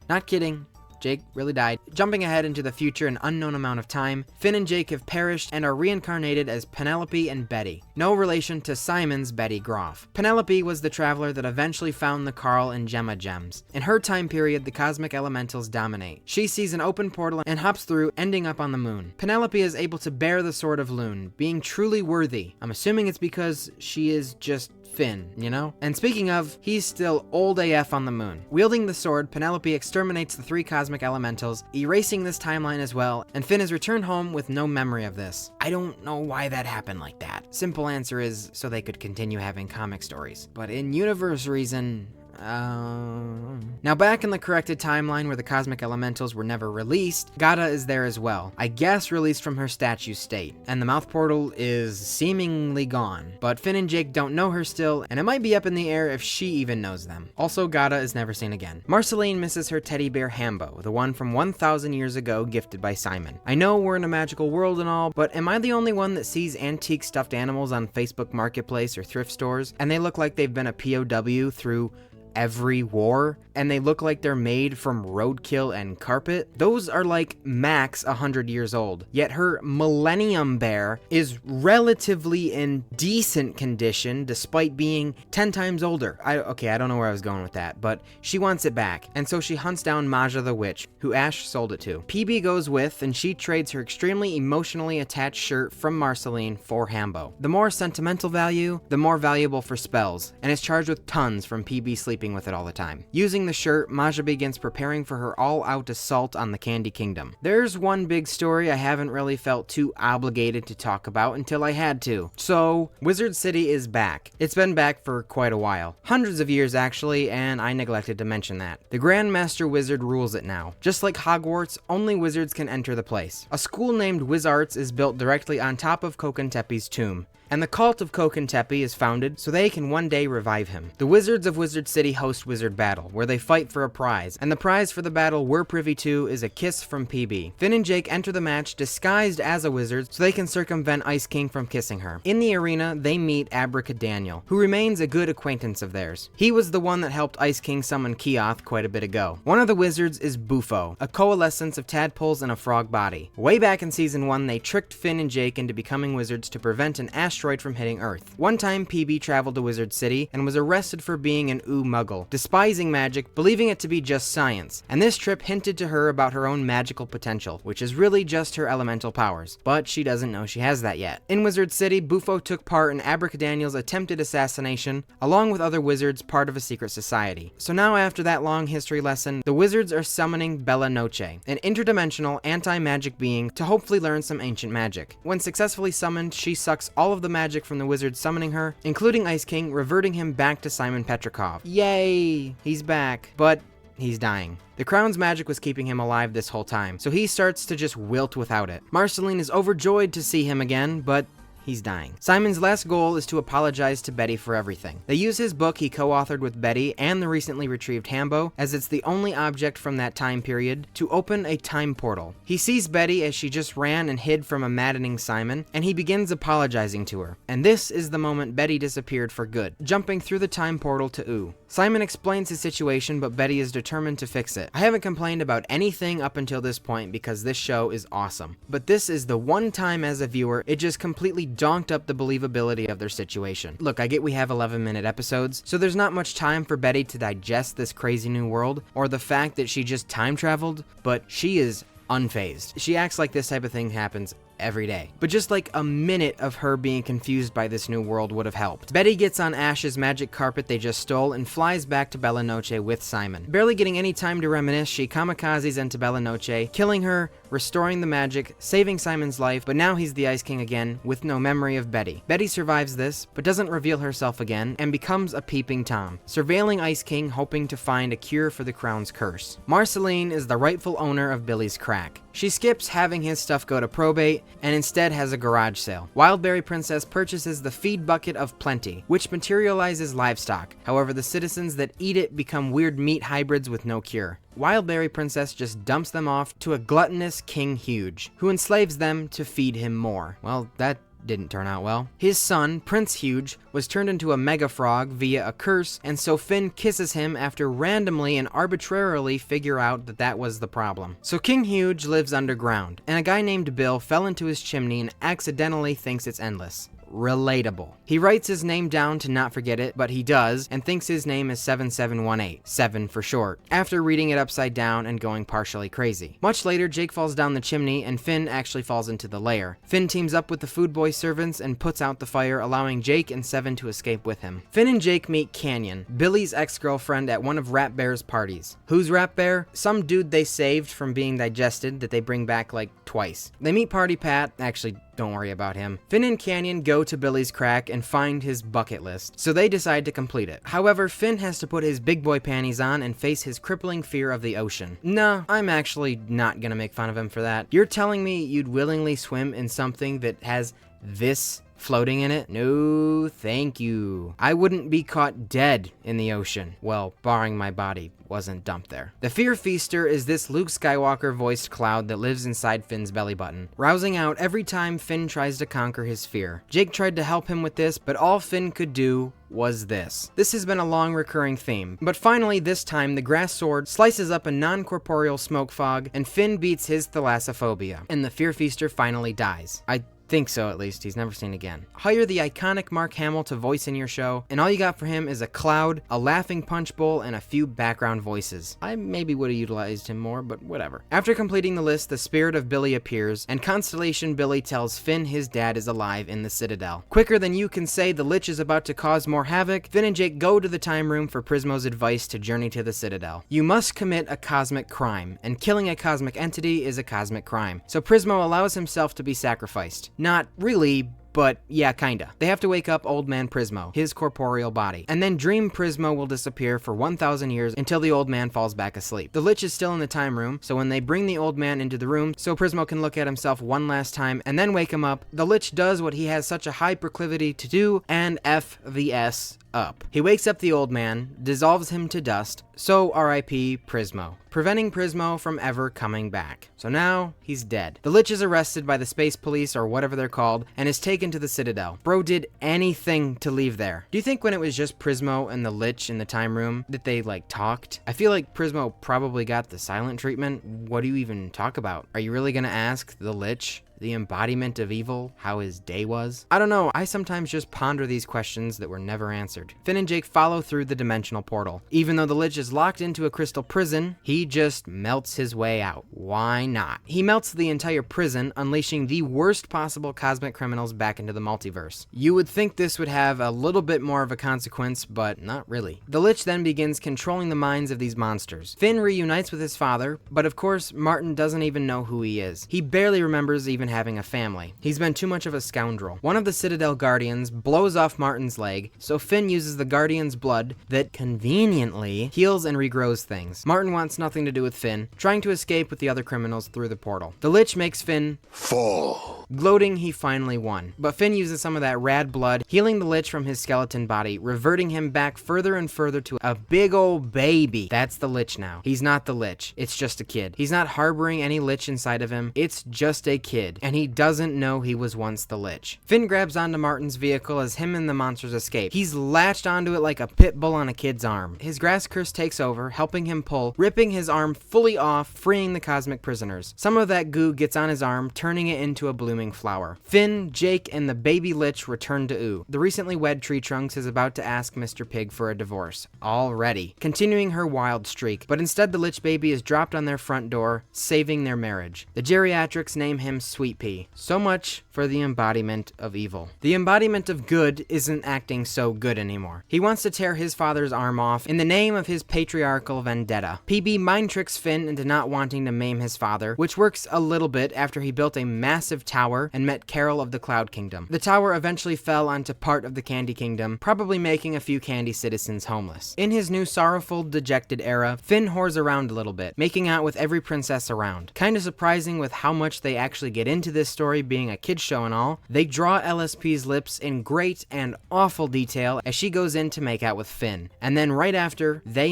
Not kidding. Jake really died. Jumping ahead into the future an unknown amount of time, Finn and Jake have perished and are reincarnated as Penelope and Betty. No relation to Simon's Betty Groff. Penelope was the traveler that eventually found the Carl and Gemma gems. In her time period, the cosmic elementals dominate. She sees an open portal and hops through, ending up on the moon. Penelope is able to bear the Sword of Loon, being truly worthy. I'm assuming it's because she is just Finn, you know? And speaking of, he's still old AF on the moon. Wielding the sword, Penelope exterminates the 3 cosmic elementals, erasing this timeline as well, and Finn is returned home with no memory of this. I don't know why that happened like that. Simple answer is so they could continue having comic stories. But in universe reason, Now back in the corrected timeline where the cosmic elementals were never released, Gata is there as well, I guess released from her statue state, and the mouth portal is seemingly gone, but Finn and Jake don't know her still, and it might be up in the air if she even knows them. Also, Gata is never seen again. Marceline misses her teddy bear Hambo, the one from 1,000 years ago gifted by Simon. I know we're in a magical world and all, but am I the only one that sees antique stuffed animals on Facebook Marketplace or thrift stores, and they look like they've been a POW through every war, and they look like they're made from roadkill and carpet, those are like max 100 years old. Yet her Millennium Bear is relatively in decent condition despite being 10 times older. I don't know where I was going with that, but she wants it back, and so she hunts down Maja the Witch, who Ash sold it to. PB goes with, and she trades her extremely emotionally attached shirt from Marceline for Hambo. The more sentimental value, the more valuable for spells, and is charged with tons from PB sleeping with it all the time. Using the shirt, Maja begins preparing for her all-out assault on the Candy Kingdom. There's one big story I haven't really felt too obligated to talk about until I had to. So, Wizard City is back. It's been back for quite a while. Hundreds of years actually, and I neglected to mention that. The Grand Master Wizard rules it now. Just like Hogwarts, only wizards can enter the place. A school named Wizarts is built directly on top of Kokentepe's tomb, and the cult of Kokentepe is founded so they can one day revive him. The Wizards of Wizard City host Wizard Battle, where they fight for a prize, and the prize for the battle we're privy to is a kiss from PB. Finn and Jake enter the match disguised as a wizard so they can circumvent Ice King from kissing her. In the arena, they meet Abracadaniel, who remains a good acquaintance of theirs. He was the one that helped Ice King summon Keoth quite a bit ago. One of the wizards is Bufo, a coalescence of tadpoles and a frog body. Way back in Season 1, they tricked Finn and Jake into becoming wizards to prevent an asteroid from hitting Earth. One time, PB traveled to Wizard City and was arrested for being an Ooo muggle, despising magic, believing it to be just science, and this trip hinted to her about her own magical potential, which is really just her elemental powers, but she doesn't know she has that yet. In Wizard City, Bufo took part in Abracadaniel's attempted assassination, along with other wizards part of a secret society. So now after that long history lesson, the wizards are summoning Bella Noche, an interdimensional anti-magic being, to hopefully learn some ancient magic. When successfully summoned, she sucks all of the magic from the wizard summoning her, including Ice King, reverting him back to Simon Petrikov. Yay! He's back. But he's dying. The crown's magic was keeping him alive this whole time, so he starts to just wilt without it. Marceline is overjoyed to see him again, but he's dying. Simon's last goal is to apologize to Betty for everything. They use his book he co-authored with Betty and the recently retrieved Hambo, as it's the only object from that time period, to open a time portal. He sees Betty as she just ran and hid from a maddening Simon, and he begins apologizing to her. And this is the moment Betty disappeared for good, jumping through the time portal to Ooo. Simon explains his situation, but Betty is determined to fix it. I haven't complained about anything up until this point because this show is awesome. But this is the one time as a viewer it just completely donked up the believability of their situation. Look, I get we have 11-minute episodes, so there's not much time for Betty to digest this crazy new world, or the fact that she just time traveled, but she is unfazed. She acts like this type of thing happens every day. But just like a minute of her being confused by this new world would have helped. Betty gets on Ash's magic carpet they just stole and flies back to Bella Noche with Simon. Barely getting any time to reminisce, she kamikazes into Bella Noche, killing her, restoring the magic, saving Simon's life, but now he's the Ice King again, with no memory of Betty. Betty survives this, but doesn't reveal herself again, and becomes a peeping Tom, surveilling Ice King, hoping to find a cure for the crown's curse. Marceline is the rightful owner of Billy's crack. She skips having his stuff go to probate, and instead has a garage sale. Wildberry Princess purchases the feed bucket of plenty, which materializes livestock. However, the citizens that eat it become weird meat hybrids with no cure. Wildberry Princess just dumps them off to a gluttonous King Huge, who enslaves them to feed him more. Well, that didn't turn out well. His son, Prince Huge, was turned into a mega frog via a curse, and so Finn kisses him after randomly and arbitrarily figure out that that was the problem. So King Huge lives underground, and a guy named Bill fell into his chimney and accidentally thinks it's endless. Relatable. He writes his name down to not forget it, but he does, and thinks his name is 7718, 7 for short, after reading it upside down and going partially crazy. Much later, Jake falls down the chimney, and Finn actually falls into the lair. Finn teams up with the food boy servants and puts out the fire, allowing Jake and Seven to escape with him. Finn and Jake meet Canyon, Billy's ex-girlfriend, at one of Rat Bear's parties. Who's Rat Bear? Some dude they saved from being digested that they bring back like twice. They meet Party Pat, actually don't worry about him. Finn and Canyon go to Billy's crack and find his bucket list, so they decide to complete it. However, Finn has to put his big boy panties on and face his crippling fear of the ocean. Nah, I'm actually not gonna make fun of him for that. You're telling me you'd willingly swim in something that has this Floating in it? No, thank you. I wouldn't be caught dead in the ocean. Well, barring my body wasn't dumped there. The Fear Feaster is this Luke Skywalker voiced cloud that lives inside Finn's belly button, rousing out every time Finn tries to conquer his fear. Jake tried to help him with this, but all Finn could do was this. This has been a long recurring theme, but finally this time the grass sword slices up a non-corporeal smoke fog and Finn beats his thalassophobia, and the Fear Feaster finally dies. I think so, at least. He's never seen again. Hire the iconic Mark Hamill to voice in your show, and all you got for him is a cloud, a laughing punch bowl, and a few background voices. I maybe would have utilized him more, but whatever. After completing the list, the spirit of Billy appears, and Constellation Billy tells Finn his dad is alive in the Citadel. Quicker than you can say the Lich is about to cause more havoc, Finn and Jake go to the time room for Prismo's advice to journey to the Citadel. You must commit a cosmic crime, and killing a cosmic entity is a cosmic crime. So Prismo allows himself to be sacrificed. Not really, but yeah, kinda. They have to wake up Old Man Prismo, his corporeal body, and then Dream Prismo will disappear for 1,000 years until the old man falls back asleep. The Lich is still in the time room, so when they bring the old man into the room so Prismo can look at himself one last time and then wake him up, the Lich does what he has such a high proclivity to do, and F the S up. He wakes up the old man, dissolves him to dust, so R.I.P. Prismo, preventing Prismo from ever coming back. So now, he's dead. The Lich is arrested by the space police or whatever they're called, and is taken to the Citadel. Bro did anything to leave there. Do you think when it was just Prismo and the Lich in the time room that they, talked? I feel like Prismo probably got the silent treatment. What do you even talk about? Are you really gonna ask the Lich, the embodiment of evil, how his day was? I don't know, I sometimes just ponder these questions that were never answered. Finn and Jake follow through the dimensional portal. Even though the Lich is locked into a crystal prison, he just melts his way out. Why not? He melts the entire prison, unleashing the worst possible cosmic criminals back into the multiverse. You would think this would have a little bit more of a consequence, but not really. The Lich then begins controlling the minds of these monsters. Finn reunites with his father, but of course, Martin doesn't even know who he is. He barely remembers even having a family. He's been too much of a scoundrel. One of the Citadel Guardians blows off Martin's leg, so Finn uses the Guardian's blood that conveniently heals and regrows things. Martin wants nothing to do with Finn, trying to escape with the other criminals through the portal. The Lich makes Finn fall. Gloating, he finally won. But Finn uses some of that rad blood, healing the Lich from his skeleton body, reverting him back further and further to a big old baby. That's the Lich now. He's not the Lich. It's just a kid. He's not harboring any Lich inside of him. It's just a kid. And he doesn't know he was once the Lich. Finn grabs onto Martin's vehicle as him and the monsters escape. He's latched onto it like a pit bull on a kid's arm. His grass curse takes over, helping him pull, ripping his arm fully off, freeing the cosmic prisoners. Some of that goo gets on his arm, turning it into a blooming flower. Finn, Jake, and the baby Lich return to Ooo. The recently wed Tree Trunks is about to ask Mr. Pig for a divorce. Already. Continuing her wild streak. But instead the Lich baby is dropped on their front door, saving their marriage. The geriatrics name him Sweet Pea. So much for the embodiment of evil. The embodiment of good isn't acting so good anymore. He wants to tear his father's arm off in the name of his patriarchal vendetta. PB mind tricks Finn into not wanting to maim his father, which works a little bit after he built a massive tower and met Carol of the Cloud Kingdom. The tower eventually fell onto part of the Candy Kingdom, probably making a few Candy citizens homeless. In his new sorrowful, dejected era, Finn whores around a little bit, making out with every princess around. Kinda surprising with how much they actually get into this story being a kid's show and all. They draw LSP's lips in great and awful detail as she goes in to make out with Finn. And then right after, they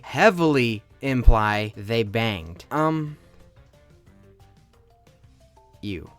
heavily imply, they banged. You.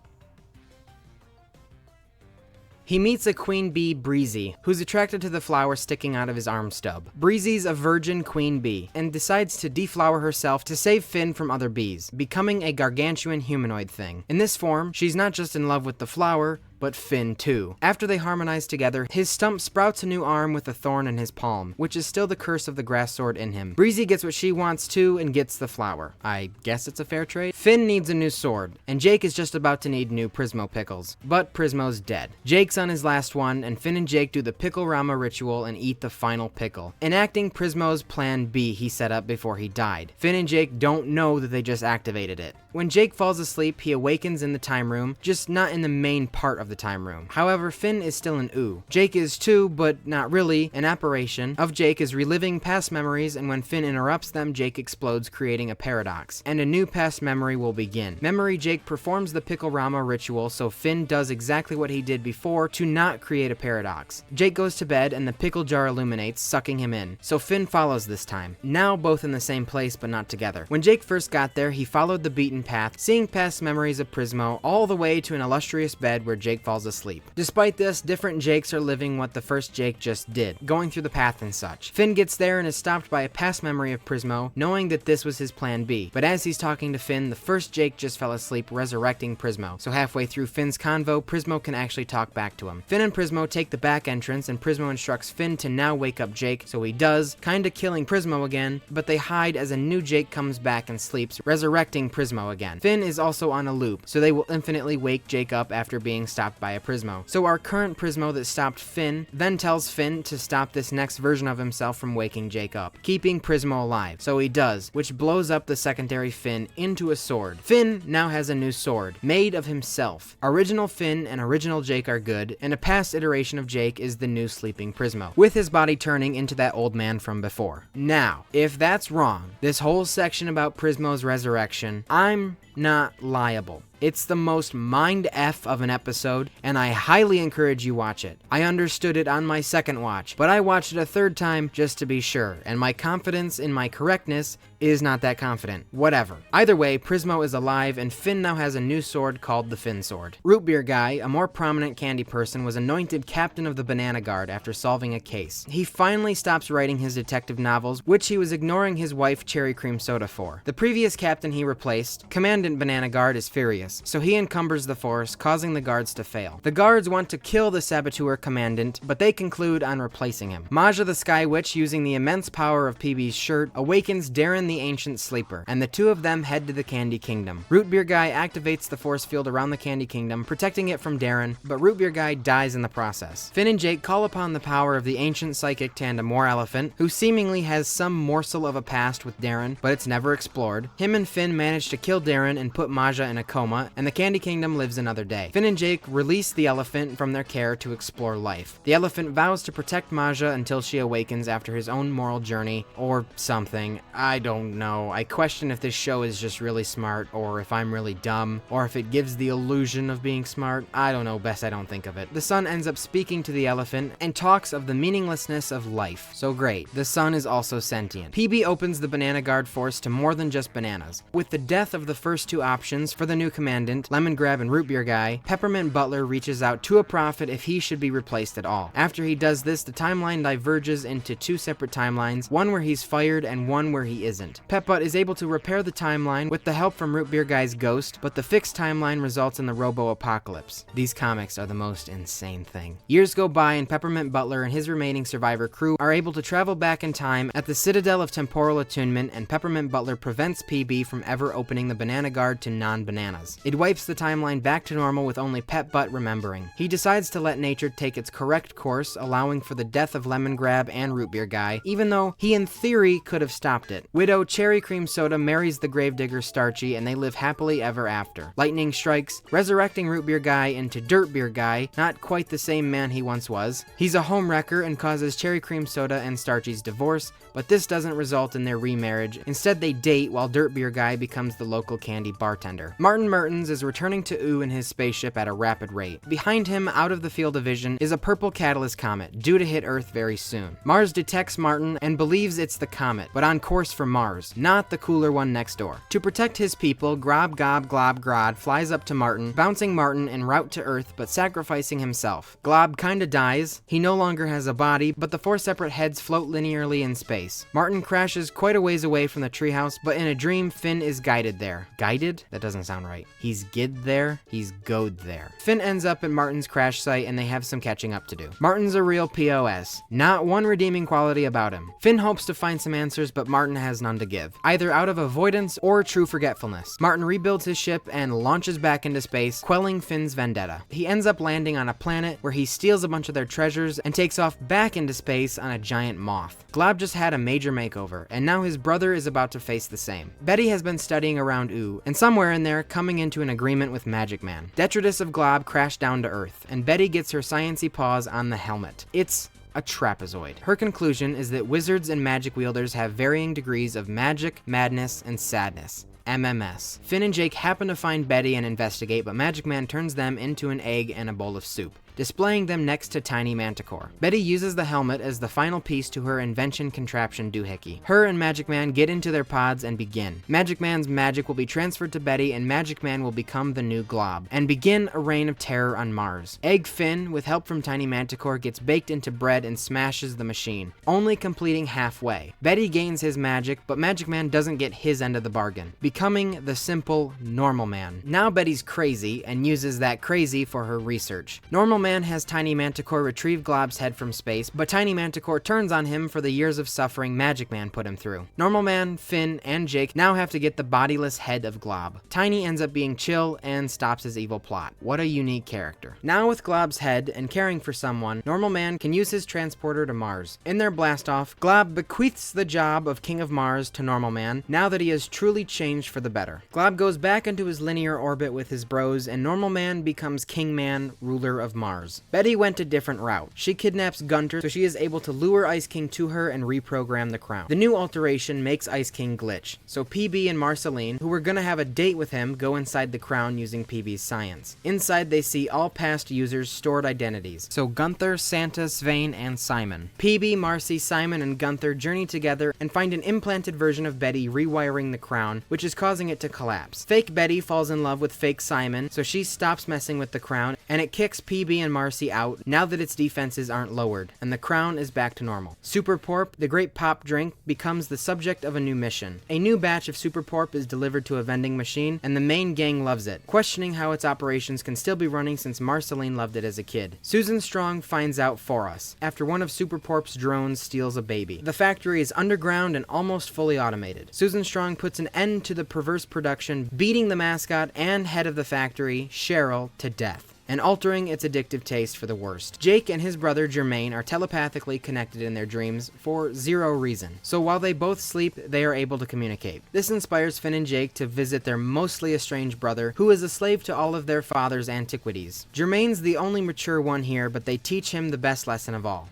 He meets a queen bee, Breezy, who's attracted to the flower sticking out of his arm stub. Breezy's a virgin queen bee, and decides to deflower herself to save Finn from other bees, becoming a gargantuan humanoid thing. In this form, she's not just in love with the flower, but Finn too. After they harmonize together, his stump sprouts a new arm with a thorn in his palm, which is still the curse of the grass sword in him. Breezy gets what she wants too and gets the flower. I guess it's a fair trade? Finn needs a new sword, and Jake is just about to need new Prismo pickles. But Prismo's dead. Jake's on his last one, and Finn and Jake do the Pickle Rama ritual and eat the final pickle, enacting Prismo's plan B he set up before he died. Finn and Jake don't know that they just activated it. When Jake falls asleep, he awakens in the time room, just not in the main part of the time room. However, Finn is still in Ooo. Jake is too, but not really. An apparition of Jake is reliving past memories, and when Finn interrupts them, Jake explodes, creating a paradox, and a new past memory will begin. Memory Jake performs the Pickle Rama ritual, so Finn does exactly what he did before to not create a paradox. Jake goes to bed, and the pickle jar illuminates, sucking him in, so Finn follows this time. Now both in the same place, but not together. When Jake first got there, he followed the beaten path, seeing past memories of Prismo, all the way to an illustrious bed where Jake falls asleep. Despite this, different Jakes are living what the first Jake just did, going through the path and such. Finn gets there and is stopped by a past memory of Prismo, knowing that this was his plan B. But as he's talking to Finn, the first Jake just fell asleep, resurrecting Prismo. So halfway through Finn's convo, Prismo can actually talk back to him. Finn and Prismo take the back entrance, and Prismo instructs Finn to now wake up Jake, so he does, kinda killing Prismo again, but they hide as a new Jake comes back and sleeps, resurrecting Prismo again. Finn is also on a loop, so they will infinitely wake Jake up after being stopped by a Prismo. So our current Prismo that stopped Finn then tells Finn to stop this next version of himself from waking Jake up, keeping Prismo alive. So he does, which blows up the secondary Finn into a sword. Finn now has a new sword, made of himself. Original Finn and original Jake are good, and a past iteration of Jake is the new sleeping Prismo, with his body turning into that old man from before. Now, if that's wrong, this whole section about Prismo's resurrection, I'm not liable. It's the most mind F of an episode, and I highly encourage you watch it. I understood it on my second watch, but I watched it a third time just to be sure, and my confidence in my correctness is not that confident. Whatever. Either way, Prismo is alive, and Finn now has a new sword called the Finn Sword. Root Beer Guy, a more prominent candy person, was anointed captain of the Banana Guard after solving a case. He finally stops writing his detective novels, which he was ignoring his wife Cherry Cream Soda for. The previous captain he replaced, Commandant Banana Guard, is furious, so he encumbers the force, causing the guards to fail. The guards want to kill the saboteur commandant, but they conclude on replacing him. Maja the Sky Witch, using the immense power of PB's shirt, awakens Darren the Ancient Sleeper, and the two of them head to the Candy Kingdom. Root Beer Guy activates the force field around the Candy Kingdom, protecting it from Darren, but Root Beer Guy dies in the process. Finn and Jake call upon the power of the ancient psychic Tandem War Elephant, who seemingly has some morsel of a past with Darren, but it's never explored. Him and Finn manage to kill Darren and put Maja in a coma, and the Candy Kingdom lives another day. Finn and Jake release the elephant from their care to explore life. The elephant vows to protect Maja until she awakens after his own moral journey, or something. I don't know. I question if this show is just really smart, or if I'm really dumb, or if it gives the illusion of being smart. I don't know, best I don't think of it. The sun ends up speaking to the elephant and talks of the meaninglessness of life. So great, the sun is also sentient. PB opens the Banana Guard force to more than just bananas. With the death of the first two options for the new commandant, Lemon Grab and Root Beer Guy, Peppermint Butler reaches out to a prophet if he should be replaced at all. After he does this, the timeline diverges into two separate timelines, one where he's fired and one where he isn't. Pepbutt is able to repair the timeline with the help from Root Beer Guy's ghost, but the fixed timeline results in the Robo-Apocalypse. These comics are the most insane thing. Years go by and Peppermint Butler and his remaining survivor crew are able to travel back in time at the Citadel of Temporal Attunement, and Peppermint Butler prevents PB from ever opening the Banana Guard to non-bananas. It wipes the timeline back to normal with only Pepbutt remembering. He decides to let nature take its correct course, allowing for the death of Lemon Grab and Root Beer Guy, even though he in theory could have stopped it. Widow Cherry Cream Soda marries the Gravedigger Starchy, and they live happily ever after. Lightning strikes, resurrecting Root Beer Guy into Dirt Beer Guy, not quite the same man he once was. He's a homewrecker and causes Cherry Cream Soda and Starchy's divorce, but this doesn't result in their remarriage. Instead, they date while Dirt Beer Guy becomes the local candy bartender. Martin Mertens is returning to Ooo in his spaceship at a rapid rate. Behind him, out of the field of vision, is a purple catalyst comet, due to hit Earth very soon. Mars detects Martin and believes it's the comet, but on course for Mars, not the cooler one next door. To protect his people, Grob Gob Glob Grod flies up to Martin, bouncing Martin en route to Earth but sacrificing himself. Glob kinda dies, he no longer has a body, but the four separate heads float linearly in space. Martin crashes quite a ways away from the treehouse, but in a dream, Finn is guided there. Guided? That doesn't sound right. He's gid there? He's goed there. Finn ends up at Martin's crash site and they have some catching up to do. Martin's a real POS. Not one redeeming quality about him. Finn hopes to find some answers, but Martin has none to give, either out of avoidance or true forgetfulness. Martin rebuilds his ship and launches back into space, quelling Finn's vendetta. He ends up landing on a planet where he steals a bunch of their treasures and takes off back into space on a giant moth. Glob just had a major makeover, and now his brother is about to face the same. Betty has been studying around Ooo, and somewhere in there, coming into into an agreement with Magic Man. Detritus of Glob crash down to Earth, and Betty gets her science-y paws on the helmet. It's a trapezoid. Her conclusion is that wizards and magic wielders have varying degrees of magic, madness, and sadness. MMS. Finn and Jake happen to find Betty and investigate, but Magic Man turns them into an egg and a bowl of soup, displaying them next to Tiny Manticore. Betty uses the helmet as the final piece to her invention contraption doohickey. Her and Magic Man get into their pods and begin. Magic Man's magic will be transferred to Betty, and Magic Man will become the new Glob, and begin a reign of terror on Mars. Egg Finn, with help from Tiny Manticore, gets baked into bread and smashes the machine, only completing halfway. Betty gains his magic, but Magic Man doesn't get his end of the bargain, becoming the simple Normal Man. Now Betty's crazy, and uses that crazy for her research. Normal Man has Tiny Manticore retrieve Glob's head from space, but Tiny Manticore turns on him for the years of suffering Magic Man put him through. Normal Man, Finn, and Jake now have to get the bodiless head of Glob. Tiny ends up being chill and stops his evil plot. What a unique character. Now with Glob's head and caring for someone, Normal Man can use his transporter to Mars. In their blastoff, Glob bequeaths the job of King of Mars to Normal Man, now that he has truly changed for the better. Glob goes back into his linear orbit with his bros, and Normal Man becomes King Man, ruler of Mars. Betty went a different route. She kidnaps Gunter, so she is able to lure Ice King to her and reprogram the crown. The new alteration makes Ice King glitch, so PB and Marceline, who were gonna have a date with him, go inside the crown using PB's science. Inside they see all past users' stored identities, so Gunther, Santa, Svein, and Simon. PB, Marcy, Simon, and Gunther journey together and find an implanted version of Betty rewiring the crown, which is causing it to collapse. Fake Betty falls in love with fake Simon, so she stops messing with the crown, and it kicks PB and Marcy out now that its defenses aren't lowered, and the crown is back to normal. Super Porp, the great pop drink, becomes the subject of a new mission. A new batch of Super Porp is delivered to a vending machine, and the main gang loves it, questioning how its operations can still be running since Marceline loved it as a kid. Susan Strong finds out for us, after one of Super Porp's drones steals a baby. The factory is underground and almost fully automated. Susan Strong puts an end to the perverse production, beating the mascot and head of the factory, Cheryl, to death, and altering its addictive taste for the worst. Jake and his brother Jermaine are telepathically connected in their dreams for zero reason, so while they both sleep, they are able to communicate. This inspires Finn and Jake to visit their mostly estranged brother, who is a slave to all of their father's antiquities. Jermaine's the only mature one here, but they teach him the best lesson of all.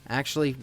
Actually,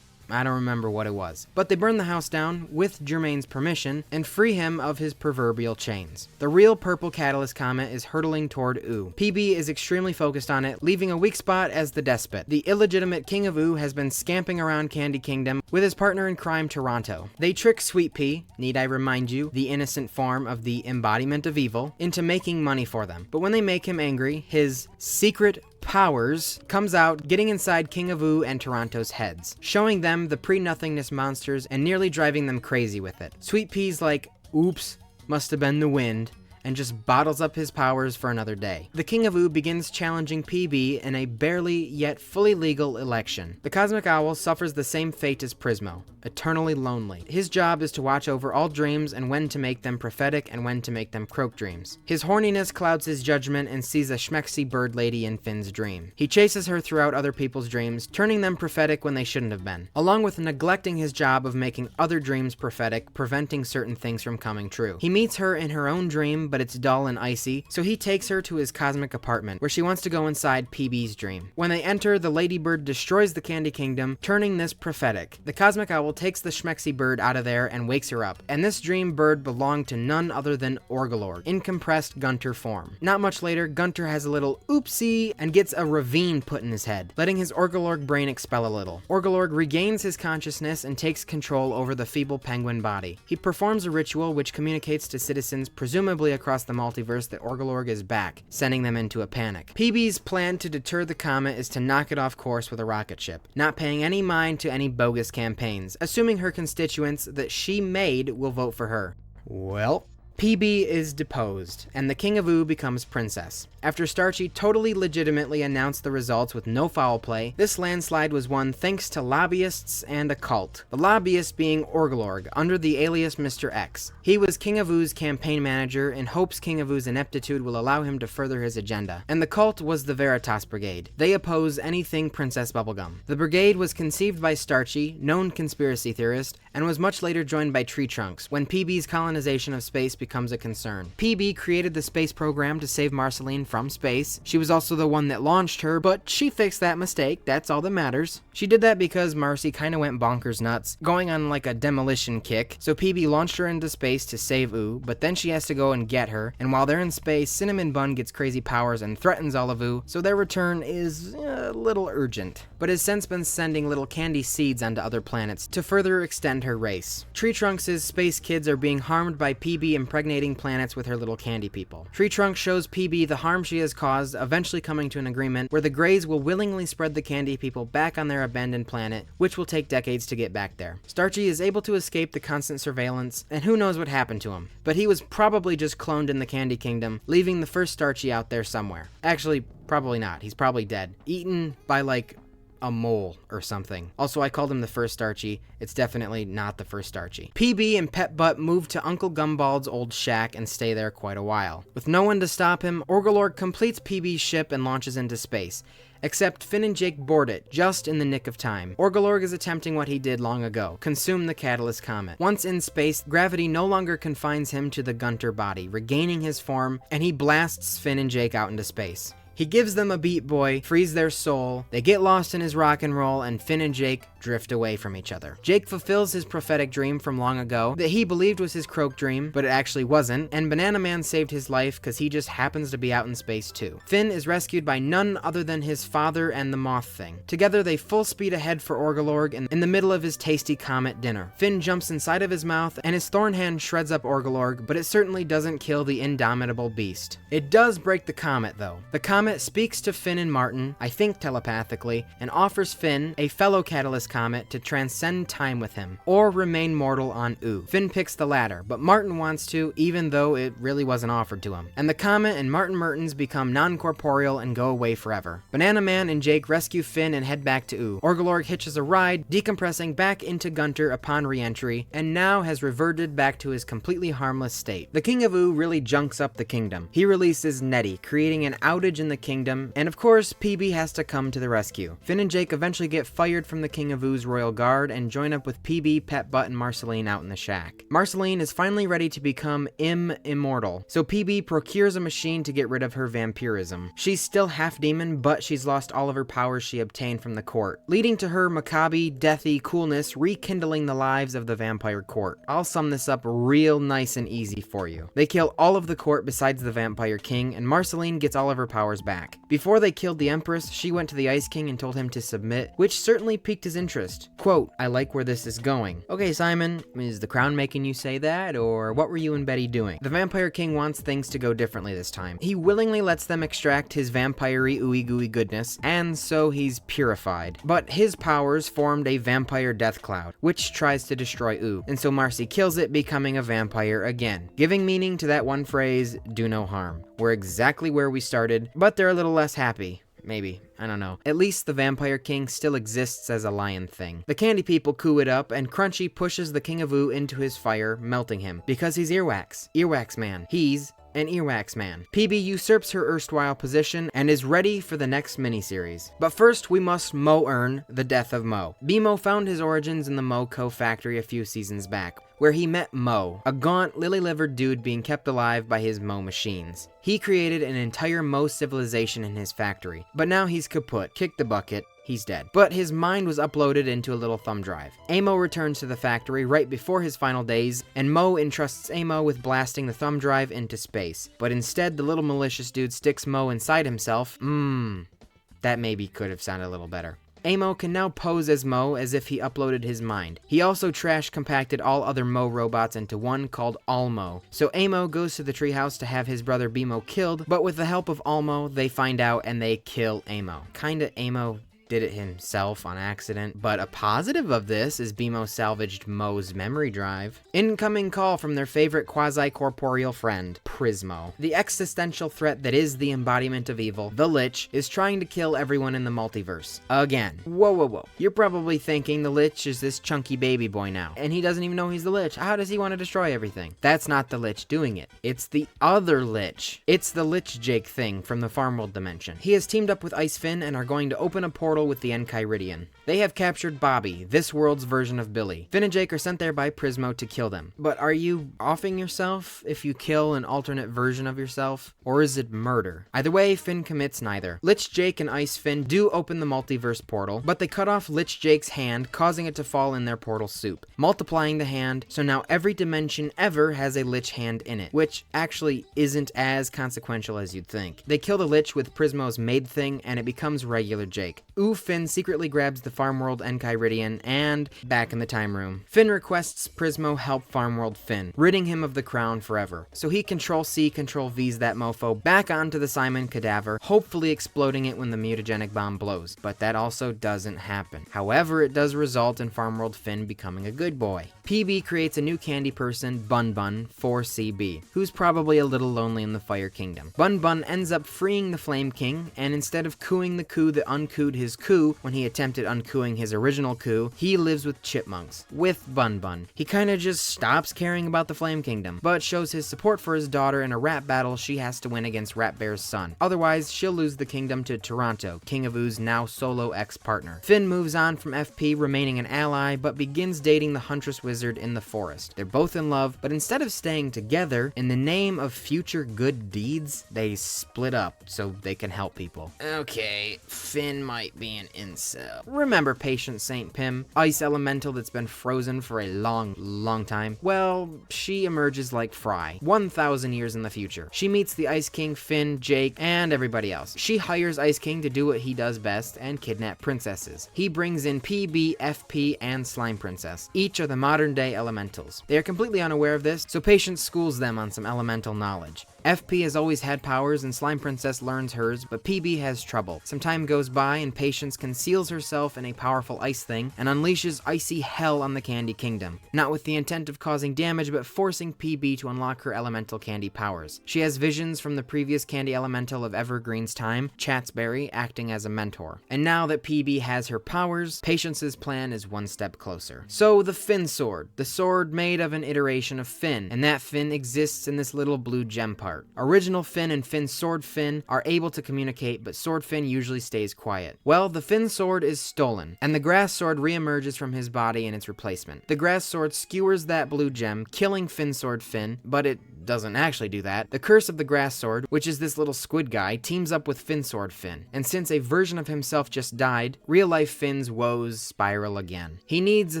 I don't remember what it was. But they burn the house down, with Jermaine's permission, and free him of his proverbial chains. The real purple catalyst comet is hurtling toward Ooo. PB is extremely focused on it, leaving a weak spot as the despot. The illegitimate King of Ooo has been scamping around Candy Kingdom with his partner in crime, Toronto. They trick Sweet Pea, need I remind you, the innocent form of the embodiment of evil, into making money for them. But when they make him angry, his secret powers comes out, getting inside King of Ooo and Toronto's heads, showing them the pre-nothingness monsters and nearly driving them crazy with it. Sweet Pea's like, oops, must have been the wind, and just bottles up his powers for another day. The King of Ooo begins challenging PB in a barely yet fully legal election. The Cosmic Owl suffers the same fate as Prismo, eternally lonely. His job is to watch over all dreams and when to make them prophetic and when to make them croak dreams. His horniness clouds his judgment and sees a schmexy bird lady in Finn's dream. He chases her throughout other people's dreams, turning them prophetic when they shouldn't have been, along with neglecting his job of making other dreams prophetic, preventing certain things from coming true. He meets her in her own dream, but it's dull and icy, so he takes her to his cosmic apartment, where she wants to go inside PB's dream. When they enter, the ladybird destroys the Candy Kingdom, turning this prophetic. The Cosmic Owl takes the schmexy bird out of there and wakes her up, and this dream bird belonged to none other than Orgalorg, in compressed Gunter form. Not much later, Gunter has a little oopsie and gets a ravine put in his head, letting his Orgalorg brain expel a little. Orgalorg regains his consciousness and takes control over the feeble penguin body. He performs a ritual which communicates to citizens, presumably across the multiverse, that Orgalorg is back, sending them into a panic. PB's plan to deter the comet is to knock it off course with a rocket ship, not paying any mind to any bogus campaigns, assuming her constituents that she made will vote for her. Well, PB is deposed, and the King of Ooo becomes princess. After Starchy totally legitimately announced the results with no foul play, this landslide was won thanks to lobbyists and a cult. The lobbyist being Orgalorg, under the alias Mr. X. He was King of Oo's campaign manager in hopes King of Oo's ineptitude will allow him to further his agenda. And the cult was the Veritas Brigade. They oppose anything Princess Bubblegum. The brigade was conceived by Starchy, known conspiracy theorist, and was much later joined by Tree Trunks when PB's colonization of space becomes a concern. PB created the space program to save Marceline from space. She was also the one that launched her, but she fixed that mistake. That's all that matters. She did that because Marcy kinda went bonkers nuts, going on like a demolition kick. So PB launched her into space to save Ooo, but then she has to go and get her. And while they're in space, Cinnamon Bun gets crazy powers and threatens all of Ooo, so their return is a little urgent, but has since been sending little candy seeds onto other planets to further extend her race. Tree Trunks' space kids are being harmed by PB impregnating planets with her little candy people. Tree Trunks shows PB the harm she has caused, eventually coming to an agreement where the Greys will willingly spread the candy people back on their abandoned planet, which will take decades to get back there. Starchy is able to escape the constant surveillance, and who knows what happened to him, but he was probably just cloned in the Candy Kingdom, leaving the first Starchy out there somewhere. Actually, probably not. He's probably dead. Eaten by like a mole or something. Also, I called him the first Starchy. It's definitely not the first Starchy. PB and Pet Butt move to Uncle Gumbald's old shack and stay there quite a while. With no one to stop him, Orgalorg completes PB's ship and launches into space. Except Finn and Jake board it, just in the nick of time. Orgalorg is attempting what he did long ago, consume the Catalyst Comet. Once in space, gravity no longer confines him to the Gunter body, regaining his form, and he blasts Finn and Jake out into space. He gives them a Beat Boy, frees their soul, they get lost in his rock and roll, and Finn and Jake drift away from each other. Jake fulfills his prophetic dream from long ago that he believed was his croak dream, but it actually wasn't, and Banana Man saved his life because he just happens to be out in space too. Finn is rescued by none other than his father and the Moth Thing. Together they full speed ahead for Orgalorg in the middle of his tasty comet dinner. Finn jumps inside of his mouth and his thorn hand shreds up Orgalorg, but it certainly doesn't kill the indomitable beast. It does break the comet though. The comet speaks to Finn and Martin, I think telepathically, and offers Finn, a fellow Catalyst Comet, to transcend time with him, or remain mortal on Ooo. Finn picks the latter, but Martin wants to, even though it really wasn't offered to him. And the Comet and Martin Mertens become non-corporeal and go away forever. Banana Man and Jake rescue Finn and head back to Ooo. Orgalorg hitches a ride, decompressing back into Gunter upon re-entry, and now has reverted back to his completely harmless state. The King of Ooo really junks up the kingdom. He releases Nettie, creating an outage in the kingdom, and of course, PB has to come to the rescue. Finn and Jake eventually get fired from the King of Oo's royal guard and join up with PB, Pet Butt, and Marceline out in the shack. Marceline is finally ready to become immortal, so PB procures a machine to get rid of her vampirism. She's still half demon, but she's lost all of her powers she obtained from the court, leading to her macabre, deathy coolness rekindling the lives of the vampire court. I'll sum this up real nice and easy for you. They kill all of the court besides the vampire king, and Marceline gets all of her powers back. Before they killed the Empress, she went to the Ice King and told him to submit, which certainly piqued his interest. Quote, "I like where this is going." Okay, Simon, is the crown making you say that, or what were you and Betty doing? The Vampire King wants things to go differently this time. He willingly lets them extract his vampire-y ooey gooey goodness, and so he's purified. But his powers formed a vampire death cloud, which tries to destroy Ooo, and so Marcy kills it, becoming a vampire again. Giving meaning to that one phrase, do no harm. We're exactly where we started, but they're a little less happy. Maybe. I don't know. At least the Vampire King still exists as a lion thing. The candy people coo it up, and Crunchy pushes the King of Ooo into his fire, melting him. Because he's Earwax. Earwax Man. He's an Earwax Man. PB usurps her erstwhile position and is ready for the next miniseries. But first, we must Mo-earn the death of Mo. B-Mo found his origins in the Mo Co factory a few seasons back, where he met Mo, a gaunt, lily-livered dude being kept alive by his Mo machines. He created an entire Mo civilization in his factory, but now he's kaput, kicked the bucket, he's dead. But his mind was uploaded into a little thumb drive. Amo returns to the factory right before his final days, and Mo entrusts Amo with blasting the thumb drive into space. But instead, the little malicious dude sticks Mo inside himself. That maybe could have sounded a little better. Amo can now pose as Mo as if he uploaded his mind. He also trash compacted all other Mo robots into one called Almo. So Amo goes to the treehouse to have his brother Bimo killed, but with the help of Almo, they find out and they kill Amo. Kinda Amo did it himself on accident, but a positive of this is Bimo salvaged Mo's memory drive. Incoming call from their favorite quasi-corporeal friend, Prismo. The existential threat that is the embodiment of evil, the Lich, is trying to kill everyone in the multiverse. Again. Whoa. You're probably thinking the Lich is this chunky baby boy now, and he doesn't even know he's the Lich. How does he want to destroy everything? That's not the Lich doing it. It's the other Lich. It's the Lich Jake thing from the Farmworld dimension. He has teamed up with Ice Finn and are going to open a portal portal with the Enchiridion. They have captured Bobby, this world's version of Billy. Finn and Jake are sent there by Prismo to kill them. But are you offing yourself if you kill an alternate version of yourself? Or is it murder? Either way, Finn commits neither. Lich Jake and Ice Finn do open the multiverse portal, but they cut off Lich Jake's hand, causing it to fall in their portal soup, multiplying the hand, so now every dimension ever has a Lich hand in it, which actually isn't as consequential as you'd think. They kill the Lich with Prismo's Maid Thing, and it becomes regular Jake. Ooh, Finn secretly grabs the Farmworld Enchiridion, and back in the time room. Finn requests Prismo help Farmworld Finn, ridding him of the crown forever. So he Control-C, Control-V's that mofo back onto the Simon cadaver, hopefully exploding it when the mutagenic bomb blows. But that also doesn't happen. However, it does result in Farmworld Finn becoming a good boy. PB creates a new candy person, Bun Bun, for CB, who's probably a little lonely in the Fire Kingdom. Bun Bun ends up freeing the Flame King, and instead of cooing the coup that uncooed his coup when he attempted uncooing his original coup, he lives with chipmunks, with Bun Bun. He kinda just stops caring about the Flame Kingdom, but shows his support for his daughter in a rap battle she has to win against Rat Bear's son. Otherwise, she'll lose the kingdom to Toronto, King of Oo's now solo ex-partner. Finn moves on from FP, remaining an ally, but begins dating the Huntress Wizard in the forest. They're both in love, but instead of staying together, in the name of future good deeds, they split up so they can help people. Okay, Finn might be an incel. Remember Patient Saint Pym, ice elemental that's been frozen for a long time? Well, she emerges like Fry, 1,000 years in the future. She meets the Ice King, Finn, Jake, and everybody else. She hires Ice King to do what he does best and kidnap princesses. He brings in PB, FP, and Slime Princess. Each are the modern day elementals. They are completely unaware of this, so Patience schools them on some elemental knowledge. FP has always had powers and Slime Princess learns hers, but PB has trouble. Some time goes by and Patience conceals herself in a powerful ice thing and unleashes icy hell on the Candy Kingdom. Not with the intent of causing damage, but forcing PB to unlock her elemental candy powers. She has visions from the previous candy elemental of Evergreen's time, Chatsberry, acting as a mentor. And now that PB has her powers, Patience's plan is one step closer. So the Finn Sword, the sword made of an iteration of Finn, and that Finn exists in this little blue gem part. Original Finn and Finn Sword Finn are able to communicate, but Sword Finn usually stays quiet. Well, the Finn Sword is stolen, and the Grass Sword reemerges from his body in its replacement. The Grass Sword skewers that blue gem, killing Finn Sword Finn, but it doesn't actually do that. The Curse of the Grass Sword, which is this little squid guy, teams up with Finn Sword Finn, and since a version of himself just died, real-life Finn's woes spiral again. He needs a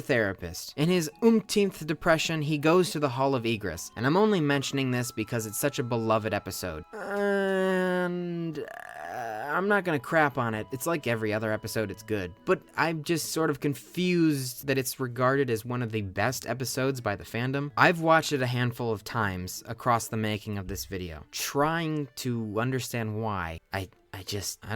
therapist. In his umpteenth depression, he goes to the Hall of Egress, and I'm only mentioning this because it's such a beloved episode. And I'm not gonna crap on it. It's like every other episode, it's good. But I'm just sort of confused that it's regarded as one of the best episodes by the fandom. I've watched it a handful of times across the making of this video, trying to understand why. I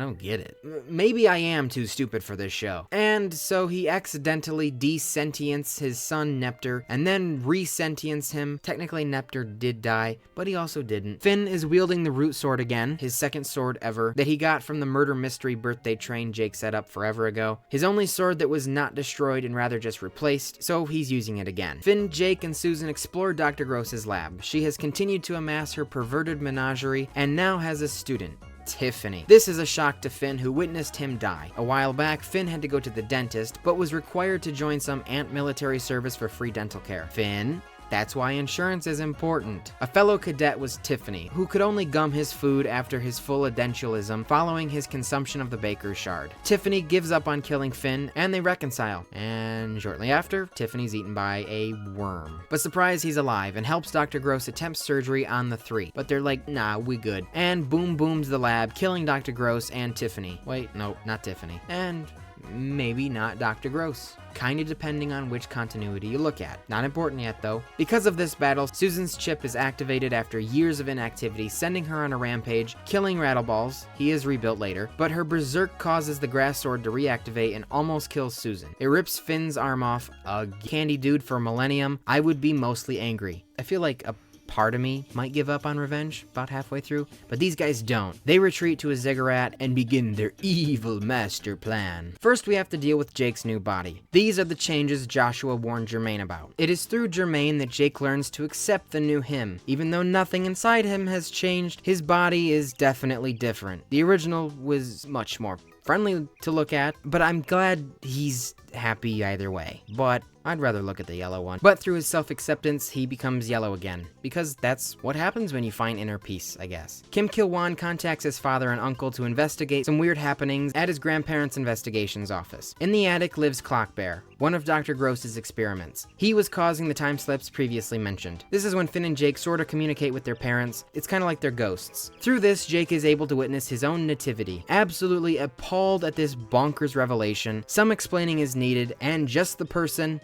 don't get it. Maybe I am too stupid for this show. And so he accidentally desentients his son Neptr, and then resentients him. Technically Neptr did die, but he also didn't. Finn is wielding the Root Sword again, his second sword ever, that he got from the murder mystery birthday train Jake set up forever ago. His only sword that was not destroyed and rather just replaced, so he's using it again. Finn, Jake, and Susan explore Dr. Gross's lab. She has continued to amass her perverted menagerie, and now has a student, Tiffany. This is a shock to Finn, who witnessed him die. A while back, Finn had to go to the dentist, but was required to join some ant military service for free dental care. Finn? That's why insurance is important. A fellow cadet was Tiffany, who could only gum his food after his full edentialism following his consumption of the baker's shard. Tiffany gives up on killing Finn, and they reconcile. And shortly after, Tiffany's eaten by a worm. But surprise, he's alive, and helps Dr. Gross attempt surgery on the three. But they're like, nah, we good. And boom booms the lab, killing Dr. Gross and Tiffany. Wait, nope, not Tiffany. And maybe not Dr. Gross. Kinda depending on which continuity you look at. Not important yet though. Because of this battle, Susan's chip is activated after years of inactivity, sending her on a rampage, killing Rattleballs. He is rebuilt later, but her berserk causes the Grass Sword to reactivate and almost kills Susan. It rips Finn's arm off. A candy dude for millennium. I would be mostly angry. I feel like a part of me might give up on revenge about halfway through, but these guys don't. They retreat to a ziggurat and begin their evil master plan. First, we have to deal with Jake's new body. These are the changes Joshua warned Jermaine about. It is through Jermaine that Jake learns to accept the new him. Even though nothing inside him has changed, his body is definitely different. The original was much more friendly to look at, but I'm glad he's happy either way. But I'd rather look at the yellow one. But through his self-acceptance, he becomes yellow again, because that's what happens when you find inner peace, I guess. Kim Kil-won contacts his father and uncle to investigate some weird happenings at his grandparents' investigations office. In the attic lives Clockbear, one of Dr. Gross's experiments. He was causing the time slips previously mentioned. This is when Finn and Jake sort of communicate with their parents. It's kind of like they're ghosts. Through this, Jake is able to witness his own nativity. Absolutely appalled at this bonkers revelation, some explaining is needed, and just the person,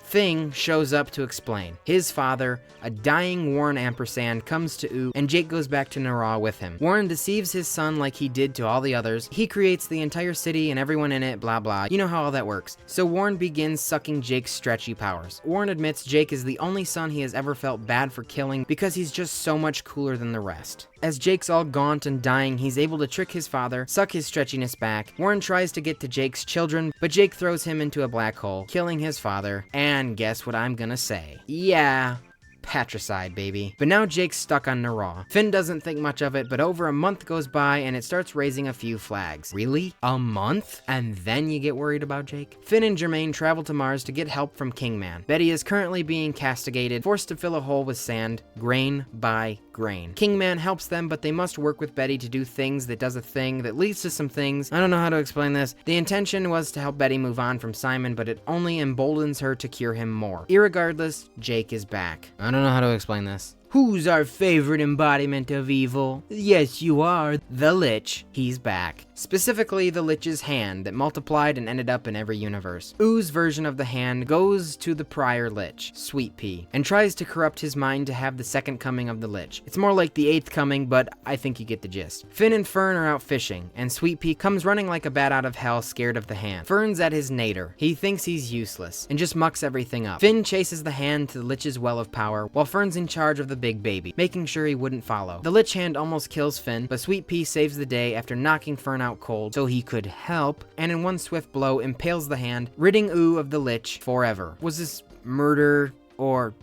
thing shows up to explain. His father, a dying Warren ampersand, comes to Ooo, and Jake goes back to Nara with him. Warren deceives his son like he did to all the others. He creates the entire city and everyone in it, blah blah. You know how all that works. So Warren begins sucking Jake's stretchy powers. Warren admits Jake is the only son he has ever felt bad for killing because he's just so much cooler than the rest. As Jake's all gaunt and dying, he's able to trick his father, suck his stretchiness back. Warren tries to get to Jake's children, but Jake throws him into a black hole, killing his father. And guess what I'm gonna say? Yeah, patricide, baby. But now Jake's stuck on Nara. Finn doesn't think much of it, but over a month goes by and it starts raising a few flags. Really? A month? And then you get worried about Jake? Finn and Jermaine travel to Mars to get help from Kingman. Betty is currently being castigated, forced to fill a hole with sand, grain by grain. Kingman helps them, but they must work with Betty to do things that does a thing that leads to some things. I don't know how to explain this. The intention was to help Betty move on from Simon, but it only emboldens her to cure him more. Irregardless, Jake is back. I don't know how to explain this. Who's our favorite embodiment of evil? Yes, you are. The Lich. He's back. Specifically, the Lich's hand that multiplied and ended up in every universe. Oo's version of the hand goes to the prior Lich, Sweet Pea, and tries to corrupt his mind to have the second coming of the Lich. It's more like the eighth coming, but I think you get the gist. Finn and Fern are out fishing, and Sweet Pea comes running like a bat out of hell, scared of the hand. Fern's at his nadir. He thinks he's useless, and just mucks everything up. Finn chases the hand to the Lich's well of power, while Fern's in charge of the big baby, making sure he wouldn't follow. The Lich hand almost kills Finn, but Sweet Pea saves the day after knocking Fern out cold so he could help, and in one swift blow impales the hand, ridding Ooo of the Lich forever. Was this murder? Or,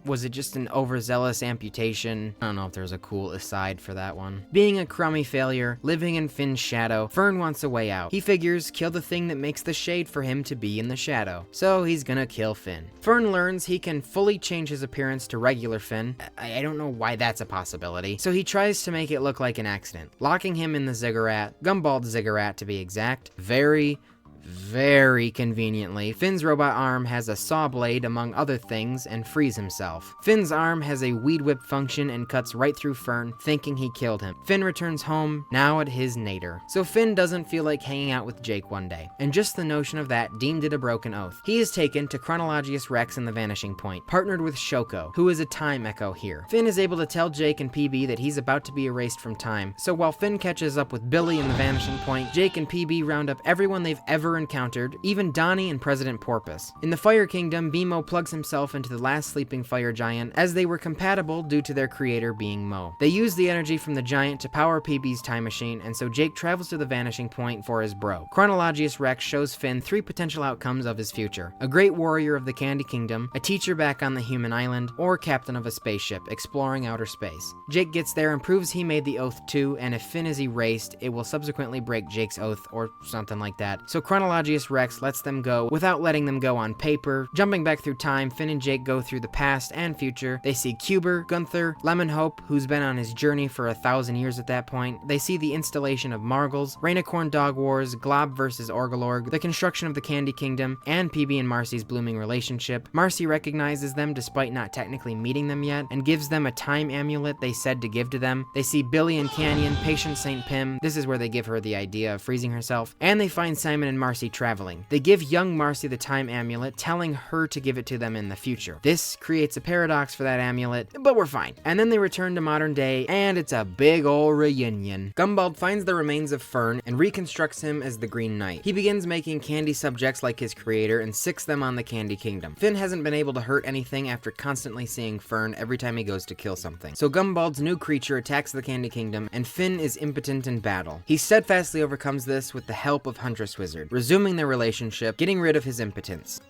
was it just an overzealous amputation? I don't know if there's a cool aside for that one. Being a crummy failure, living in Finn's shadow, Fern wants a way out. He figures kill the thing that makes the shade for him to be in the shadow. So he's gonna kill Finn. Fern learns he can fully change his appearance to regular Finn. I don't know why that's a possibility. So he tries to make it look like an accident, locking him in the ziggurat, Gumbald ziggurat to be exact. Very conveniently, Finn's robot arm has a saw blade among other things and frees himself. Finn's arm has a weed whip function and cuts right through Fern, thinking he killed him. Finn returns home, now at his nadir. So Finn doesn't feel like hanging out with Jake one day, and just the notion of that deemed it a broken oath. He is taken to Chronologius Rex in the Vanishing Point, partnered with Shoko, who is a time echo here. Finn is able to tell Jake and PB that he's about to be erased from time, so while Finn catches up with Billy in the Vanishing Point, Jake and PB round up everyone they've ever encountered, even Donnie and President Porpoise. In the Fire Kingdom, Bimo plugs himself into the last sleeping fire giant, as they were compatible due to their creator being Mo. They use the energy from the giant to power PB's time machine, and so Jake travels to the Vanishing Point for his bro. Chronologius Rex shows Finn 3 potential outcomes of his future: a great warrior of the Candy Kingdom, a teacher back on the human island, or captain of a spaceship exploring outer space. Jake gets there and proves he made the oath too, and if Finn is erased, it will subsequently break Jake's oath or something like that. So Chronologius Rex lets them go without letting them go on paper. Jumping back through time, Finn and Jake go through the past and future. They see Cuber, Gunther, Lemon Hope, who's been on his journey for 1,000 years at that point. They see the installation of Margles, Rainicorn Dog Wars, Glob versus Orgalorg, the construction of the Candy Kingdom, and PB and Marcy's blooming relationship. Marcy recognizes them despite not technically meeting them yet, and gives them a time amulet they said to give to them. They see Billy and Canyon, Patient St. Pim. This is where they give her the idea of freezing herself. And they find Simon and Marcy traveling. They give young Marcy the time amulet, telling her to give it to them in the future. This creates a paradox for that amulet, but we're fine. And then they return to modern day, and it's a big ol' reunion. Gumbald finds the remains of Fern and reconstructs him as the Green Knight. He begins making candy subjects like his creator and sicks them on the Candy Kingdom. Finn hasn't been able to hurt anything after constantly seeing Fern every time he goes to kill something. So Gumbald's new creature attacks the Candy Kingdom, and Finn is impotent in battle. He steadfastly overcomes this with the help of Huntress Wizard, resuming their relationship, getting rid of his impotence.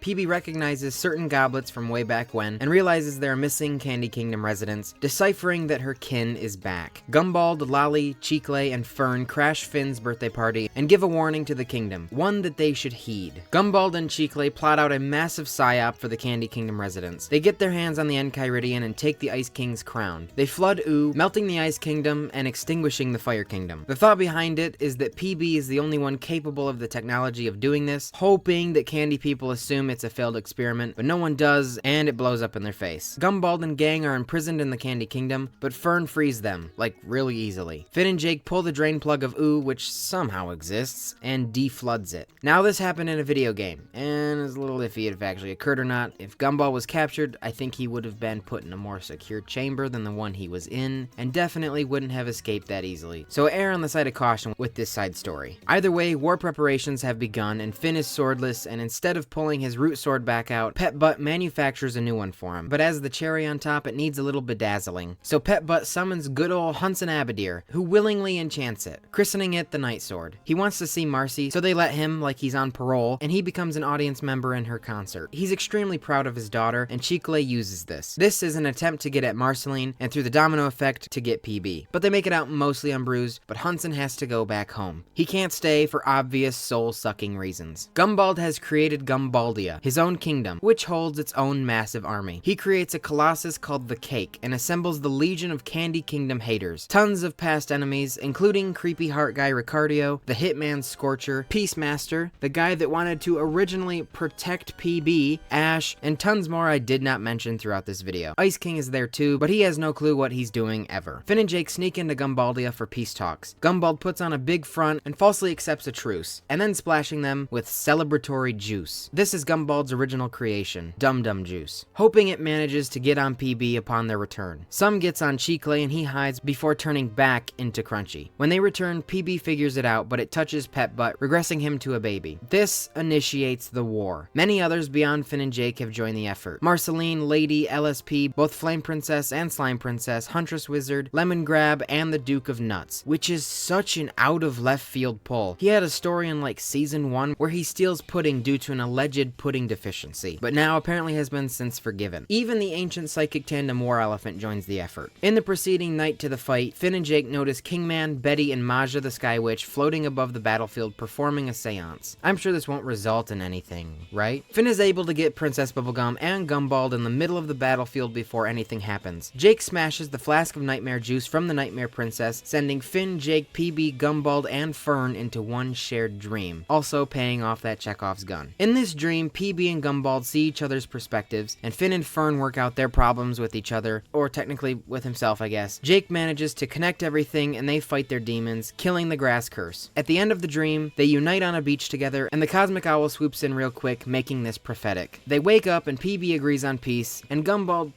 PB recognizes certain goblets from way back when and realizes they're missing Candy Kingdom residents, deciphering that her kin is back. Gumbald, Lolly, Chiclay, and Fern crash Finn's birthday party and give a warning to the kingdom, one that they should heed. Gumbald and Chiclay plot out a massive psyop for the Candy Kingdom residents. They get their hands on the Enchiridion and take the Ice King's crown. They flood Ooo, melting the Ice Kingdom and extinguishing the Fire Kingdom. The thought behind it is that PB is the only one capable of the technology of doing this, hoping that Candy people assume it's a failed experiment, but no one does, and it blows up in their face. Gumbald and gang are imprisoned in the Candy Kingdom, but Fern frees them, like really easily. Finn and Jake pull the drain plug of Ooo, which somehow exists, and defloods it. Now this happened in a video game, and it's a little iffy if it actually occurred or not. If Gumball was captured, I think he would have been put in a more secure chamber than the one he was in, and definitely wouldn't have escaped that easily. So err on the side of caution with this side story. Either way, war preparations have begun, and Finn is swordless, and instead of pulling his root sword back out, Pet Butt manufactures a new one for him. But as the cherry on top, it needs a little bedazzling. So Pet Butt summons good old Hunson Abadir, who willingly enchants it, christening it the Night Sword. He wants to see Marcy, so they let him like he's on parole, and he becomes an audience member in her concert. He's extremely proud of his daughter, and Chiclay uses this. This is an attempt to get at Marceline, and through the domino effect, to get PB. But they make it out mostly unbruised, but Hunson has to go back home. He can't stay for obvious soul-sucking reasons. Gumbald has created Gumbaldia, his own kingdom, which holds its own massive army. He creates a colossus called the Cake, and assembles the Legion of Candy Kingdom haters. Tons of past enemies, including creepy heart guy Ricardio, the Hitman Scorcher, Peacemaster, the guy that wanted to originally protect PB, Ash, and tons more I did not mention throughout this video. Ice King is there too, but he has no clue what he's doing ever. Finn and Jake sneak into Gumbaldia for peace talks. Gumbald puts on a big front and falsely accepts a truce, and then splashing them with celebratory juice. This is Gumbald's original creation, Dum Dum Juice, hoping it manages to get on PB upon their return. Some gets on Chiclay and he hides before turning back into Crunchy. When they return, PB figures it out, but it touches Pet Butt, regressing him to a baby. This initiates the war. Many others beyond Finn and Jake have joined the effort. Marceline, Lady, LSP, both Flame Princess and Slime Princess, Huntress Wizard, Lemon Grab, and the Duke of Nuts, which is such an out of left field pull. He had a story in like season 1 where he steals pudding due to an alleged pudding deficiency, but now apparently has been since forgiven. Even the ancient psychic tandem War Elephant joins the effort. In the preceding night to the fight, Finn and Jake notice Kingman, Betty, and Maja the Sky Witch floating above the battlefield performing a seance. I'm sure this won't result in anything, right? Finn is able to get Princess Bubblegum and Gumbald in the middle of the battlefield before anything happens. Jake smashes the flask of nightmare juice from the Nightmare Princess, sending Finn, Jake, PB, Gumbald, and Fern into one shared dream, also paying off that Chekhov's gun. In this dream, PB and Gumbald see each other's perspectives, and Finn and Fern work out their problems with each other, or technically with himself, I guess. Jake manages to connect everything, and they fight their demons, killing the grass curse. At the end of the dream, they unite on a beach together, and the Cosmic Owl swoops in real quick, making this prophetic. They wake up, and PB agrees on peace, and Gumbald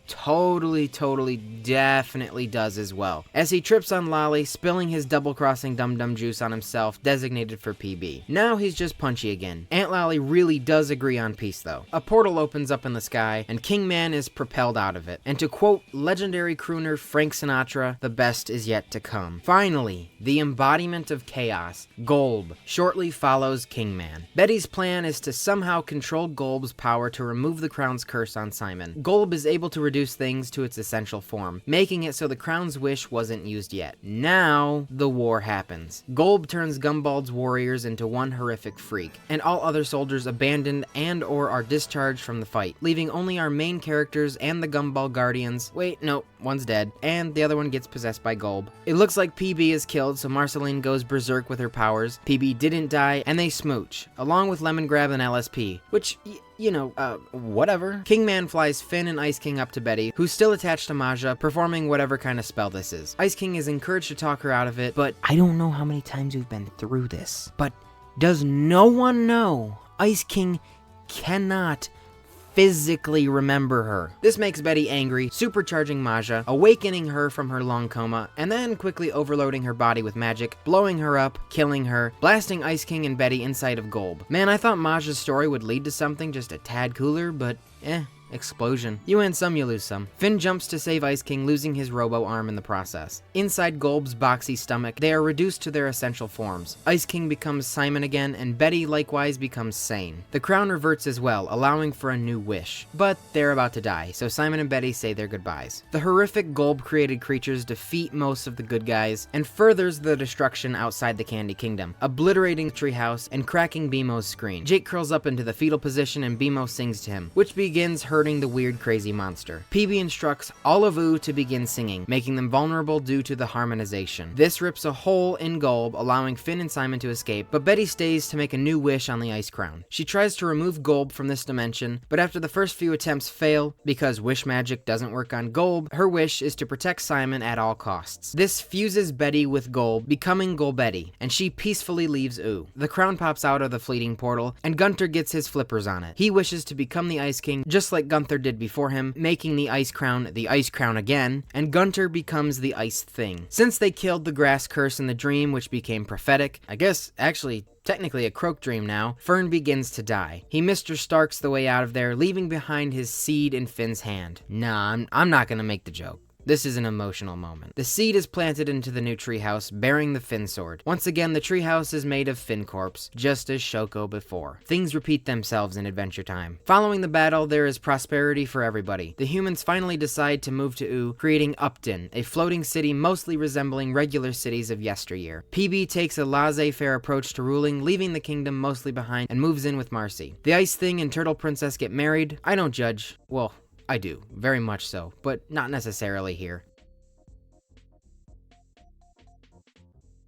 definitely does as well, as he trips on Lolly, spilling his double-crossing Dum Dum Juice on himself, designated for PB. Now he's just punchy again. Aunt Lolly really does agree on peace though. A portal opens up in the sky, and Kingman is propelled out of it. And to quote legendary crooner Frank Sinatra, the best is yet to come. Finally, the embodiment of chaos, Golb, shortly follows Kingman. Betty's plan is to somehow control Golb's power to remove the crown's curse on Simon. Golb is able to reduce things to its essential form, making it so the crown's wish wasn't used yet. Now, the war happens. Golb turns Gumbald's warriors into one horrific freak, and all other soldiers abandoned and or are discharged from the fight, leaving only our main characters and the Gumball Guardians. Wait, no, one's dead, and the other one gets possessed by Golb. It looks like PB is killed, so Marceline goes berserk with her powers. PB didn't die, and they smooch, along with Lemon Grab and LSP, which, whatever. Kingman flies Finn and Ice King up to Betty, who's still attached to Maja, performing whatever kind of spell this is. Ice King is encouraged to talk her out of it, but I don't know how many times we've been through this, but does no one know Ice King cannot physically remember her? This makes Betty angry, supercharging Maja, awakening her from her long coma, and then quickly overloading her body with magic, blowing her up, killing her, blasting Ice King and Betty inside of Golb. Man, I thought Maja's story would lead to something just a tad cooler, but explosion. You win some, you lose some. Finn jumps to save Ice King, losing his robo-arm in the process. Inside Golb's boxy stomach, they are reduced to their essential forms. Ice King becomes Simon again, and Betty likewise becomes sane. The crown reverts as well, allowing for a new wish. But they're about to die, so Simon and Betty say their goodbyes. The horrific Golb-created creatures defeat most of the good guys, and furthers the destruction outside the Candy Kingdom, obliterating the treehouse and cracking Beemo's screen. Jake curls up into the fetal position and Beemo sings to him, which begins hurting the weird crazy monster. PB instructs all of Ooo to begin singing, making them vulnerable due to the harmonization. This rips a hole in Golb, allowing Finn and Simon to escape, but Betty stays to make a new wish on the ice crown. She tries to remove Golb from this dimension, but after the first few attempts fail, because wish magic doesn't work on Golb, her wish is to protect Simon at all costs. This fuses Betty with Golb, becoming Golbetti, and she peacefully leaves Ooo. The crown pops out of the fleeting portal, and Gunther gets his flippers on it. He wishes to become the Ice King, just like Gunther did before him, making the Ice Crown again, and Gunther becomes the Ice Thing. Since they killed the grass curse in the dream, which became prophetic, I guess, actually, technically a croak dream now, Fern begins to die. He Mr. Starks the way out of there, leaving behind his seed in Finn's hand. Nah, I'm not gonna make the joke. This is an emotional moment. The seed is planted into the new treehouse, bearing the Finn sword. Once again, the treehouse is made of Finn corpse, just as Shoko before. Things repeat themselves in Adventure Time. Following the battle, there is prosperity for everybody. The humans finally decide to move to Ooo, creating Upton, a floating city mostly resembling regular cities of yesteryear. PB takes a laissez-faire approach to ruling, leaving the kingdom mostly behind, and moves in with Marcy. The Ice Thing and Turtle Princess get married. I don't judge. Well, I do, very much so, but not necessarily here.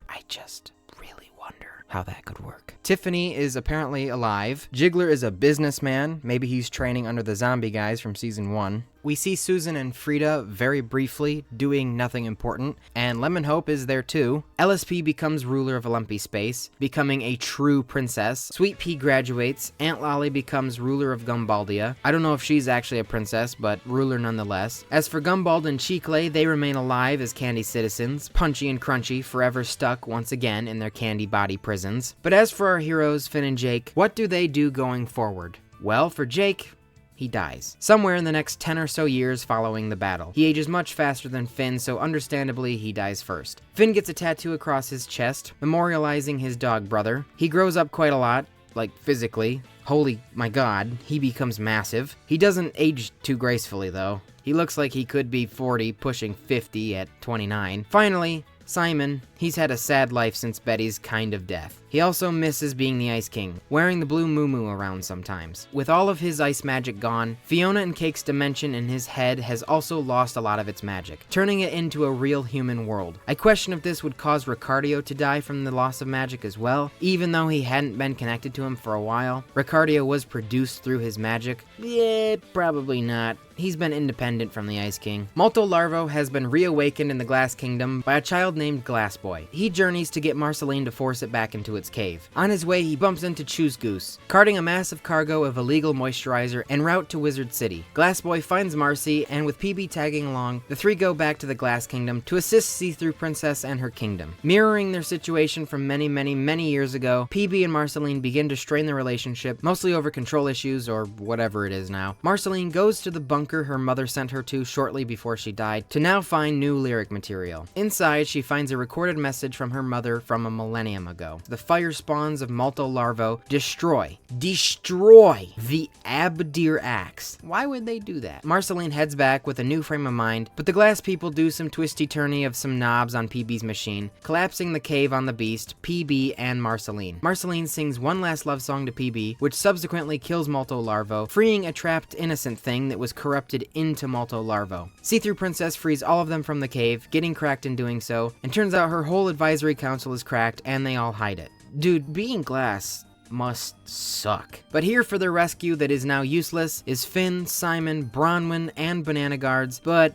I just really wonder how that could work. Tiffany is apparently alive. Jiggler is a businessman. Maybe he's training under the zombie guys from season 1. We see Susan and Frida very briefly doing nothing important, and Lemon Hope is there too. LSP becomes ruler of Lumpy Space, becoming a true princess. Sweet Pea graduates. Aunt Lolly becomes ruler of Gumbaldia. I don't know if she's actually a princess, but ruler nonetheless. As for Gumbald and Cheekley, they remain alive as candy citizens. Punchy and Crunchy forever stuck once again in their candy body prisons. But as for our heroes, Finn and Jake, what do they do going forward? Well, for Jake, he dies. Somewhere in the next 10 or so years following the battle. He ages much faster than Finn, so understandably he dies first. Finn gets a tattoo across his chest, memorializing his dog brother. He grows up quite a lot, like physically. Holy my god, he becomes massive. He doesn't age too gracefully though. He looks like he could be 40, pushing 50 at 29. Finally, Simon, he's had a sad life since Betty's kind of death. He also misses being the Ice King, wearing the blue moo-moo around sometimes. With all of his ice magic gone, Fiona and Cake's dimension in his head has also lost a lot of its magic, turning it into a real human world. I question if this would cause Ricardio to die from the loss of magic as well, even though he hadn't been connected to him for a while. Ricardio was produced through his magic. Yeah, probably not. He's been independent from the Ice King. Molto Larvo has been reawakened in the Glass Kingdom by a child named Glass Boy. He journeys to get Marceline to force it back into its cave. On his way, he bumps into Choose Goose, carting a massive cargo of illegal moisturizer en route to Wizard City. Glass Boy finds Marcy, and with PB tagging along, the three go back to the Glass Kingdom to assist See-Through Princess and her kingdom. Mirroring their situation from many years ago, PB and Marceline begin to strain their relationship, mostly over control issues or whatever it is now. Marceline goes to the bunker her mother sent her to shortly before she died to now find new lyric material. Inside, she finds a recorded message from her mother from a millennium ago. The fire spawns of Molto Larvo destroy the Abdir Axe. Why would they do that? Marceline heads back with a new frame of mind, but the glass people do some twisty-turny of some knobs on PB's machine, collapsing the cave on the beast, PB, and Marceline. Marceline sings one last love song to PB, which subsequently kills Molto Larvo, freeing a trapped innocent thing that was corrupted into Molto Larvo. See-Through Princess frees all of them from the cave, getting cracked in doing so, and turns out her whole advisory council is cracked and they all hide it. Dude, being glass must suck. But here for their rescue that is now useless is Finn, Simon, Bronwyn, and Banana Guards, but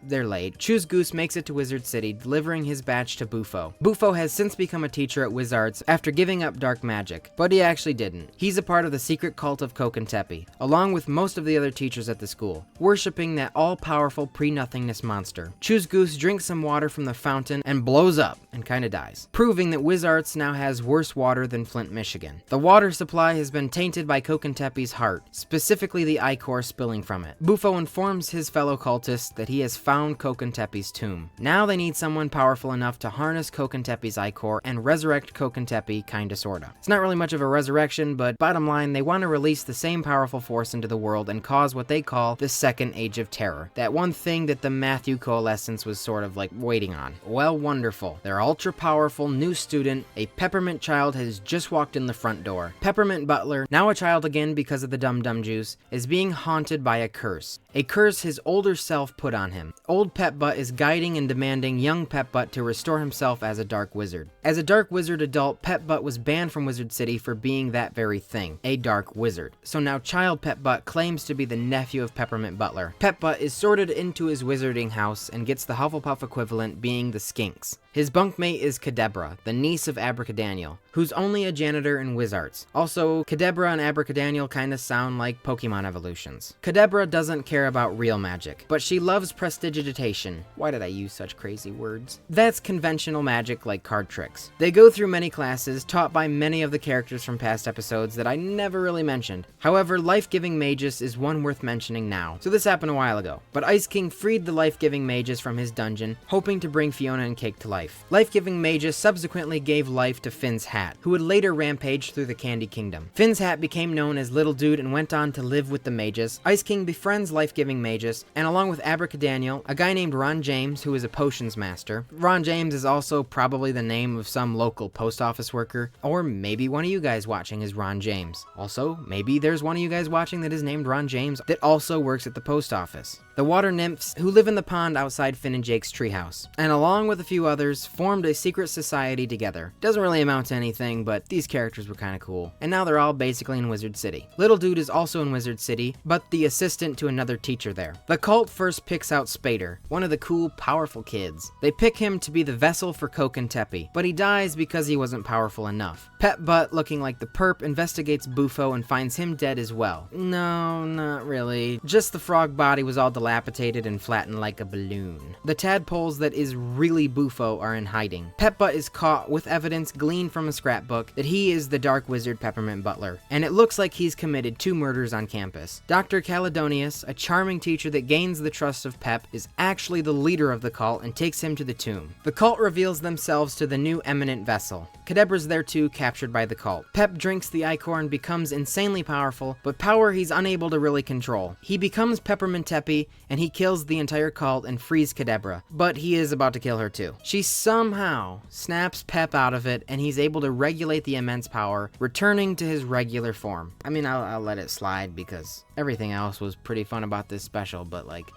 they're late. Choose Goose makes it to Wizard City, delivering his badge to Bufo. Bufo has since become a teacher at Wizards after giving up dark magic, but he actually didn't. He's a part of the secret cult of Kokentepe, along with most of the other teachers at the school, worshipping that all-powerful pre-nothingness monster. Choose Goose drinks some water from the fountain and blows up and kinda dies, proving that Wizards now has worse water than Flint, Michigan. The water supply has been tainted by Kokentepe's heart, specifically the ichor spilling from it. Bufo informs his fellow cultists that he has found Kokentepe's tomb. Now they need someone powerful enough to harness Kokentepe's ichor and resurrect Kokentepe, kinda sorta. It's not really much of a resurrection, but bottom line, they want to release the same powerful force into the world and cause what they call the Second Age of Terror. That one thing that the Matthew Coalescence was sort of like waiting on. Well, wonderful. Their ultra powerful new student, a peppermint child, has just walked in the front door. Peppermint Butler, now a child again because of the Dum Dum Juice, is being haunted by a curse. A curse his older self put on him. Old Pep-Butt is guiding and demanding young Pep-Butt to restore himself as a dark wizard. As a dark wizard adult, Pep-Butt was banned from Wizard City for being that very thing, a dark wizard. So now child Pep-Butt claims to be the nephew of Peppermint Butler. Pep-Butt is sorted into his wizarding house and gets the Hufflepuff equivalent, being the Skinks. His bunkmate is Kadabra, the niece of Abracadaniel, who's only a janitor in Wizards. Also, Kadabra and Abracadaniel kinda sound like Pokemon evolutions. Kadabra doesn't care about real magic, but she loves prestidigitation. Why did I use such crazy words? That's conventional magic like card tricks. They go through many classes, taught by many of the characters from past episodes that I never really mentioned. However, Life-Giving Magus is one worth mentioning now. So this happened a while ago, but Ice King freed the Life-Giving Magus from his dungeon, hoping to bring Fiona and Cake to life. Life-Giving Magus subsequently gave life to Finn's Hat, who would later rampage through the Candy Kingdom. Finn's Hat became known as Little Dude and went on to live with the Magus. Ice King befriends Life-Giving Magus, and along with Abracadaniel, a guy named Ron James, who is a potions master. Ron James is also probably the name of some local post office worker, or maybe one of you guys watching is Ron James. Also, maybe there's one of you guys watching that is named Ron James that also works at the post office. The water nymphs, who live in the pond outside Finn and Jake's treehouse, and along with a few others, formed a secret society together. Doesn't really amount to anything, but these characters were kinda cool. And now they're all basically in Wizard City. Little Dude is also in Wizard City, but the assistant to another teacher there. The cult first picks out Spader, one of the cool, powerful kids. They pick him to be the vessel for Kokentepe, but he dies because he wasn't powerful enough. Pep-Butt, looking like the perp, investigates Bufo and finds him dead as well. No, not really. Just the frog body was all dilapidated and flattened like a balloon. The tadpoles that is really Bufo are in hiding. Pep-Butt is caught with evidence gleaned from a scrapbook that he is the dark wizard Peppermint Butler, and it looks like he's committed 2 murders on campus. Dr. Caledonius, a charming teacher that gains the trust of Pep, is actually the leader of the cult and takes him to the tomb. The cult reveals themselves to the new eminent vessel. Kadabra's there too, captured by the cult. Pep drinks the ichor and becomes insanely powerful, but power he's unable to really control. He becomes Peppermint Tepe, and he kills the entire cult and frees Kadabra, but he is about to kill her too. She somehow snaps Pep out of it, and he's able to regulate the immense power, returning to his regular form. I mean, I'll let it slide because everything else was pretty fun about this special, but like,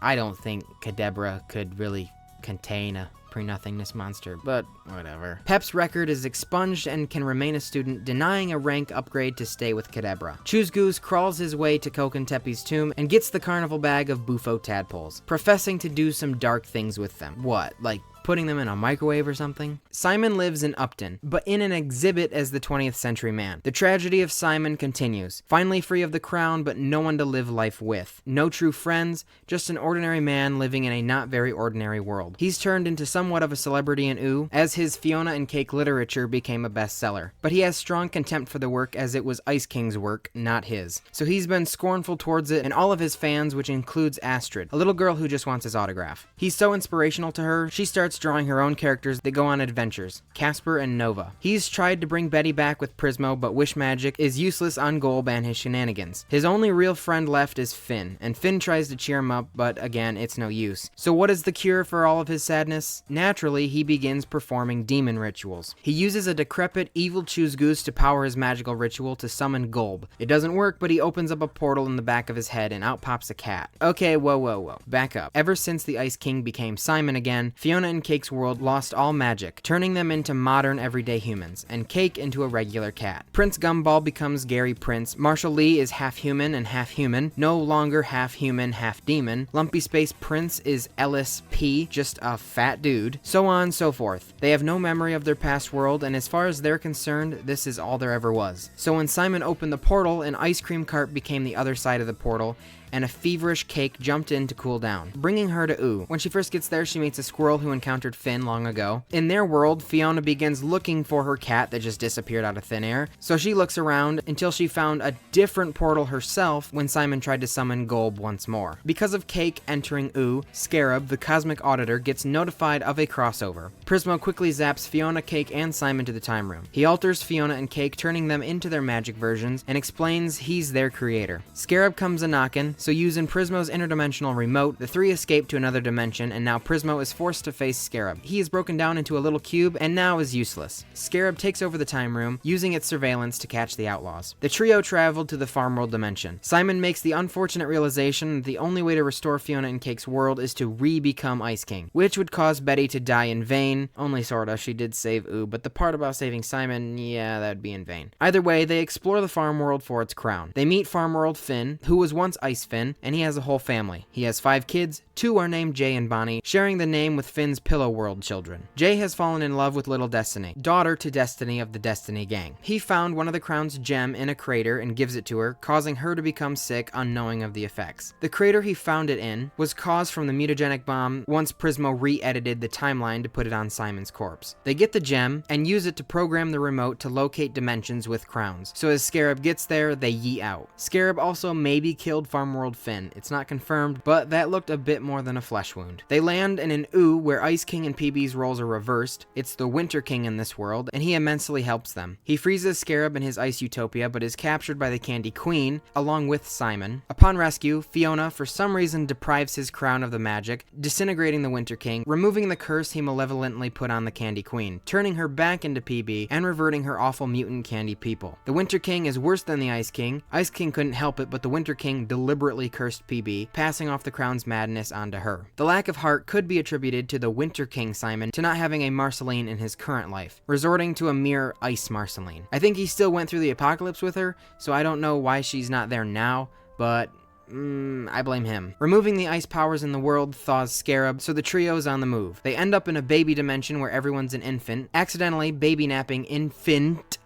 I don't think Kadabra could really contain a pre-nothingness monster, but whatever. Pep's record is expunged and can remain a student, denying a rank upgrade to stay with Kadabra. Choose Goose crawls his way to Kokentepe's tomb and gets the carnival bag of Bufo tadpoles, professing to do some dark things with them. What, like putting them in a microwave or something? Simon lives in Upton, but in an exhibit as the 20th century man. The tragedy of Simon continues. Finally free of the crown, but no one to live life with. No true friends, just an ordinary man living in a not very ordinary world. He's turned into somewhat of a celebrity in Ooo, as his Fiona and Cake literature became a bestseller. But he has strong contempt for the work as it was Ice King's work, not his. So he's been scornful towards it and all of his fans, which includes Astrid, a little girl who just wants his autograph. He's so inspirational to her, she starts drawing her own characters that go on adventures, Casper and Nova. He's tried to bring Betty back with Prismo, but Wish Magic is useless on Golb and his shenanigans. His only real friend left is Finn, and Finn tries to cheer him up, but again, it's no use. So what is the cure for all of his sadness? Naturally, he begins performing demon rituals. He uses a decrepit, evil Choose Goose to power his magical ritual to summon Golb. It doesn't work, but he opens up a portal in the back of his head, and out pops a cat. Okay, whoa. Back up. Ever since the Ice King became Simon again, Fiona and Cake's world lost all magic, turning them into modern everyday humans, and Cake into a regular cat. Prince Gumball becomes Gary Prince, Marshall Lee is half human, no longer half human, half demon. Lumpy Space Prince is Ellis P, just a fat dude. So on and so forth. They have no memory of their past world, and as far as they're concerned, this is all there ever was. So when Simon opened the portal, an ice cream cart became the other side of the portal, and a feverish Cake jumped in to cool down, bringing her to Ooo. When she first gets there, she meets a squirrel who encountered Finn long ago. In their world, Fiona begins looking for her cat that just disappeared out of thin air, so she looks around until she found a different portal herself when Simon tried to summon Golb once more. Because of Cake entering Ooo, Scarab, the cosmic auditor, gets notified of a crossover. Prismo quickly zaps Fiona, Cake, and Simon to the time room. He alters Fiona and Cake, turning them into their magic versions, and explains he's their creator. Scarab comes a-knockin', so using Prismo's interdimensional remote, the three escape to another dimension, and now Prismo is forced to face Scarab. He is broken down into a little cube and now is useless. Scarab takes over the time room, using its surveillance to catch the outlaws. The trio traveled to the farm world dimension. Simon makes the unfortunate realization that the only way to restore Fiona and Cake's world is to re-become Ice King, which would cause Betty to die in vain. Only sorta, she did save Ooo, but the part about saving Simon, yeah, that would be in vain. Either way, they explore the farm world for its crown. They meet farm world Finn, who was once Ice Finn, and he has a whole family. He has 5 kids, 2 are named Jay and Bonnie, sharing the name with Finn's Pillow World children. Jay has fallen in love with little Destiny, daughter to Destiny of the Destiny Gang. He found one of the crown's gem in a crater and gives it to her, causing her to become sick, unknowing of the effects. The crater he found it in was caused from the mutagenic bomb once Prismo re-edited the timeline to put it on Simon's corpse. They get the gem and use it to program the remote to locate dimensions with crowns. So as Scarab gets there, they yeet out. Scarab also maybe killed Farm World Finn. It's not confirmed, but that looked a bit more than a flesh wound. They land in an Ooo where Ice King and PB's roles are reversed. It's the Winter King in this world, and he immensely helps them. He freezes Scarab in his ice utopia, but is captured by the Candy Queen, along with Simon. Upon rescue, Fiona, for some reason, deprives his crown of the magic, disintegrating the Winter King, removing the curse he malevolently put on the Candy Queen, turning her back into PB, and reverting her awful mutant candy people. The Winter King is worse than the Ice King. Ice King couldn't help it, but the Winter King deliberately cursed PB, passing off the crown's madness onto her. The lack of heart could be attributed to the Winter King Simon to not having a Marceline in his current life, resorting to a mere ice Marceline. I think he still went through the apocalypse with her, so I don't know why she's not there now, but I blame him. Removing the ice powers in the world thaws Scarab, so the trio is on the move. They end up in a baby dimension where everyone's an infant, accidentally baby napping infant.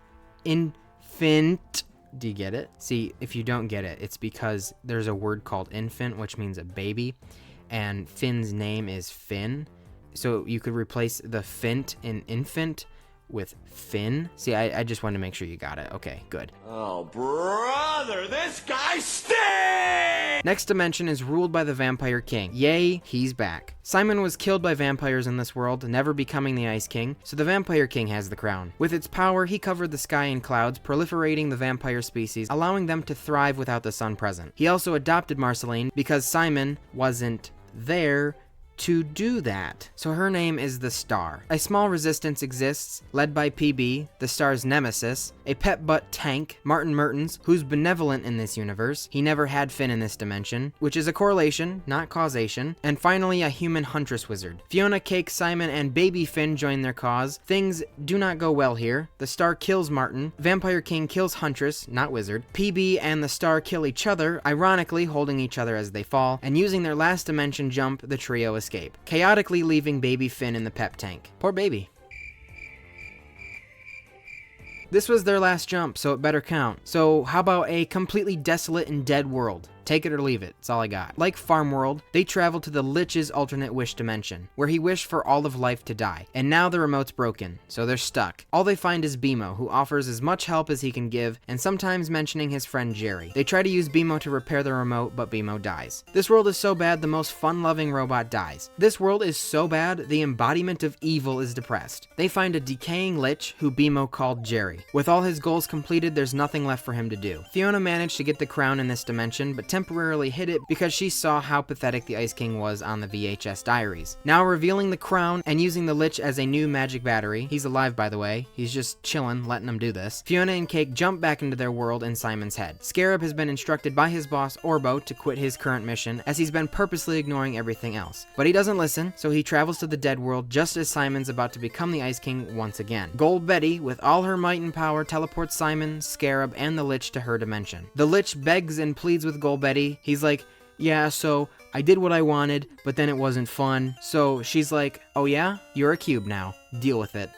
Do you get it? See, if you don't get it, it's because there's a word called infant, which means a baby, and Finn's name is Finn. So you could replace the Fint in infant with Finn. See, I just wanted to make sure you got it. Okay, good. Oh, brother, this guy stinks! Next dimension is ruled by the Vampire King. Yay, he's back. Simon was killed by vampires in this world, never becoming the Ice King, so the Vampire King has the crown. With its power, he covered the sky in clouds, proliferating the vampire species, allowing them to thrive without the sun present. He also adopted Marceline because Simon wasn't there to do that. So her name is the Star. A small resistance exists, led by PB, the Star's nemesis, a pet butt tank, Martin Mertens, who's benevolent in this universe. He never had Finn in this dimension, which is a correlation, not causation. And finally, a human huntress wizard. Fiona, Cake, Simon, and baby Finn join their cause. Things do not go well here. The Star kills Martin. Vampire King kills Huntress, not wizard. PB and the Star kill each other, ironically holding each other as they fall, and using their last dimension jump, the trio escape, chaotically leaving baby Finn in the pep tank. Poor baby. This was their last jump, so it better count. So how about a completely desolate and dead world? Take it or leave it, it's all I got. Like Farm World, they travel to the Lich's alternate wish dimension, where he wished for all of life to die. And now the remote's broken, so they're stuck. All they find is Bimo, who offers as much help as he can give, and sometimes mentioning his friend Jerry. They try to use Bimo to repair the remote, but Bimo dies. This world is so bad, the most fun-loving robot dies. This world is so bad, the embodiment of evil is depressed. They find a decaying Lich, who Bimo called Jerry. With all his goals completed, there's nothing left for him to do. Fiona managed to get the crown in this dimension, but temporarily hid it because she saw how pathetic the Ice King was on the VHS diaries. Now revealing the crown and using the Lich as a new magic battery, he's alive by the way, he's just chilling, letting them do this, Fiona and Cake jump back into their world in Simon's head. Scarab has been instructed by his boss Orbo to quit his current mission as he's been purposely ignoring everything else. But he doesn't listen, so he travels to the dead world just as Simon's about to become the Ice King once again. Gold Betty, with all her might and power, teleports Simon, Scarab, and the Lich to her dimension. The Lich begs and pleads with Gold Betty. He's like, yeah, so I did what I wanted, but then it wasn't fun. So she's like, oh yeah? You're a cube now. Deal with it.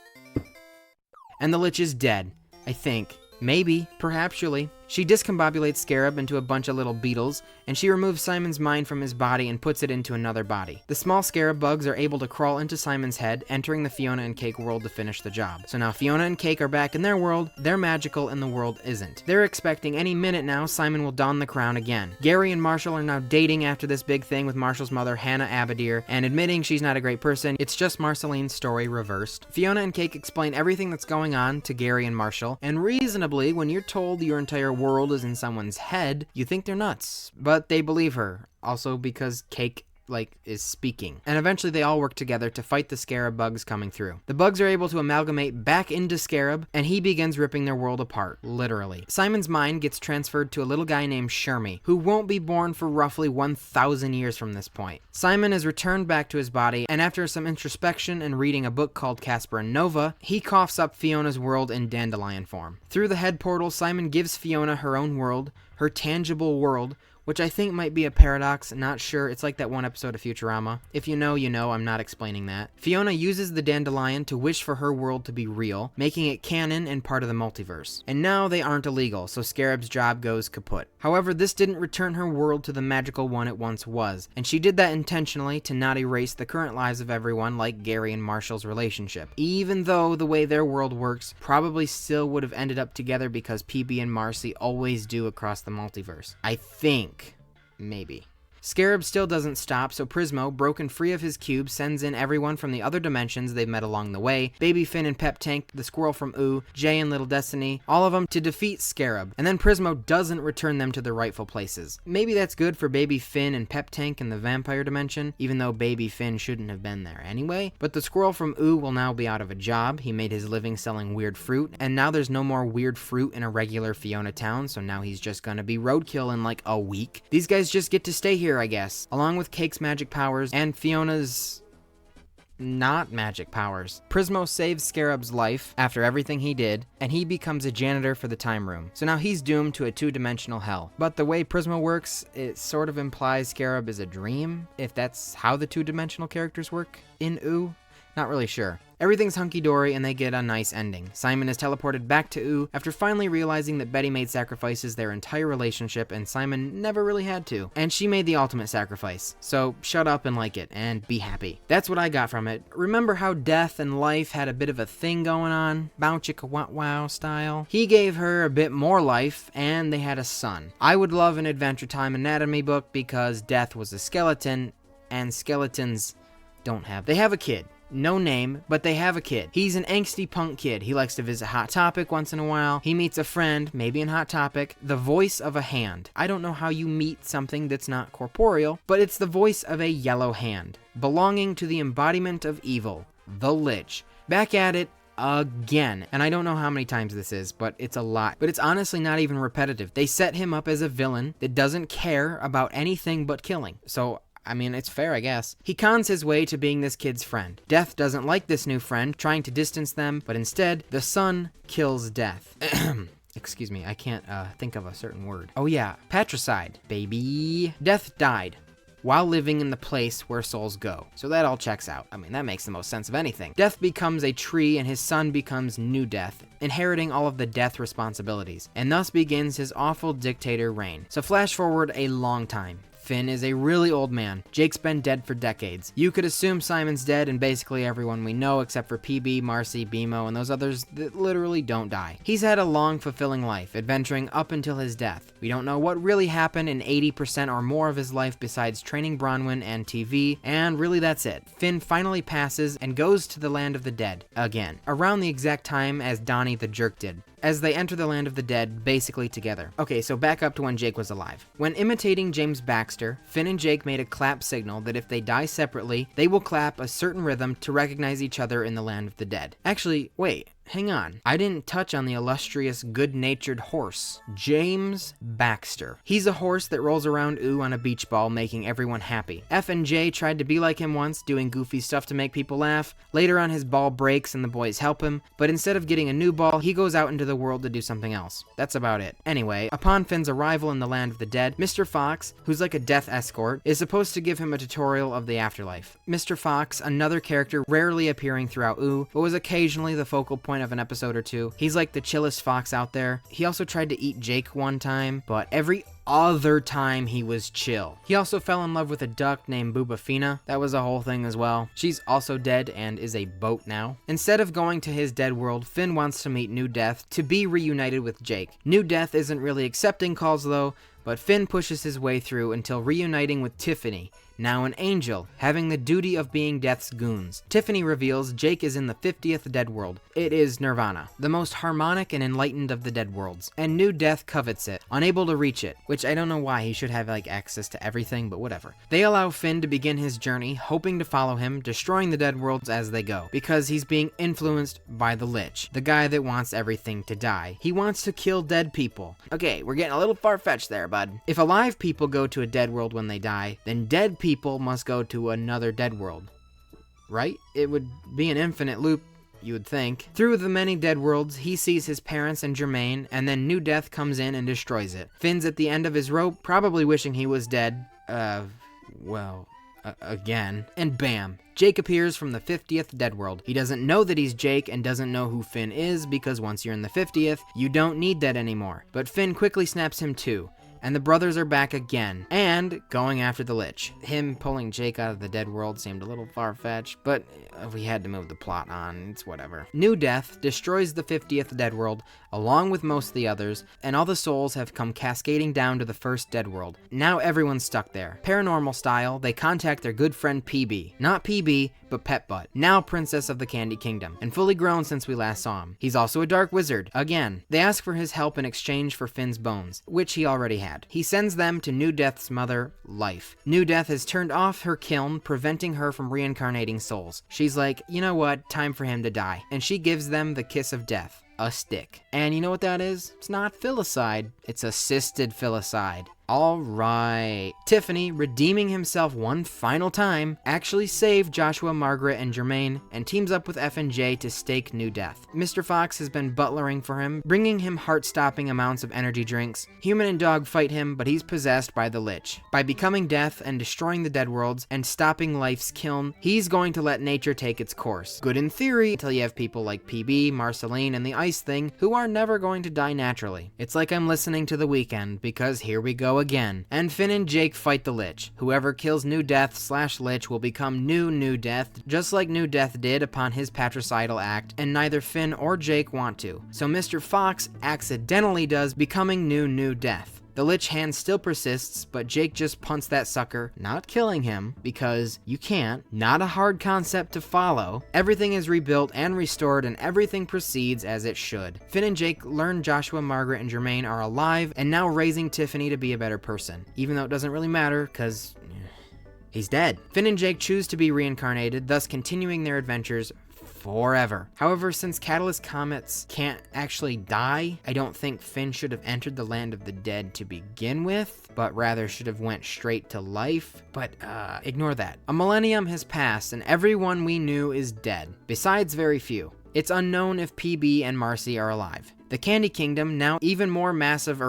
And the Lich is dead. I think. Maybe. Perhaptually. She discombobulates Scarab into a bunch of little beetles, and she removes Simon's mind from his body and puts it into another body. The small Scarab bugs are able to crawl into Simon's head, entering the Fiona and Cake world to finish the job. So now Fiona and Cake are back in their world, they're magical and the world isn't. They're expecting any minute now Simon will don the crown again. Gary and Marshall are now dating after this big thing with Marshall's mother, Hannah Abadir, and admitting she's not a great person, it's just Marceline's story reversed. Fiona and Cake explain everything that's going on to Gary and Marshall, and reasonably, when you're told your entire world is in someone's head, you think they're nuts. But they believe her. Also because Cake, is speaking. And eventually they all work together to fight the Scarab bugs coming through. The bugs are able to amalgamate back into Scarab, and he begins ripping their world apart, literally. Simon's mind gets transferred to a little guy named Shermie, who won't be born for roughly 1,000 years from this point. Simon is returned back to his body, and after some introspection and reading a book called Casper and Nova, he coughs up Fiona's world in dandelion form. Through the head portal, Simon gives Fiona her own world, her tangible world, which I think might be a paradox, not sure. It's like that one episode of Futurama. If you know, you know, I'm not explaining that. Fiona uses the dandelion to wish for her world to be real, making it canon and part of the multiverse. And now they aren't illegal, so Scarab's job goes kaput. However, this didn't return her world to the magical one it once was, and she did that intentionally to not erase the current lives of everyone, like Gary and Marshall's relationship. Even though the way their world works probably still would have ended up together because PB and Marcy always do across the multiverse. I think. Maybe. Scarab still doesn't stop, so Prismo, broken free of his cube, sends in everyone from the other dimensions they've met along the way, Baby Finn and Pep Tank, the squirrel from Ooo, Jay and Little Destiny, all of them to defeat Scarab, and then Prismo doesn't return them to their rightful places. Maybe that's good for Baby Finn and Pep Tank in the vampire dimension, even though Baby Finn shouldn't have been there anyway, but the squirrel from Ooo will now be out of a job. He made his living selling weird fruit, and now there's no more weird fruit in a regular Fiona town, so now he's just gonna be roadkill in like a week. These guys just get to stay here, I guess, along with Cake's magic powers and Fiona's not magic powers. Prismo saves Scarab's life after everything he did, and he becomes a janitor for the time room. So now he's doomed to a two-dimensional hell. But the way Prismo works, it sort of implies Scarab is a dream, if that's how the two-dimensional characters work in Ooo. Not really sure. Everything's hunky-dory and they get a nice ending. Simon is teleported back to Ooo after finally realizing that Betty made sacrifices their entire relationship and Simon never really had to. And she made the ultimate sacrifice. So shut up and like it and be happy. That's what I got from it. Remember how death and life had a bit of a thing going on? Bow chicka wow wow style. He gave her a bit more life and they had a son. I would love an Adventure Time anatomy book because death was a skeleton and skeletons they have a kid. No name, but they have a kid. He's an angsty punk kid. He likes to visit Hot Topic once in a while. He meets a friend, maybe in Hot Topic, the voice of a hand. I don't know how you meet something that's not corporeal, but it's the voice of a yellow hand, belonging to the embodiment of evil, the Lich. Back at it again. And I don't know how many times this is, but it's a lot. But it's honestly not even repetitive. They set him up as a villain that doesn't care about anything but killing. So I mean, it's fair, I guess. He cons his way to being this kid's friend. Death doesn't like this new friend, trying to distance them, but instead, the son kills Death. Excuse me, I can't think of a certain word. Oh yeah, patricide, baby. Death died while living in the place where souls go. So that all checks out. I mean, that makes the most sense of anything. Death becomes a tree and his son becomes New Death, inheriting all of the Death responsibilities, and thus begins his awful dictator reign. So flash forward a long time. Finn is a really old man. Jake's been dead for decades. You could assume Simon's dead and basically everyone we know except for PB, Marcy, BMO, and those others that literally don't die. He's had a long, fulfilling life, adventuring up until his death. We don't know what really happened in 80% or more of his life besides training Bronwyn and TV, and really that's it. Finn finally passes and goes to the Land of the Dead again, around the exact time as Donnie the Jerk did, as they enter the Land of the Dead basically together. Okay, so back up to when Jake was alive. When imitating James Baxter, Finn and Jake made a clap signal that if they die separately, they will clap a certain rhythm to recognize each other in the Land of the Dead. Actually, wait. Hang on, I didn't touch on the illustrious, good-natured horse, James Baxter. He's a horse that rolls around Ooo on a beach ball, making everyone happy. F and J tried to be like him once, doing goofy stuff to make people laugh. Later on, his ball breaks and the boys help him, but instead of getting a new ball, he goes out into the world to do something else. That's about it. Anyway, upon Finn's arrival in the Land of the Dead, Mr. Fox, who's like a death escort, is supposed to give him a tutorial of the afterlife. Mr. Fox, another character rarely appearing throughout Ooo, but was occasionally the focal point of an episode or two. He's like the chillest fox out there. He also tried to eat Jake one time, but every other time he was chill. He also fell in love with a duck named Bubafina. That was a whole thing as well. She's also dead and is a boat now. Instead of going to his dead world, Finn wants to meet New Death to be reunited with Jake. New Death isn't really accepting calls though, but Finn pushes his way through until reuniting with Tiffany, now an angel, having the duty of being Death's goons. Tiffany reveals Jake is in the 50th Dead World. It is Nirvana, the most harmonic and enlightened of the Dead Worlds, and New Death covets it, unable to reach it, which I don't know why he should have access to everything, but whatever. They allow Finn to begin his journey, hoping to follow him, destroying the Dead Worlds as they go, because he's being influenced by the Lich, the guy that wants everything to die. He wants to kill dead people. Okay, we're getting a little far-fetched there, bud. If alive people go to a dead world when they die, then dead people must go to another dead world. Right? It would be an infinite loop, you would think. Through the many dead worlds, he sees his parents and Jermaine, and then New Death comes in and destroys it. Finn's at the end of his rope, probably wishing he was dead. Again. And bam! Jake appears from the 50th Dead World. He doesn't know that he's Jake and doesn't know who Finn is, because once you're in the 50th, you don't need that anymore. But Finn quickly snaps him too. And the brothers are back again, and going after the Lich. Him pulling Jake out of the dead world seemed a little far-fetched, but we had to move the plot on, it's whatever. New Death destroys the 50th Dead World, along with most of the others, and all the souls have come cascading down to the first Dead World. Now everyone's stuck there. Paranormal style, they contact their good friend PB. Not PB, but Pet Butt, now Princess of the Candy Kingdom, and fully grown since we last saw him. He's also a dark wizard, again. They ask for his help in exchange for Finn's bones, which he already had. He sends them to New Death's mother, Life. New Death has turned off her kiln, preventing her from reincarnating souls. She's like, you know what, time for him to die. And she gives them the kiss of death. A stick. And you know what that is? It's not filicide. It's assisted filicide. Alright. Tiffany, redeeming himself one final time, actually saved Joshua, Margaret, and Jermaine, and teams up with F and J to stake New Death. Mr. Fox has been butlering for him, bringing him heart-stopping amounts of energy drinks. Human and dog fight him, but he's possessed by the Lich. By becoming Death and destroying the Dead Worlds and stopping Life's kiln, he's going to let nature take its course. Good in theory, until you have people like PB, Marceline, and the Ice Thing, who are never going to die naturally. It's like I'm listening to The Weeknd, because here we go again. And Finn and Jake fight the Lich. Whoever kills New Death/Lich will become New Death, just like New Death did upon his patricidal act, and neither Finn or Jake want to. So Mr. Fox accidentally does, becoming New Death. The Lich hand still persists, but Jake just punts that sucker, not killing him, because you can't. Not a hard concept to follow. Everything is rebuilt and restored, and everything proceeds as it should. Finn and Jake learn Joshua, Margaret, and Jermaine are alive, and now raising Tiffany to be a better person. Even though it doesn't really matter, because he's dead. Finn and Jake choose to be reincarnated, thus continuing their adventures forever. However, since Catalyst comets can't actually die, I don't think Finn should have entered the Land of the Dead to begin with, but rather should have went straight to life. But ignore that. A millennium has passed and everyone we knew is dead, besides very few. It's unknown if PB and Marcy are alive. The Candy Kingdom, now even more massive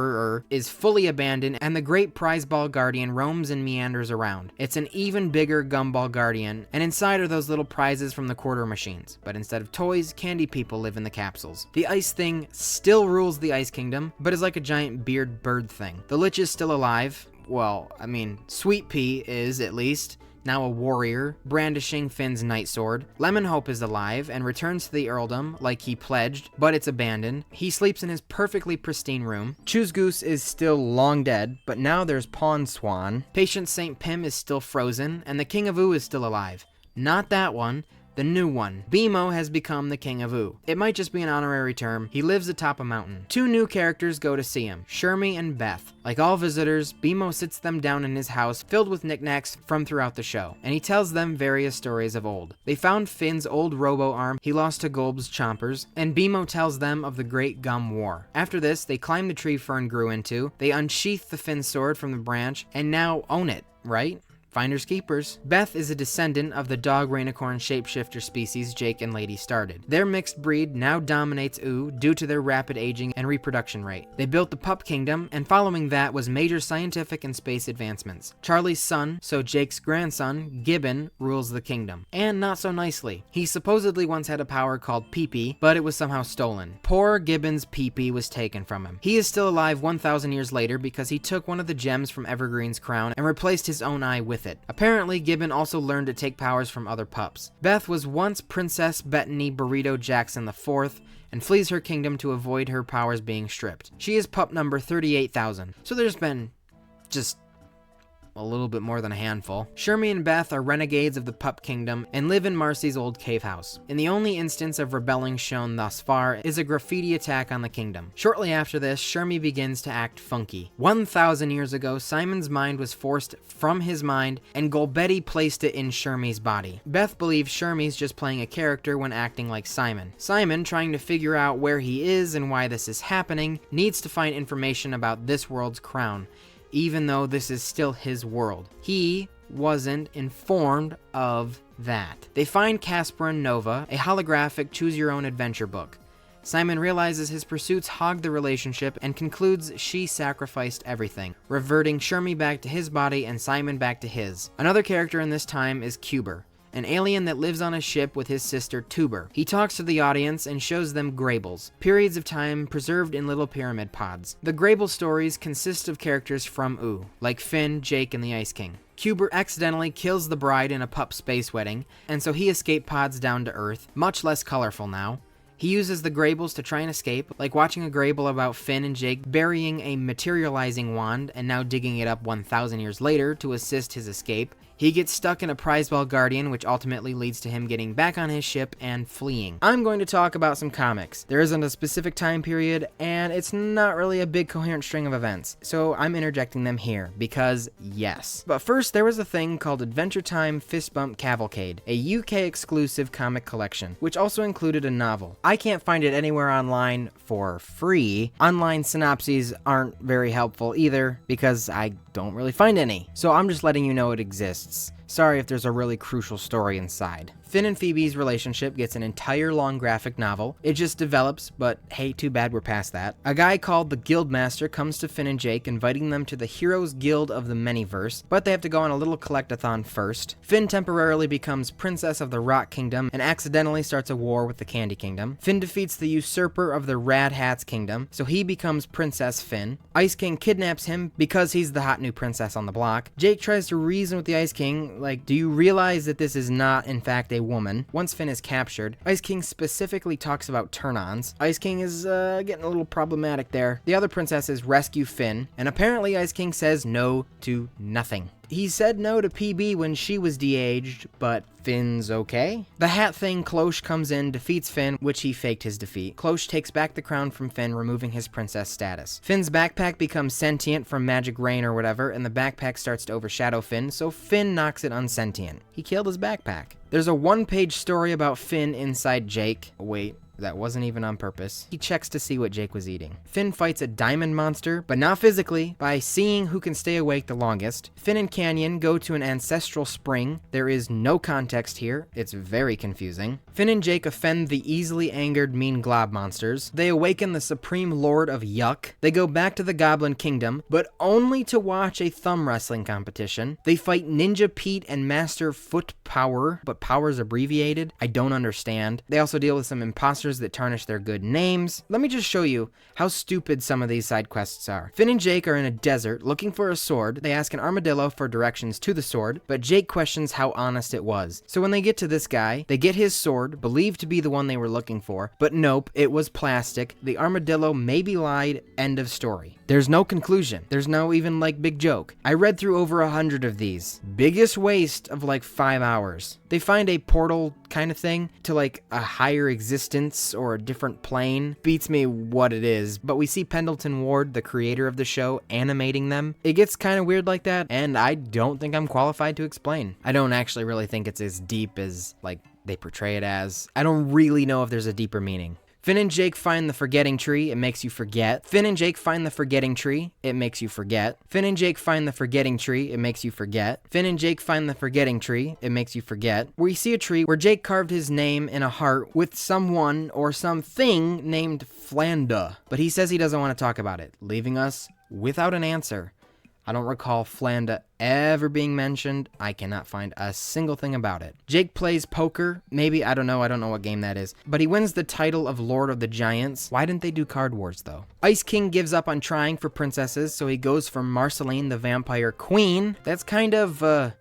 is fully abandoned, and the great prize ball guardian roams and meanders around. It's an even bigger gumball guardian, and inside are those little prizes from the quarter machines. But instead of toys, candy people live in the capsules. The Ice Thing still rules the Ice Kingdom, but is like a giant beard bird thing. The Lich is still alive, well, I mean, Sweet Pea is, at least, now a warrior, brandishing Finn's nightsword. Lemon Hope is alive and returns to the earldom like he pledged, but it's abandoned. He sleeps in his perfectly pristine room. Choose Goose is still long dead, but now there's Pawn Swan. Patient St. Pim is still frozen, and the King of Ooo is still alive. Not that one. The new one. Bimo has become the King of Ooo. It might just be an honorary term. He lives atop a mountain. Two new characters go to see him, Shermie and Beth. Like all visitors, Bimo sits them down in his house filled with knickknacks from throughout the show, and he tells them various stories of old. They found Finn's old robo-arm he lost to Golb's chompers, and Bimo tells them of the Great Gum War. After this, they climb the tree Fern grew into, they unsheath the Finn sword from the branch, and now own it, right? Finders keepers. Beth is a descendant of the dog rainicorn shapeshifter species Jake and Lady started. Their mixed breed now dominates Ooo due to their rapid aging and reproduction rate. They built the Pup Kingdom, and following that was major scientific and space advancements. Charlie's son, so Jake's grandson, Gibbon, rules the kingdom. And not so nicely. He supposedly once had a power called Pee-Pee, but it was somehow stolen. Poor Gibbon's Pee-Pee was taken from him. He is still alive 1,000 years later because he took one of the gems from Evergreen's crown and replaced his own eye with it. Apparently, Gibbon also learned to take powers from other pups. Beth was once Princess Bettany Burrito Jackson IV and flees her kingdom to avoid her powers being stripped. She is pup number 38,000, so there's been just a little bit more than a handful. Shermie and Beth are renegades of the Pup Kingdom and live in Marcy's old cave house. And the only instance of rebelling shown thus far is a graffiti attack on the kingdom. Shortly after this, Shermie begins to act funky. 1,000 years ago, Simon's mind was forced from his mind, and Golbetti placed it in Shermie's body. Beth believes Shermie's just playing a character when acting like Simon. Simon, trying to figure out where he is and why this is happening, needs to find information about this world's crown, even though this is still his world. He wasn't informed of that. They find Casper and Nova, a holographic choose-your-own-adventure book. Simon realizes his pursuits hogged the relationship and concludes she sacrificed everything, reverting Shermie back to his body and Simon back to his. Another character in this time is Cuber, an alien that lives on a ship with his sister Tuber. He talks to the audience and shows them Graybles, periods of time preserved in little pyramid pods. The Grayble stories consist of characters from Ooo, like Finn, Jake, and the Ice King. Cuber accidentally kills the bride in a pup space wedding, and so he escaped pods down to Earth, much less colorful now. He uses the Graybles to try and escape, like watching a Grayble about Finn and Jake burying a materializing wand and now digging it up 1,000 years later to assist his escape. He gets stuck in a prize ball guardian, which ultimately leads to him getting back on his ship and fleeing. I'm going to talk about some comics. There isn't a specific time period, and it's not really a big coherent string of events, so I'm interjecting them here, because yes. But first, there was a thing called Adventure Time Fist Bump Cavalcade, a UK exclusive comic collection, which also included a novel. I can't find it anywhere online for free. Online synopses aren't very helpful either, because I don't really find any. So I'm just letting you know it exists. Sorry if there's a really crucial story inside. Finn and Phoebe's relationship gets an entire long graphic novel. It just develops, but hey, too bad we're past that. A guy called the Guildmaster comes to Finn and Jake, inviting them to the Heroes Guild of the Manyverse, but they have to go on a little collectathon first. Finn temporarily becomes Princess of the Rock Kingdom and accidentally starts a war with the Candy Kingdom. Finn defeats the usurper of the Rad Hats Kingdom, so he becomes Princess Finn. Ice King kidnaps him because he's the hot new princess on the block. Jake tries to reason with the Ice King, like, do you realize that this is not, in fact, a woman? Once Finn is captured, Ice King specifically talks about turn-ons. Ice King is getting a little problematic there. The other princesses rescue Finn, and apparently Ice King says no to nothing. He said no to PB when she was de-aged, but Finn's okay. The Hat Thing Cloche comes in, defeats Finn, which he faked his defeat. Cloche takes back the crown from Finn, removing his princess status. Finn's backpack becomes sentient from magic rain or whatever, and the backpack starts to overshadow Finn, so Finn knocks it unsentient. He killed his backpack. There's a one-page story about Finn inside Jake. Wait. That wasn't even on purpose. He checks to see what Jake was eating. Finn fights a diamond monster, but not physically, by seeing who can stay awake the longest. Finn and Canyon go to an ancestral spring. There is no context here. It's very confusing. Finn and Jake offend the easily angered mean glob monsters. They awaken the supreme lord of Yuck. They go back to the Goblin Kingdom, but only to watch a thumb wrestling competition. They fight Ninja Pete and Master Foot Power, but power's abbreviated. I don't understand. They also deal with some imposter monsters that tarnish their good names. Let me just show you how stupid some of these side quests are. Finn and Jake are in a desert looking for a sword. They ask an armadillo for directions to the sword, but Jake questions how honest it was. So when they get to this guy, they get his sword, believed to be the one they were looking for, but nope, it was plastic. The armadillo maybe lied, end of story. There's no conclusion. There's no even like big joke. I read through over 100 of these. Biggest waste of like 5 hours. They find a portal kind of thing to like a higher existence or a different plane. Beats me what it is, but we see Pendleton Ward, the creator of the show, animating them. It gets kind of weird like that, and I don't think I'm qualified to explain. I don't actually really think it's as deep as like they portray it as. I don't really know if there's a deeper meaning. Finn and Jake find the forgetting tree, it makes you forget. Finn and Jake find the forgetting tree, it makes you forget. Finn and Jake find the forgetting tree, it makes you forget. Finn and Jake find the forgetting tree, it makes you forget. We see a tree where Jake carved his name in a heart with someone or something named Flanda, but he says he doesn't want to talk about it, leaving us without an answer. I don't recall Flanda ever being mentioned. I cannot find a single thing about it. Jake plays poker. Maybe, I don't know what game that is. But he wins the title of Lord of the Giants. Why didn't they do Card Wars, though? Ice King gives up on trying for princesses, so he goes for Marceline, the vampire queen. That's kind of,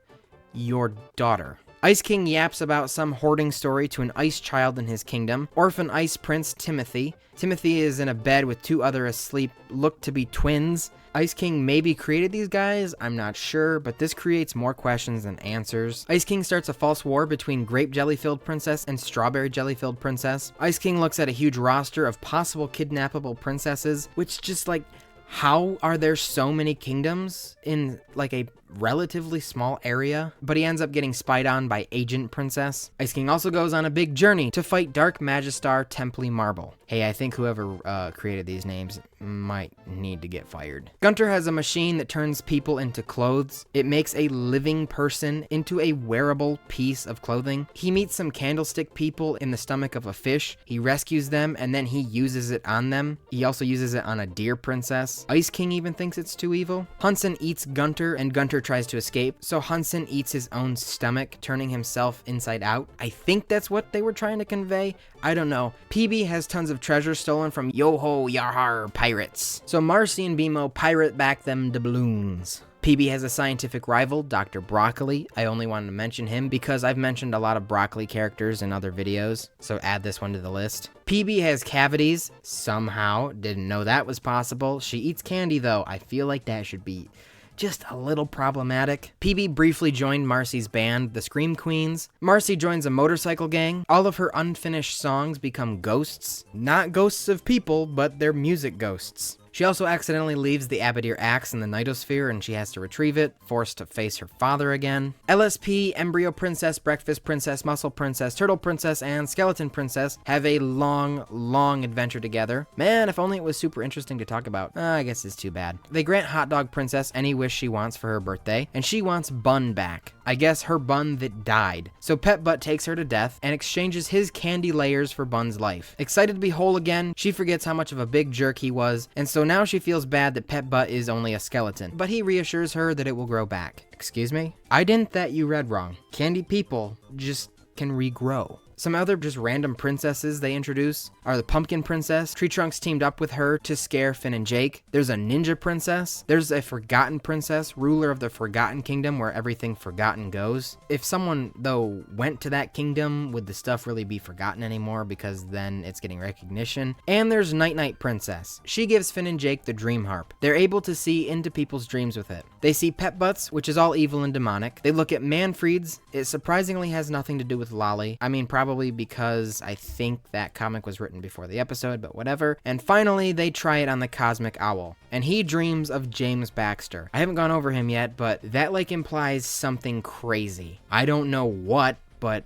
your daughter. Ice King yaps about some hoarding story to an ice child in his kingdom. Orphan Ice Prince Timothy. Timothy is in a bed with two other asleep, look to be twins. Ice King maybe created these guys, I'm not sure, but this creates more questions than answers. Ice King starts a false war between Grape Jelly-filled Princess and Strawberry Jelly-filled Princess. Ice King looks at a huge roster of possible kidnappable princesses, which just like, how are there so many kingdoms in like a relatively small area? But he ends up getting spied on by Agent Princess. Ice King also goes on a big journey to fight Dark Magistar Temply Marble. Hey, I think whoever created these names might need to get fired. Gunter has a machine that turns people into clothes. It makes a living person into a wearable piece of clothing. He meets some candlestick people in the stomach of a fish. He rescues them and then he uses it on them. He also uses it on a deer princess. Ice King even thinks it's too evil. Hunson eats Gunter and Gunter tries to escape, so Hunson eats his own stomach, turning himself inside out. I think that's what they were trying to convey. I don't know. PB has tons of treasure stolen from Yo-Ho Yahar pirates. So Marcy and BMO pirate back them doubloons. PB has a scientific rival, Dr. Broccoli. I only wanted to mention him because I've mentioned a lot of Broccoli characters in other videos, so add this one to the list. PB has cavities, somehow. Didn't know that was possible. She eats candy though. I feel like that should be just a little problematic. PB briefly joined Marcy's band, the Scream Queens. Marcy joins a motorcycle gang. All of her unfinished songs become ghosts. Not ghosts of people, but they're music ghosts. She also accidentally leaves the Abadir axe in the Nightosphere and she has to retrieve it, forced to face her father again. LSP, Embryo Princess, Breakfast Princess, Muscle Princess, Turtle Princess, and Skeleton Princess have a long adventure together. Man, if only it was super interesting to talk about. I guess it's too bad. They grant Hot Dog Princess any wish she wants for her birthday, and she wants Bun back. I guess her Bun that died. So Pet Butt takes her to death and exchanges his candy layers for Bun's life. Excited to be whole again, she forgets how much of a big jerk he was, and so now she feels bad that Pet Butt is only a skeleton, but he reassures her that it will grow back. Excuse me? I didn't that you read wrong. Candy people just can regrow. Some other just random princesses they introduce are the Pumpkin Princess. Tree Trunks teamed up with her to scare Finn and Jake. There's a Ninja Princess. There's a Forgotten Princess, ruler of the Forgotten Kingdom where everything forgotten goes. If someone, though, went to that kingdom, would the stuff really be forgotten anymore because then it's getting recognition? And there's Night Night Princess. She gives Finn and Jake the Dream Harp. They're able to see into people's dreams with it. They see Pet Butts, which is all evil and demonic. They look at Manfred's. It surprisingly has nothing to do with Lolly. I mean, probably because I think that comic was written before the episode, but whatever. And finally, they try it on the Cosmic Owl, and he dreams of James Baxter. I haven't gone over him yet, but that like implies something crazy. I don't know what, but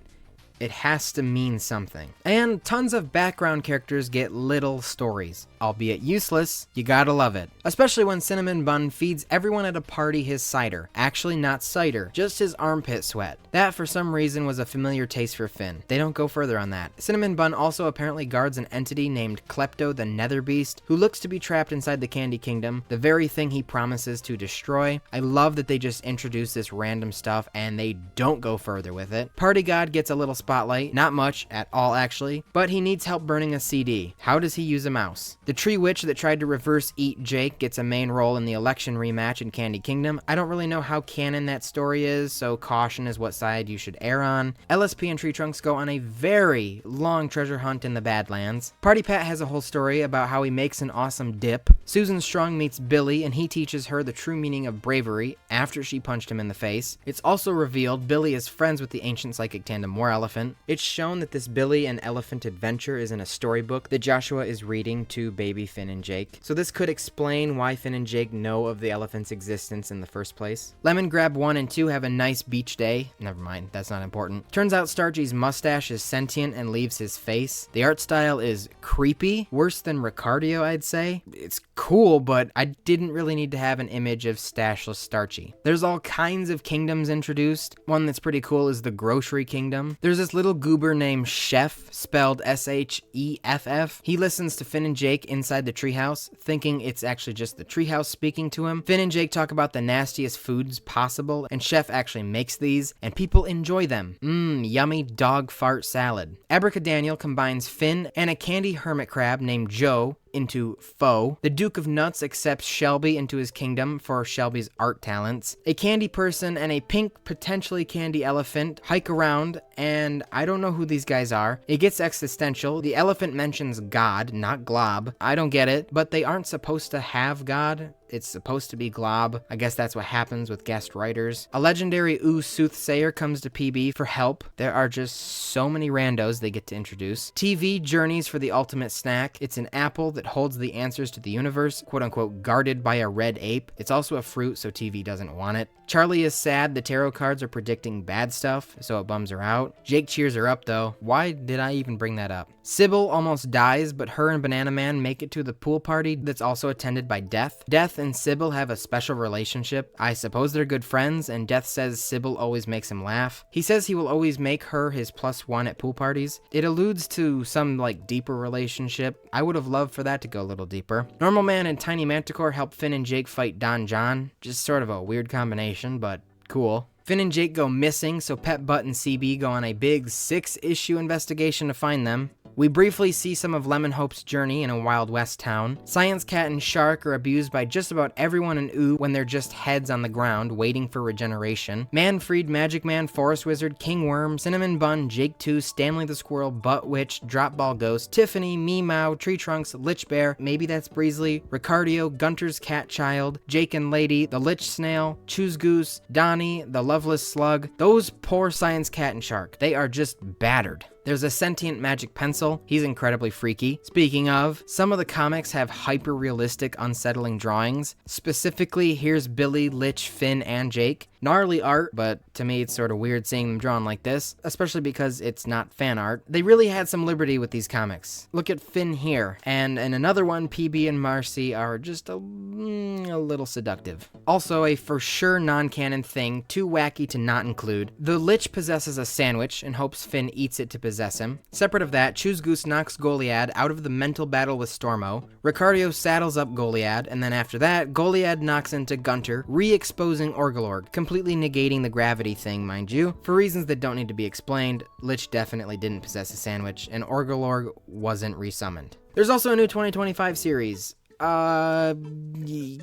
it has to mean something. And tons of background characters get little stories. Albeit useless, you gotta love it. Especially when Cinnamon Bun feeds everyone at a party his cider. Actually not cider, just his armpit sweat. That for some reason was a familiar taste for Finn. They don't go further on that. Cinnamon Bun also apparently guards an entity named Klepto the Nether Beast, who looks to be trapped inside the Candy Kingdom, the very thing he promises to destroy. I love that they just introduce this random stuff and they don't go further with it. Party God gets a little spotlight, not much at all actually, but he needs help burning a CD. How does he use a mouse? The tree witch that tried to reverse eat Jake gets a main role in the election rematch in Candy Kingdom. I don't really know how canon that story is, so caution is what side you should err on. LSP and Tree Trunks go on a very long treasure hunt in the Badlands. Party Pat has a whole story about how he makes an awesome dip. Susan Strong meets Billy and he teaches her the true meaning of bravery after she punched him in the face. It's also revealed Billy is friends with the ancient psychic tandem War Elephant. It's shown that this Billy and Elephant adventure is in a storybook that Joshua is reading to baby Finn and Jake. So this could explain why Finn and Jake know of the elephant's existence in the first place. Lemon Grab 1 and 2 have a nice beach day. Never mind, that's not important. Turns out Starchy's mustache is sentient and leaves his face. The art style is creepy, worse than Ricardio, I'd say. It's cool, but I didn't really need to have an image of stashless Starchy. There's all kinds of kingdoms introduced. One that's pretty cool is the Grocery Kingdom. There's this little goober named Chef, spelled S-H-E-F-F. He listens to Finn and Jake inside the treehouse, thinking it's actually just the treehouse speaking to him. Finn and Jake talk about the nastiest foods possible, and Chef actually makes these, and people enjoy them. Yummy dog fart salad. Abracadaniel combines Finn and a candy hermit crab named Joe into Foe. The Duke of Nuts accepts Shelby into his kingdom for Shelby's art talents. A candy person and a pink, potentially candy elephant hike around, and I don't know who these guys are. It gets existential. The elephant mentions God, not Glob. I don't get it, but they aren't supposed to have God. It's supposed to be Glob. I guess that's what happens with guest writers. A legendary Ooo soothsayer comes to PB for help. There are just so many randos they get to introduce. TV journeys for the ultimate snack. It's an apple that holds the answers to the universe, quote unquote, guarded by a red ape. It's also a fruit, so TV doesn't want it. Charlie is sad the tarot cards are predicting bad stuff, so it bums her out. Jake cheers her up though. Why did I even bring that up? Sybil almost dies, but her and Banana Man make it to the pool party that's also attended by Death. Death and Sybil have a special relationship. I suppose they're good friends, and Death says Sybil always makes him laugh. He says he will always make her his +1 at pool parties. It alludes to some deeper relationship. I would have loved for that to go a little deeper. Normal Man and Tiny Manticore help Finn and Jake fight Don John. Just sort of a weird combination, but cool. Finn and Jake go missing, so Pet Butt and CB go on a big 6-issue investigation to find them. We briefly see some of Lemon Hope's journey in a Wild West town. Science Cat and Shark are abused by just about everyone in Ooo when they're just heads on the ground waiting for regeneration. Manfred, Magic Man, Forest Wizard, King Worm, Cinnamon Bun, Jake 2, Stanley the Squirrel, Butt Witch, Drop Ball Ghost, Tiffany, Meow, Tree Trunks, Lich Bear, maybe that's Breezely, Ricardio, Gunter's Cat Child, Jake and Lady, the Lich Snail, Choose Goose, Donnie, the Loveless Slug. Those poor Science Cat and Shark, they are just battered. There's a sentient magic pencil. He's incredibly freaky. Speaking of, some of the comics have hyper-realistic, unsettling drawings. Specifically, here's Billy, Lich, Finn, and Jake. Gnarly art, but to me it's sort of weird seeing them drawn like this, especially because it's not fan art. They really had some liberty with these comics. Look at Finn here, and in another one, PB and Marcy are just a little seductive. Also, a for sure non-canon thing, too wacky to not include. The Lich possesses a sandwich and hopes Finn eats it to possess him. Separate of that, Choose Goose knocks Goliad out of the mental battle with Stormo. Ricardio saddles up Goliad, and then after that, Goliad knocks into Gunter, re-exposing Orgalord, completely negating the gravity thing, mind you. For reasons that don't need to be explained, Lich definitely didn't possess a sandwich, and Orgalord wasn't resummoned. There's also a new 2025 series.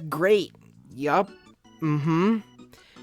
Great. Yup.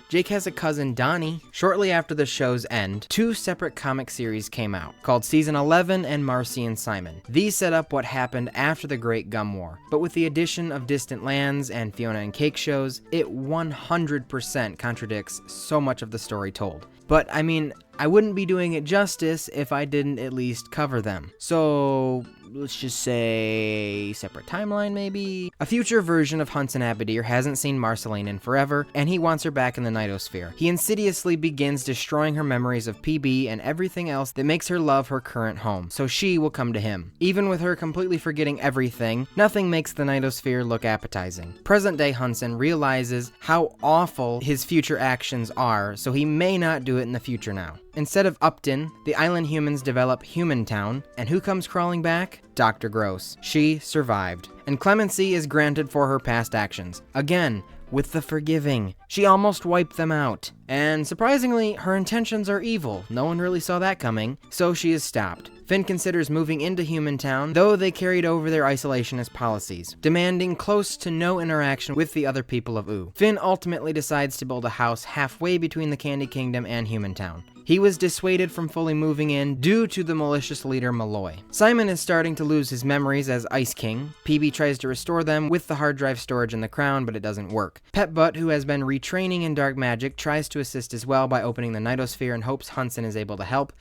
Jake has a cousin, Donnie. Shortly after the show's end, 2 separate comic series came out, called Season 11 and Marcy and Simon. These set up what happened after the Great Gum War, but with the addition of Distant Lands and Fiona and Cake shows, it 100% contradicts so much of the story told. But, I mean, I wouldn't be doing it justice if I didn't at least cover them. So, let's just say separate timeline maybe? A future version of Hunson Abadir hasn't seen Marceline in forever, and he wants her back in the Nightosphere. He insidiously begins destroying her memories of PB and everything else that makes her love her current home, so she will come to him. Even with her completely forgetting everything, nothing makes the Nightosphere look appetizing. Present-day Hunson realizes how awful his future actions are, so he may not do it in the future now. Instead of Upton, the island humans develop Humantown, and who comes crawling back? Dr. Gross. She survived, and clemency is granted for her past actions. Again, with the forgiving. She almost wiped them out. And surprisingly, her intentions are evil. No one really saw that coming, so she is stopped. Finn considers moving into Humantown, though they carried over their isolationist policies, demanding close to no interaction with the other people of Ooo. Finn ultimately decides to build a house halfway between the Candy Kingdom and Humantown. He was dissuaded from fully moving in due to the malicious leader Malloy. Simon is starting to lose his memories as Ice King. PB tries to restore them with the hard drive storage in the crown, but it doesn't work. Pepbutt, who has been retraining in dark magic, tries to assist as well by opening the Nightosphere and hopes Hunson is able to help,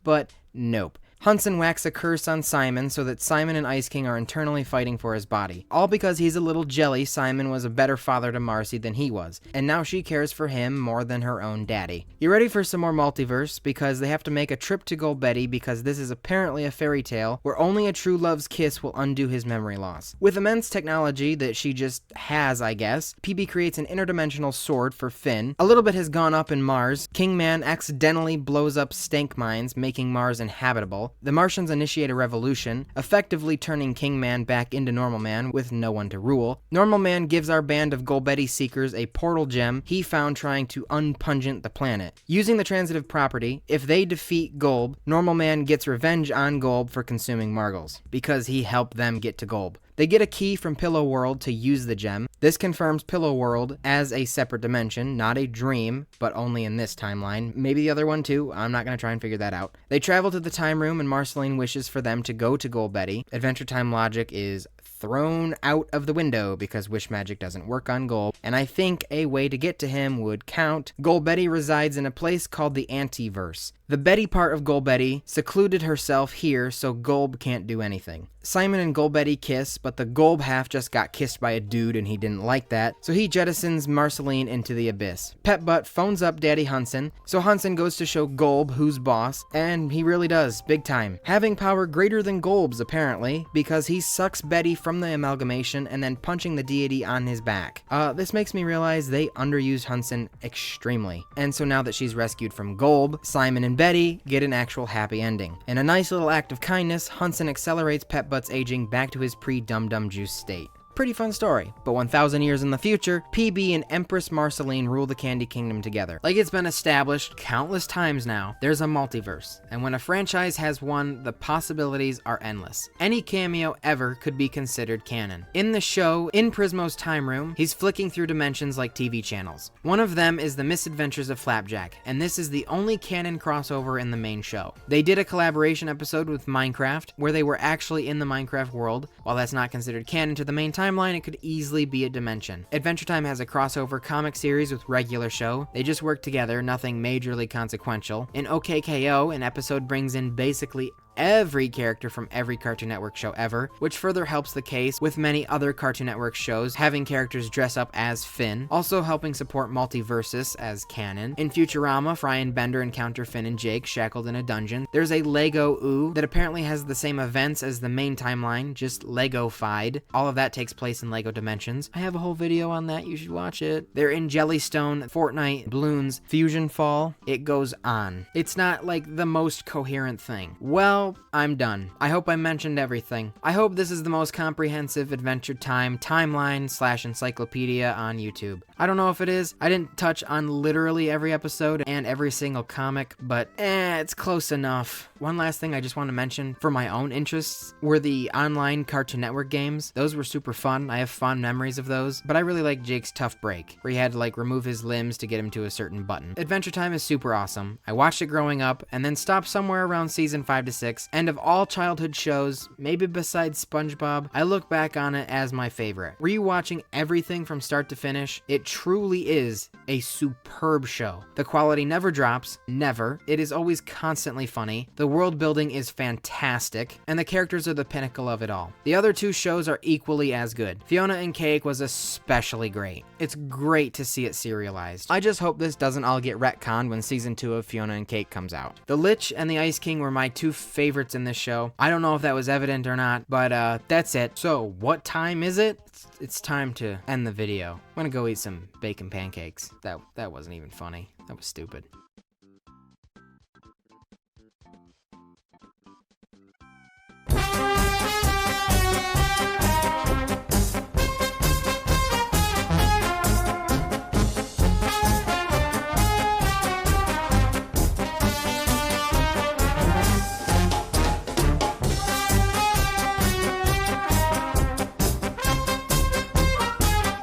but nope. Hunson whacks a curse on Simon so that Simon and Ice King are internally fighting for his body. All because he's a little jelly Simon was a better father to Marcy than he was, and now she cares for him more than her own daddy. You ready for some more multiverse? Because they have to make a trip to Golbetti because this is apparently a fairy tale where only a true love's kiss will undo his memory loss. With immense technology that she just has, I guess, PB creates an interdimensional sword for Finn. A little bit has gone up in Mars. Kingman accidentally blows up stank mines, making Mars inhabitable. The Martians initiate a revolution, effectively turning Kingman back into Normal Man with no one to rule. Normal Man gives our band of Golbetti Seekers a portal gem he found trying to unpungent the planet. Using the transitive property, if they defeat Golb, Normal Man gets revenge on Golb for consuming Margles, because he helped them get to Golb. They get a key from Pillow World to use the gem. This confirms Pillow World as a separate dimension, not a dream, but only in this timeline. Maybe the other one too, I'm not going to try and figure that out. They travel to the time room and Marceline wishes for them to go to Golbetti. Adventure Time logic is thrown out of the window because wish magic doesn't work on Golb, and I think a way to get to him would count. Golbetti resides in a place called the Antiverse. The Betty part of Golbetti secluded herself here so Golb can't do anything. Simon and Golbetti kiss, but the Golb half just got kissed by a dude and he didn't like that, so he jettisons Marceline into the abyss. Pepbutt phones up Daddy Hunson, so Hunson goes to show Golb who's boss, and he really does, big time. Having power greater than Golb's apparently, because he sucks Betty from the amalgamation and then punching the deity on his back. This makes me realize they underused Hunson extremely, and so now that she's rescued from Golb, Simon and Betty get an actual happy ending. In a nice little act of kindness, Hunson accelerates Pepbutt's aging back to his pre-dum-dum juice state. Pretty fun story, but 1,000 years in the future, PB and Empress Marceline rule the Candy Kingdom together. Like it's been established countless times now, there's a multiverse, and when a franchise has one, the possibilities are endless. Any cameo ever could be considered canon. In the show, in Prismo's time room, he's flicking through dimensions like TV channels. One of them is the Misadventures of Flapjack, and this is the only canon crossover in the main show. They did a collaboration episode with Minecraft, where they were actually in the Minecraft world. While that's not considered canon to the main timeline, it could easily be a dimension. Adventure Time has a crossover comic series with regular show. They just work together, nothing majorly consequential. In OKKO, an episode brings in basically every character from every Cartoon Network show ever, which further helps the case with many other Cartoon Network shows having characters dress up as Finn, also helping support Multiversus as canon. In Futurama, Fry and Bender encounter Finn and Jake shackled in a dungeon. There's a Lego Ooo that apparently has the same events as the main timeline, just Lego-fied. All of that takes place in Lego Dimensions. I have a whole video on that, you should watch it. They're in Jellystone, Fortnite, Bloons, Fusion Fall. It goes on. It's not like the most coherent thing. Well, I'm done. I hope I mentioned everything. I hope this is the most comprehensive Adventure Time timeline/encyclopedia on YouTube. I don't know if it is. I didn't touch on literally every episode and every single comic, but it's close enough. One last thing I just want to mention for my own interests were the online Cartoon Network games. Those were super fun. I have fond memories of those, but I really like Jake's Tough Break, where he had to like remove his limbs to get him to a certain button. Adventure Time is super awesome. I watched it growing up and then stopped somewhere around season 5 to 6. And of all childhood shows, maybe besides SpongeBob, I look back on it as my favorite. Rewatching everything from start to finish, it truly is a superb show. The quality never drops, never. It is always constantly funny. The world building is fantastic, and the characters are the pinnacle of it all. The other two shows are equally as good. Fiona and Cake was especially great. It's great to see it serialized. I just hope this doesn't all get retconned when season 2 of Fiona and Cake comes out. The Lich and the Ice King were my two favorites in this show. I don't know if that was evident or not, but that's it. So what time is it? It's time to end the video. I'm gonna go eat some bacon pancakes. That wasn't even funny. That was stupid.